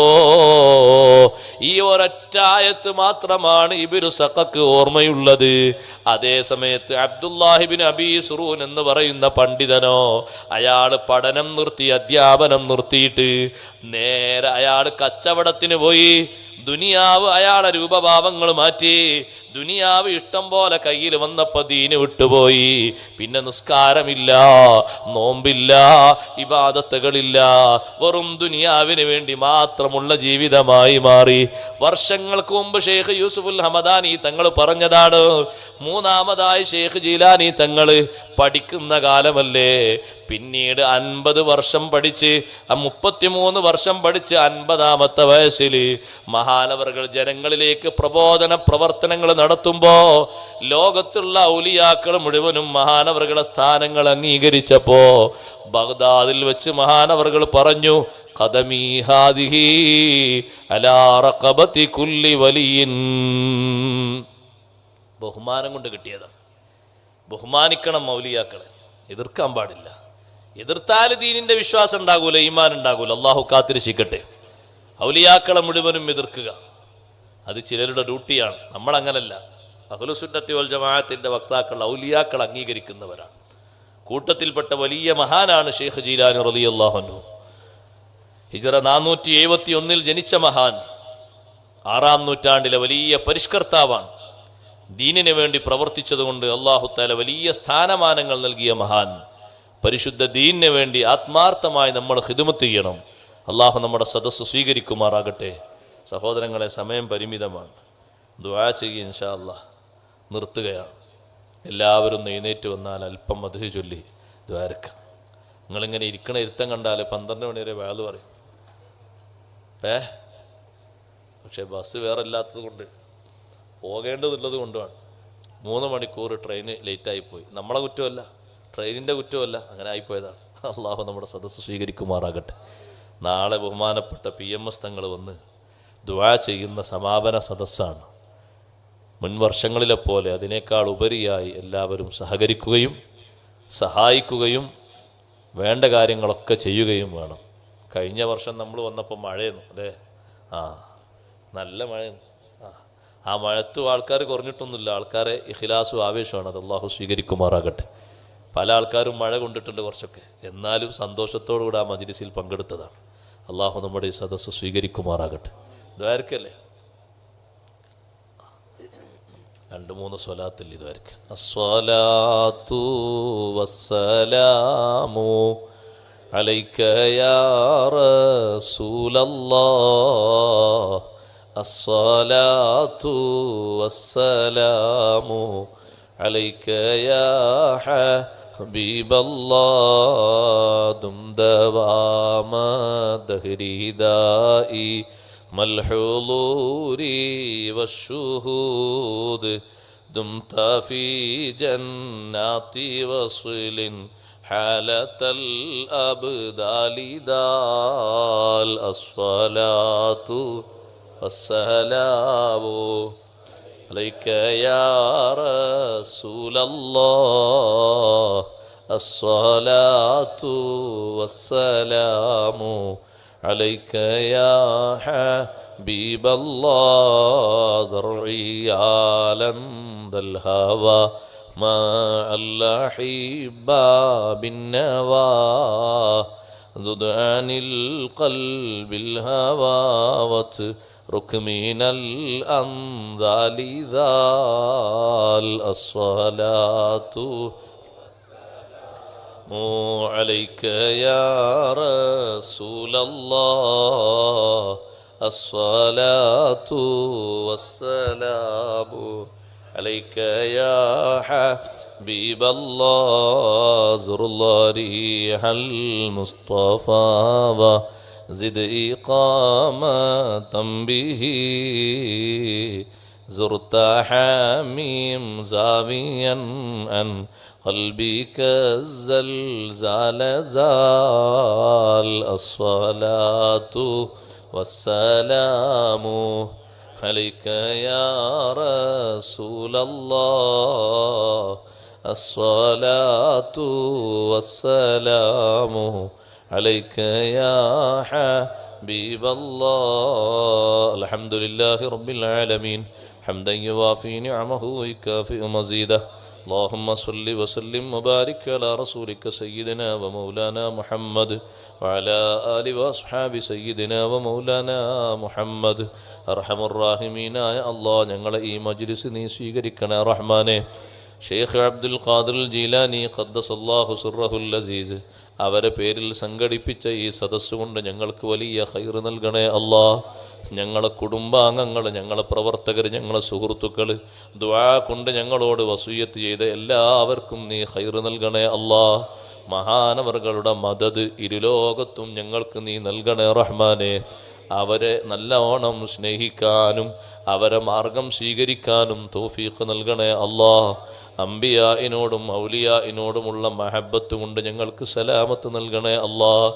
ഈ ഒരൊറ്റ ആയത്ത് മാത്രമാണ് ഇബ്നു സഖക്ക് ഓർമ്മയുള്ളത്. അതേ സമയത്ത് അബ്ദുല്ലാഹിബ്നു അബീ സുറൂൻ എന്ന് പറയുന്ന പണ്ഡിതനോ, അയാൾ പഠനം നിർത്തി, അധ്യാപനം നിർത്തിയിട്ട് നേരെ അയാൾ കച്ചവടത്തിന് പോയി. ദുനിയാവ് അയാളെ രൂപഭാവങ്ങൾ മാറ്റി. ദുനിയാവ് ഇഷ്ടം പോലെ കയ്യിൽ വന്നപ്പോ ദീന് വിട്ടുപോയി. പിന്നെ നിസ്കാരമില്ല, നോമ്പില്ല, ഇബാദത്തുകളില്ല. വെറും ദുനിയാവിന് വേണ്ടി മാത്രമുള്ള ജീവിതമായി മാറി. വർഷങ്ങൾക്ക് മുമ്പ് ഷെയ്ഖ് യൂസുഫുൽ ഹമദാനി തങ്ങൾ പറഞ്ഞതാണ്. മൂന്നാമതായി ഷെയ്ഖ് ജീലാനി തങ്ങൾ പഠിക്കുന്ന കാലമല്ലേ. പിന്നീട് 50 വർഷം പഠിച്ച് 33 വർഷം പഠിച്ച് 50-ാമത്തെ വയസ്സിൽ മഹാനവറുകൾ ജനങ്ങളിലേക്ക് പ്രബോധന പ്രവർത്തനങ്ങൾ നടത്തുമ്പോ ലോകത്തുള്ള ഔലിയാക്കൾ മുഴുവനും മഹാനവറുകളുടെ സ്ഥാനങ്ങൾ അംഗീകരിച്ചപ്പോ ബഗ്ദാദിൽ വെച്ച് മഹാനവറുകൾ പറഞ്ഞു, ഖദമീ ഹാദിഹി അലാ റഖബതി കുല്ലി വലിയിൻ. ബഹുമാനം കൊണ്ട് കിട്ടിയതാണ്. ബഹുമാനിക്കണം ഔലിയാക്കളെ, എതിർക്കാൻ പാടില്ല. എതിർത്താൽ ദീനിന്റെ വിശ്വാസം ഉണ്ടാകൂല, ഈമാൻ ഉണ്ടാകൂല. അള്ളാഹു കാത്തിരക്ഷിക്കട്ടെ. ഔലിയാക്കളെ മുഴുവനും എതിർക്കുക അത് ചിലരുടെ ഡ്യൂട്ടിയാണ്. നമ്മളങ്ങനല്ല. അഹ്ലുസുന്നത്തി വൽ ജമാഅത്തിന്റെ വക്താക്കൾ ഔലിയാക്കൾ അംഗീകരിക്കുന്നവരാണ്. കൂട്ടത്തിൽപ്പെട്ട വലിയ മഹാനാണ് ഷെയ്ഖ് ജീലാനി റളിയല്ലാഹു അൻഹു. ഹിജ്റ 471 ജനിച്ച മഹാൻ. 6-ാം നൂറ്റാണ്ടിലെ വലിയ പരിഷ്കർത്താവാണ്. ദീനിന് വേണ്ടി പ്രവർത്തിച്ചതുകൊണ്ട് അല്ലാഹു തആല വലിയ സ്ഥാനമാനങ്ങൾ നൽകിയ മഹാൻ. പരിശുദ്ധ ദീനിന് വേണ്ടി ആത്മാർത്ഥമായി നമ്മൾ ഖിദ്മത്ത് ചെയ്യണം. അള്ളാഹു നമ്മുടെ സദസ്സ് സ്വീകരിക്കുമാറാകട്ടെ. സഹോദരങ്ങളെ, സമയം പരിമിതമാണ്. ദുആ ചെയ്യുക ഇൻഷാ അല്ലാഹ്. നിർത്തുകയാണ്. എല്ലാവരും എഴുന്നേറ്റ് വന്നാൽ അല്പം മദ്ഹ് ചൊല്ലി ദ്വാരക്കാം. നിങ്ങളിങ്ങനെ ഇരിക്കണ ഇരുത്തം കണ്ടാൽ 12 മണി വരെ വഅദ് പറയും. പക്ഷെ ബസ് വേറെ ഇല്ലാത്തത് കൊണ്ട്, പോകേണ്ടതുള്ളത് കൊണ്ടുമാണ് 3 മണിക്കൂർ ട്രെയിന് ലേറ്റായിപ്പോയി. നമ്മളെ കുറ്റമല്ല, ട്രെയിനിൻ്റെ കുറ്റമല്ല, അങ്ങനെ ആയിപ്പോയതാണ്. അള്ളാഹു നമ്മുടെ സദസ്സ് സ്വീകരിക്കുമാറാകട്ടെ. നാളെ ബഹുമാനപ്പെട്ട PMS തങ്ങൾ വന്ന് ദുആ ചെയ്യുന്ന സമാപന സദസ്സാണ്. മുൻ വർഷങ്ങളിലെ പോലെ അതിനേക്കാൾ ഉപരിയായി എല്ലാവരും സഹകരിക്കുകയും സഹായിക്കുകയും വേണ്ട കാര്യങ്ങളൊക്കെ ചെയ്യുകയും വേണം. കഴിഞ്ഞ വർഷം നമ്മൾ വന്നപ്പോൾ മഴയെന്നു അല്ലേ? നല്ല മഴയെന്നു. ആ മഴത്തും ആൾക്കാർ കുറഞ്ഞിട്ടൊന്നുമില്ല. ആൾക്കാരെ ഇഖ്ലാസും ആവേശമാണ്. അത് അള്ളാഹു സ്വീകരിക്കുമാറാകട്ടെ. പല ആൾക്കാരും മഴ കൊണ്ടിട്ടുണ്ട് കുറച്ചൊക്കെ, എന്നാലും സന്തോഷത്തോടുകൂടി ആ മജ്ലിസിൽ പങ്കെടുത്തതാണ്. അള്ളാഹു നമ്മുടെ ഈ സദസ്സ് സ്വീകരിക്കുമാറാകട്ടെ. ഇതായിരിക്കല്ലേ 2-3 സ്വലാത്തിൽ ഇതായിരിക്കും. അസ്സലാത്തു വസ്സലാമു അലൈക യാ റസൂലല്ലാഹ്, അസ്സലാത്തു വസ്സലാമു അലൈക യാ ഹബീബല്ലാഹ്, ദും ദവാമ ദഹ്രി ദാഇ മൽഹുളൂരി വശുഹൂദ്, ദുംത ഫീ ജന്നാതി വസ്ലിൻ ഹാലത്തൽ അബ്ദാലി ദാൽ, അസ്സലാത്തു വസ്സലാമു അലൈക യാ റസൂലല്ലാഹ്, അസ്സലാത്തു വസ്സലാമു عليك يا حبيب الله، ذرعيالا ذا الهوى مع الأحبة بالنوى، ذد عن القلب الهوى واترك من الأنذال ذال، الصلاة عليك يا رسول الله، الصلاة والسلام عليك يا حبيب الله، زر الله ريح المصطفى وزد إقامة به، زرت حميم زاويا عن قلبك الزلزال زال، الصلاة والسلام عليك يا رسول الله، الصلاة والسلام عليك يا حبيب الله. الحمد لله رب العالمين حمدا يوافي نعمه ويكافئ مزيده. اللهم صل وسلم وبارك على رسولك سيدنا ومولانا محمد وعلى آل وأصحاب سيدنا ومولانا محمد. അർഹമുർ-റഹീമീനായ അല്ലാഹ്, ഞങ്ങളെ ഈ മജ്ലിസ് നീ സ്വീകരിക്കണേ റഹ്മാനെ. ഷെയ്ഖ് അബ്ദുൽ ഖാദിർ ജീലാനി ഖദ്ദസല്ലാഹു സിർറഹുൽ അസീസ് അവരെ പേരിൽ സംഘടിപ്പിച്ച ഈ സദസ്സ് കൊണ്ട് ഞങ്ങൾക്ക് വലിയ ഖൈർ നൽകണേ അല്ലാഹ്. ഞങ്ങളെ കുടുംബാംഗങ്ങൾ, ഞങ്ങളെ പ്രവർത്തകർ, ഞങ്ങളെ സുഹൃത്തുക്കൾ, ദുആ കൊണ്ട് ഞങ്ങളോട് വസിയ്യത്ത് ചെയ്ത എല്ലാവർക്കും നീ ഖൈർ നൽകണേ അല്ലാഹ്. മഹാനവറുകളുടെ മദദ് ഇരുലോകത്തും ഞങ്ങൾക്ക് നീ നൽകണേ റഹ്മാനെ. അവരെ നല്ലവണ്ണം സ്നേഹിക്കാനും അവരെ മാർഗം സ്വീകരിക്കാനും തൗഫീഖ് നൽകണേ അല്ലാഹ്. അംബിയായിനോടും ഔലിയായിനോടുമുള്ള മഹബത്ത് കൊണ്ട് ഞങ്ങൾക്ക് സലാമത്ത് നൽകണേ അല്ലാഹ്.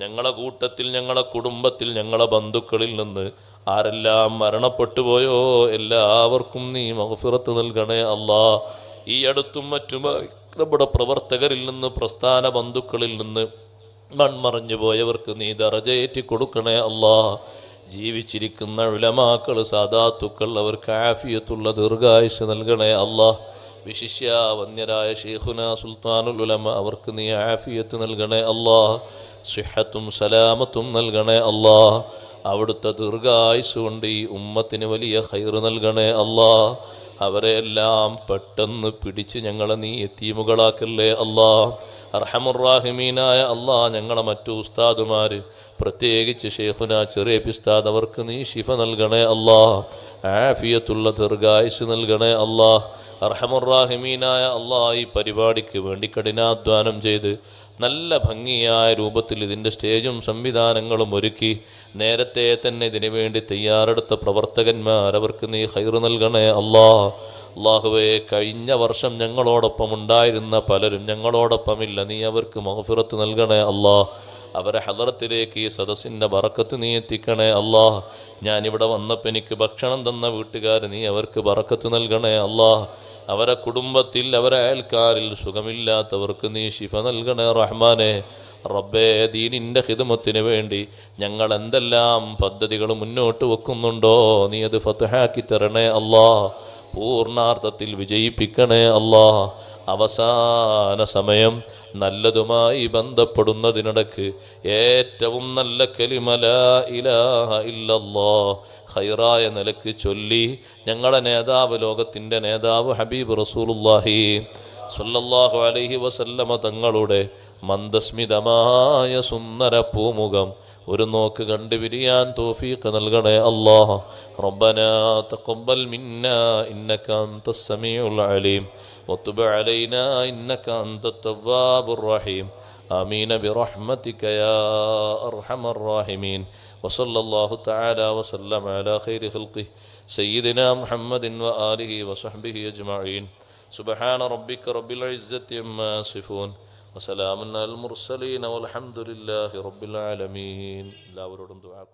ഞങ്ങളെ കൂട്ടത്തിൽ, ഞങ്ങളെ കുടുംബത്തിൽ, ഞങ്ങളെ ബന്ധുക്കളിൽ നിന്ന് ആരെല്ലാം മരണപ്പെട്ടു പോയോ എല്ലാവർക്കും നീ മഗ്ഫിറത്ത് നൽകണേ അല്ലാഹ്. ഈ അടുത്തും മറ്റുമായി നമ്മുടെ പ്രവർത്തകരിൽ നിന്ന്, പ്രസ്ഥാന ബന്ധുക്കളിൽ നിന്ന് മൺമറഞ്ഞു പോയവർക്ക് നീ ദറജയേറ്റി കൊടുക്കണേ അല്ലാഹ്. ജീവിച്ചിരിക്കുന്ന ഉലമാക്കൾ, സാദാത്തുക്കൾ, അവർക്ക് ആഫിയത്തുള്ള ദീർഘായുസ് നൽകണേ അല്ലാഹ്. വിശിഷ്യ വന്യരായ ശൈഖുനാ സുൽത്താനുൽ ഉലമ അവർക്ക് നീ ആഫിയത്ത് നൽകണേ അല്ലാഹ്. സിഹത്തും സലാമത്തും നൽകണേ അല്ലാഹ്. അവിടുത്തെ ദീർഘായുസ് കൊണ്ട് ഈ ഉമ്മത്തിന് വലിയ ഖൈർ നൽകണേ അല്ലാഹ്. അവരെ എല്ലാം പെട്ടെന്ന് പിടിച്ച് ഞങ്ങളെ നീ യതീമുകളാക്കല്ലേ അല്ലാഹ്. അർഹമുർ-റഹീമീനായ അല്ലാഹ്, ഞങ്ങളെ മറ്റു ഉസ്താദുമാർ, പ്രത്യേകിച്ച് ശൈഖുനാ ചെറിയ ഉസ്താദ്, അവർക്ക് നീ ശിഫ നൽകണേ അല്ലാഹ്. ആഫിയത്തുള്ള ദീർഘായുസ് നൽകണേ അല്ലാഹ്. അർഹമുർ-റഹീമീനായ അല്ലാഹ്, ഈ പരിപാടിക്ക് വേണ്ടി കഠിനാധ്വാനം ചെയ്ത് നല്ല ഭംഗിയായ രൂപത്തിൽ ഇതിൻ്റെ സ്റ്റേജും സംവിധാനങ്ങളും ഒരുക്കി നേരത്തെ തന്നെ ഇതിനു വേണ്ടി തയ്യാറെടുത്ത പ്രവർത്തകന്മാർ, അവർക്ക് നീ ഖൈർ നൽകണേ അല്ലാഹ്. അല്ലാഹുവേ, കഴിഞ്ഞ വർഷം ഞങ്ങളോടൊപ്പം ഉണ്ടായിരുന്ന പലരും ഞങ്ങളോടൊപ്പമില്ല, നീ അവർക്ക് മഗ്ഫിറത്ത് നൽകണേ അല്ലാഹ്. അവരെ ഹദറത്തിലേക്ക് ഈ സദസ്സിൻ്റെ ബറക്കത്ത് നീ എത്തിക്കണേ അല്ലാ. ഞാനിവിടെ വന്നപ്പോൾ എനിക്ക് ഭക്ഷണം തന്ന വീട്ടുകാർ നീ അവർക്ക് ബറക്കത്ത് നൽകണേ അല്ലാ. അവരെ കുടുംബത്തിൽ അവരെ അയൽക്കാരിൽ സുഖമില്ലാത്തവർക്ക് നീ ശിഫ നൽകണേ റഹ്മാനെ. റബ്ബേ, ദീനിൻ്റെ ഖിദ്മത്തിന് വേണ്ടി ഞങ്ങൾ എന്തെല്ലാം പദ്ധതികൾ മുന്നോട്ട് വെക്കുന്നുണ്ടോ നീ അത് ഫത്ഹാക്കി തരണേ അല്ലാ. പൂർണ്ണാർത്ഥത്തിൽ വിജയിപ്പിക്കണേ അല്ലാ. അവസാന സമയം നല്ലതുമായി ബന്ധപ്പെടുന്നതിനിടക്ക് ഏറ്റവും നല്ല കലിമ ലാ ഇലാഹ ഇല്ലല്ലാഹ് ഖൈറായ നിലക്ക് ചൊല്ലി ഞങ്ങളുടെ നേതാവ്, ലോകത്തിൻ്റെ നേതാവ് ഹബീബ് റസൂലുള്ളാഹി സ്വല്ലല്ലാഹു അലൈഹി വസല്ലമ തങ്ങളുടെ മന്ദസ്മിതമായ സുന്ദര പൂമുഖം ഒരു നോക്ക് കണ്ടു വിരിയാൻ തൗഫീഖ് നൽകണേ അല്ലാഹ്. റബ്ബനാ തഖബ്ബൽ മിന്നാ ഇന്നക അൻതസ് സമീഉൽ അലീം وتب علينا إنك أنت التواب الرحيم آمين برحمتك يا أرحم الراحمين وصلى الله تعالى وسلم على خير خلقه سيدنا محمد وآله وصحبه أجمعين سبحان ربك رب العزة عما يصفون وسلام على المرسلين والحمد لله رب العالمين. لا ورد دعاء